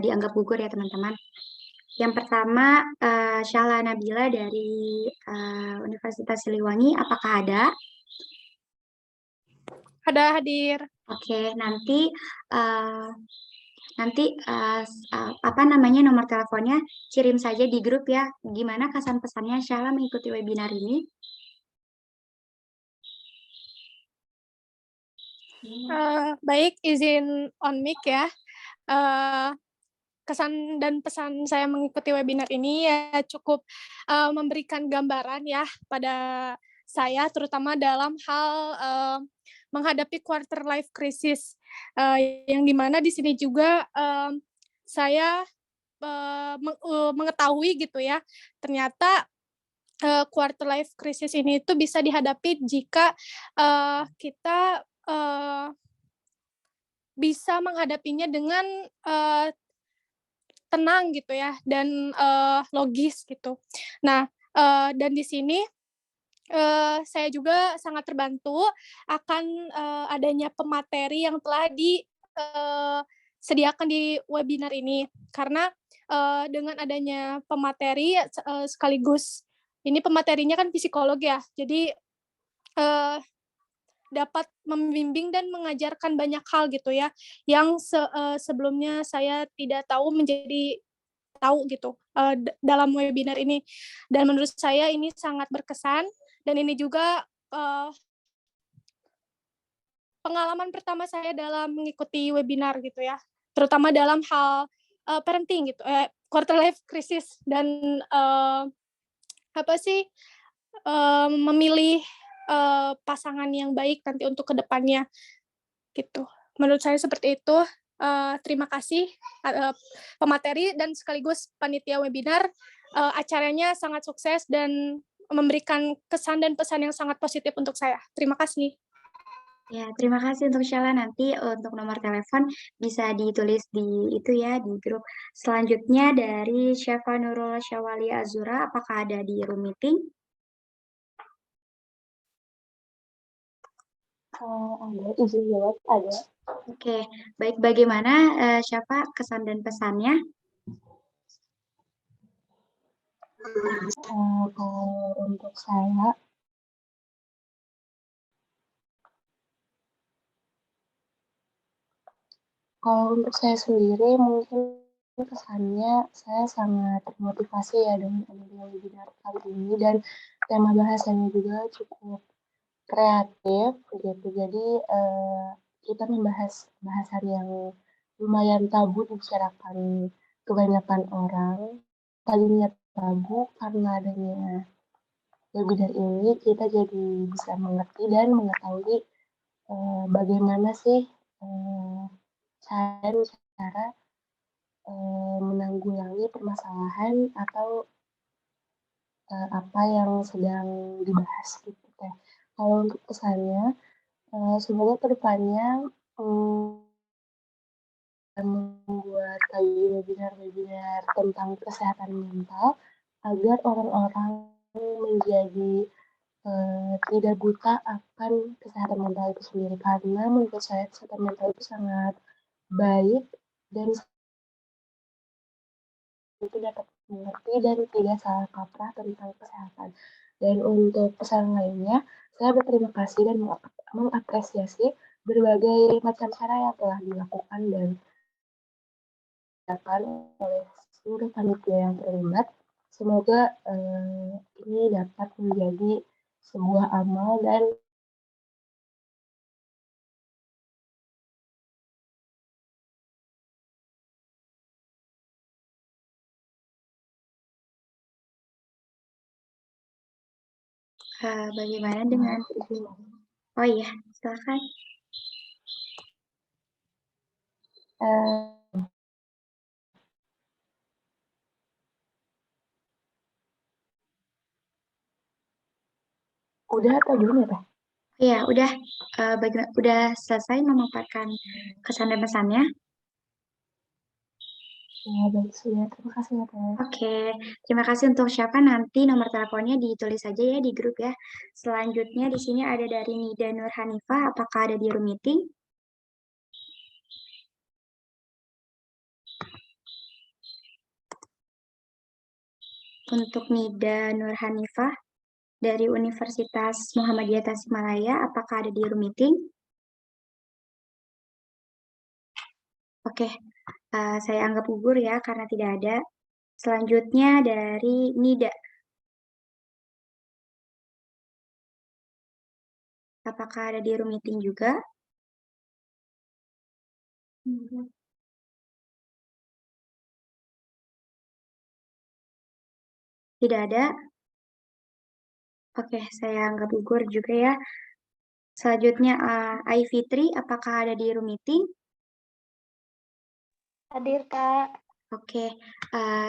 dianggap gugur ya teman-teman. Yang pertama, Syahla Nabila dari Universitas Siliwangi, apakah ada? Ada hadir. Oke, nanti apa namanya nomor teleponnya kirim saja di grup ya. Gimana kesan pesannya Syahla mengikuti webinar ini? Baik, izin on mic ya. Kesan dan pesan saya mengikuti webinar ini ya cukup memberikan gambaran ya pada saya, terutama dalam hal menghadapi quarter life crisis, yang dimana di sini juga saya mengetahui gitu ya, ternyata quarter life crisis ini itu bisa dihadapi jika kita bisa menghadapinya dengan tenang gitu ya dan logis gitu. Nah, dan di sini saya juga sangat terbantu akan adanya pemateri yang telah disediakan di webinar ini. Karena dengan adanya pemateri sekaligus ini pematerinya kan psikolog ya, jadi dapat membimbing dan mengajarkan banyak hal gitu ya, yang sebelumnya saya tidak tahu menjadi tahu gitu dalam webinar ini. Dan menurut saya ini sangat berkesan dan ini juga pengalaman pertama saya dalam mengikuti webinar gitu ya, terutama dalam hal parenting gitu, quarter life crisis dan apa sih memilih pasangan yang baik nanti untuk kedepannya gitu. Menurut saya seperti itu. Terima kasih pemateri dan sekaligus panitia webinar. Acaranya sangat sukses dan memberikan kesan dan pesan yang sangat positif untuk saya. Terima kasih. Ya, terima kasih untuk Syahla. Nanti untuk nomor telepon bisa ditulis di itu ya, di grup. Selanjutnya dari Syafa Nurul Syawali Azura, apakah ada di room meeting? Ada, izin jawab, ada. Oke, baik. Bagaimana Syafa kesan dan pesannya? Kalau untuk saya, Kalau untuk saya sendiri mungkin kesannya saya sangat termotivasi ya dengan adanya webinar kali ini, dan tema bahasanya juga cukup kreatif gitu. Jadi kita membahas bahasan yang lumayan tabu dibicarakan kebanyakan orang. Tadinya tabu, karena adanya webinar ini kita jadi bisa mengerti dan mengetahui bagaimana sih eh, cara menanggulangi permasalahan atau apa yang sedang dibahas gitu teh. Kalau untuk kesannya, semoga kedepannya membuat kayak webinar-webinar tentang kesehatan mental agar orang-orang menjadi tidak buta akan kesehatan mental itu sendiri, karena menurut saya kesehatan mental itu sangat baik dan itu dapat mengerti dan tidak salah kaprah tentang kesehatan. Dan untuk pesan lainnya, saya berterima kasih dan mengapresiasi berbagai macam cara yang telah dilakukan dan dilakukan oleh seluruh panitia yang terlibat. Semoga ini dapat menjadi sebuah amal dan Bagaimana dengan... Oh iya, silakan. Udah atau belum ya, Teh? Iya, udah selesai memaparkan kesan dan pesannya. Ya, baik, sudah. Terima kasih ya, Teh. Oke, terima kasih. Untuk siapa nanti nomor teleponnya ditulis saja ya di grup ya. Selanjutnya di sini ada dari Nida Nur Hanifah, apakah ada di room meeting? Untuk Nida Nur Hanifah dari Universitas Muhammadiyah Tasikmalaya, apakah ada di room meeting? Oke, saya anggap gugur ya karena tidak ada. Selanjutnya dari Nida. Apakah ada di room meeting juga? Tidak ada. Oke, saya anggap gugur juga ya. Selanjutnya Ai Fitri, apakah ada di room meeting? Hadir, Kak. Oke,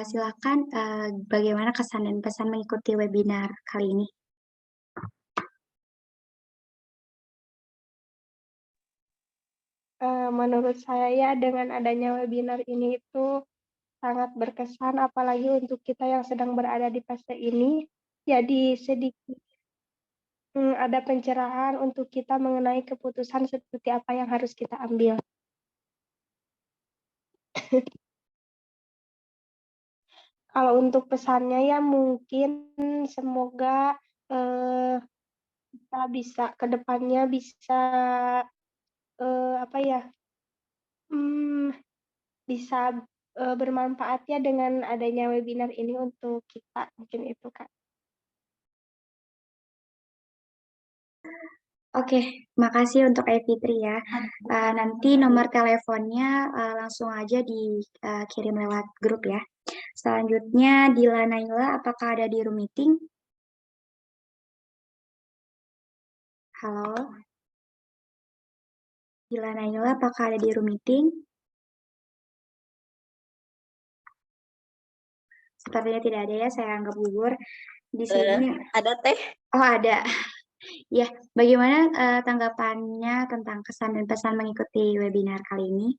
silakan bagaimana kesan dan pesan mengikuti webinar kali ini? Menurut saya ya, dengan adanya webinar ini itu sangat berkesan, apalagi untuk kita yang sedang berada di fase ini. Jadi sedikit ada pencerahan untuk kita mengenai keputusan seperti apa yang harus kita ambil. Kalau untuk pesannya ya mungkin semoga kita bisa ke depannya bisa apa ya, bisa bermanfaat ya dengan adanya webinar ini untuk kita, mungkin itu Kak. Oke, makasih untuk Ai Fitri ya. Nanti nomor teleponnya langsung aja dikirim lewat grup ya. Selanjutnya Dila Naila, apakah ada di room meeting? Halo? Dila Naila, apakah ada di room meeting? Sepertinya tidak ada ya, saya anggap gugur. Di sini Ada Teh. Oh, ada. Ya, bagaimana tanggapannya tentang kesan dan pesan mengikuti webinar kali ini?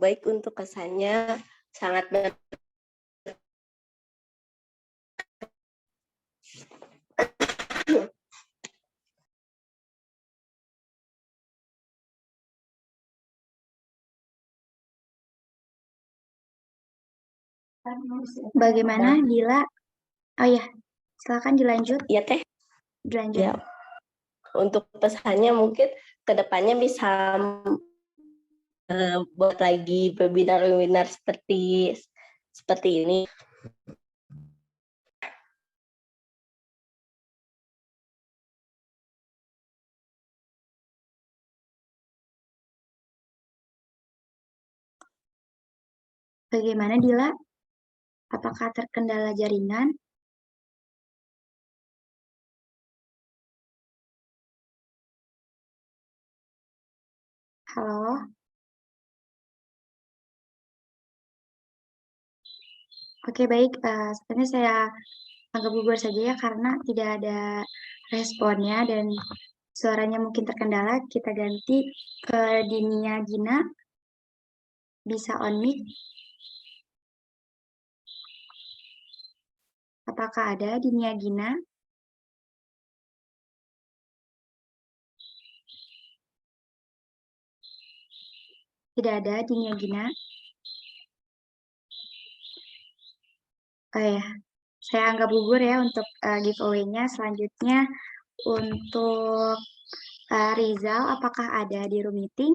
Baik, untuk kesannya sangat Bagaimana, Dila? Oh ya, silakan dilanjut. Ya Teh, Dilanjut. ya untuk pesannya mungkin kedepannya bisa buat lagi webinar-webinar seperti ini. Bagaimana Dila? Apakah terkendala jaringan? Halo? Oke, baik. Sepertinya saya anggap gugur saja ya karena tidak ada responnya dan suaranya mungkin terkendala. Kita ganti ke Dinia Gina. Bisa on mic. Apakah ada Dinia Gina? Tidak ada Dinia Gina. Oh ya, saya anggap gugur ya untuk giveaway-nya. Selanjutnya untuk Rizal, apakah ada di room meeting?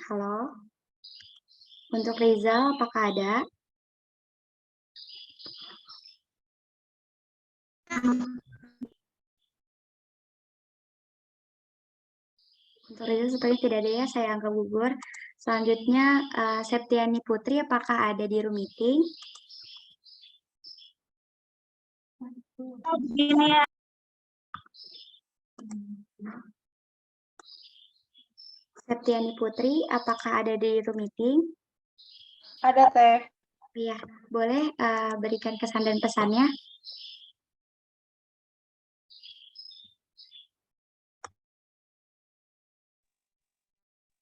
Halo? Untuk Rizal, apakah ada? Untuk Rizal sepertinya tidak ada ya, saya anggap gugur. Selanjutnya Septiani Putri, apakah ada di room meeting? Septiani Putri, apakah ada di room meeting? Ada Teh. Iya, boleh berikan kesan dan pesannya.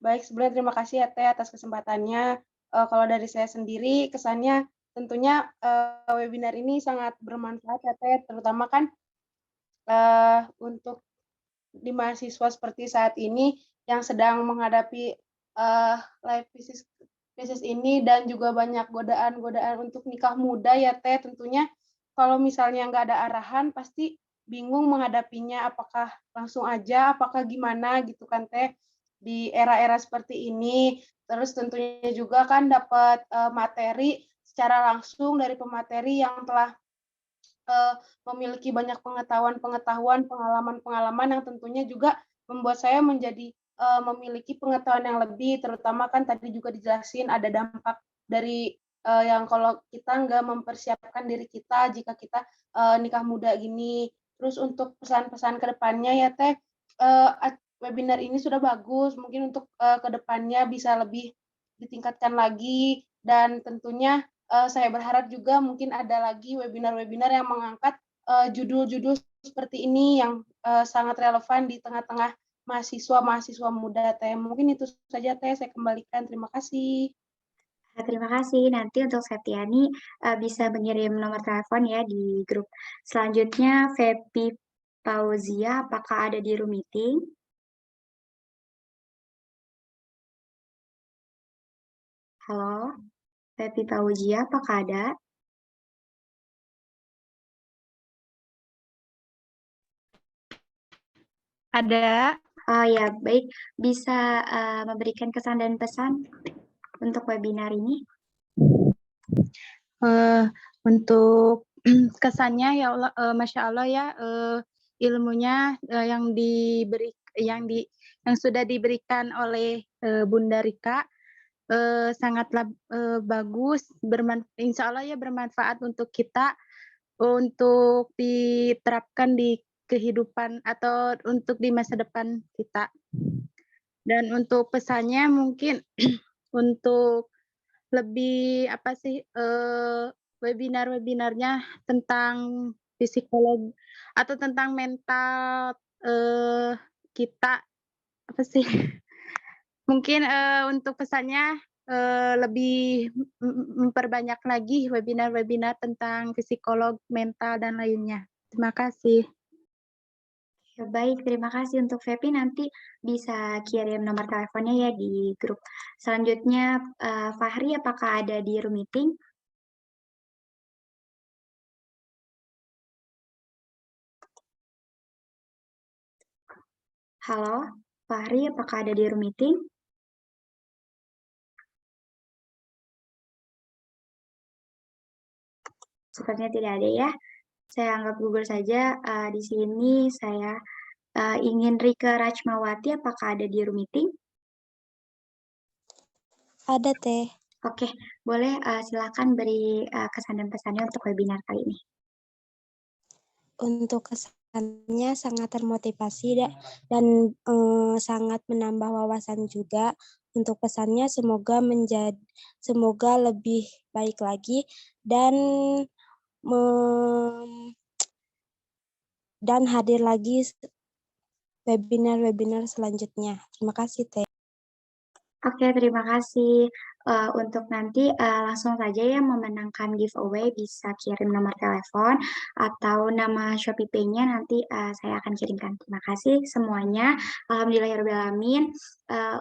Baik, sebelumnya terima kasih ya Teh atas kesempatannya. Kalau dari saya sendiri, kesannya tentunya webinar ini sangat bermanfaat ya Teh, terutama kan untuk di mahasiswa seperti saat ini yang sedang menghadapi life crisis ini dan juga banyak godaan-godaan untuk nikah muda ya Teh. Tentunya kalau misalnya nggak ada arahan pasti bingung menghadapinya, apakah langsung aja, apakah gimana gitu kan Teh di era-era seperti ini. Terus tentunya juga kan dapat materi secara langsung dari pemateri yang telah memiliki banyak pengetahuan, pengalaman-pengalaman yang tentunya juga membuat saya menjadi memiliki pengetahuan yang lebih, terutama kan tadi juga dijelasin ada dampak dari yang kalau kita nggak mempersiapkan diri kita jika kita nikah muda gini. Terus untuk pesan-pesan kedepannya ya Teh, webinar ini sudah bagus, mungkin untuk kedepannya bisa lebih ditingkatkan lagi dan tentunya saya berharap juga mungkin ada lagi webinar-webinar yang mengangkat judul-judul seperti ini yang sangat relevan di tengah-tengah mahasiswa muda Teh. Mungkin itu saja Teh, saya kembalikan. Terima kasih. Terima kasih. Nanti untuk Septiani bisa mengirim nomor telepon ya di grup. Selanjutnya Fepi Fauzia, apakah ada di room meeting? Halo, Fepi Fauzia, apakah ada? Ada. Oh ya, baik. Bisa memberikan kesan dan pesan untuk webinar ini? Untuk kesannya ya Allah, Masya Allah ya, ilmunya yang sudah diberikan oleh Bunda Rika sangatlah bagus, insya Allah ya bermanfaat untuk kita untuk diterapkan di kehidupan atau untuk di masa depan kita. Dan untuk pesannya mungkin untuk lebih webinar-webinarnya tentang psikolog atau tentang mental kita mungkin untuk pesannya lebih memperbanyak lagi webinar-webinar tentang psikolog, mental dan lainnya. Terima kasih. Ya, baik, terima kasih untuk Fepi. Nanti bisa kirim nomor teleponnya ya di grup. Selanjutnya, Fahri, apakah ada di room meeting? Halo, Fahri, apakah ada di room meeting? Sepertinya tidak ada ya. Saya anggap gugur saja. Di sini saya ingin Rike Rachmawati, apakah ada di room meeting? Ada Teh. Oke, boleh silakan beri kesan dan pesannya untuk webinar kali ini. Untuk kesannya sangat termotivasi dan sangat menambah wawasan juga. Untuk pesannya semoga lebih baik lagi dan hadir lagi webinar-webinar selanjutnya. Terima kasih Teh. Oke, terima kasih. Untuk nanti langsung saja yang memenangkan giveaway bisa kirim nomor telepon atau nama Shopee Pay-nya nanti saya akan kirimkan. Terima kasih semuanya. Alhamdulillahirrahmanirrahim.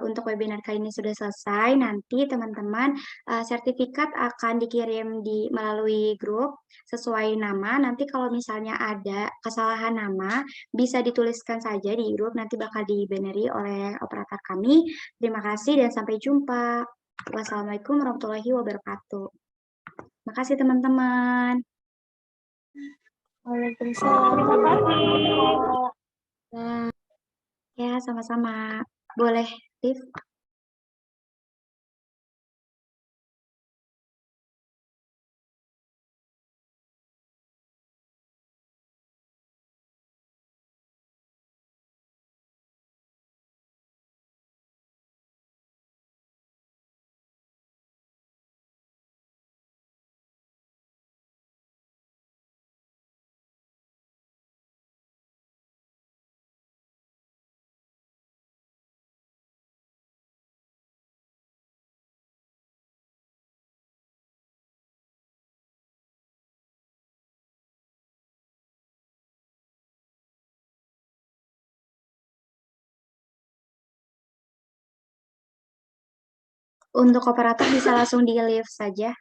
Untuk webinar kali ini sudah selesai. Nanti teman-teman sertifikat akan dikirim melalui grup sesuai nama. Nanti kalau misalnya ada kesalahan nama bisa dituliskan saja di grup. Nanti bakal dibeneri oleh operator kami. Terima kasih dan sampai jumpa. Wassalamualaikum warahmatullahi wabarakatuh. Terima kasih teman-teman. Waalaikumsalam. Terima kasih. Ya, sama-sama. Boleh, Liv? Untuk operator bisa langsung di live saja.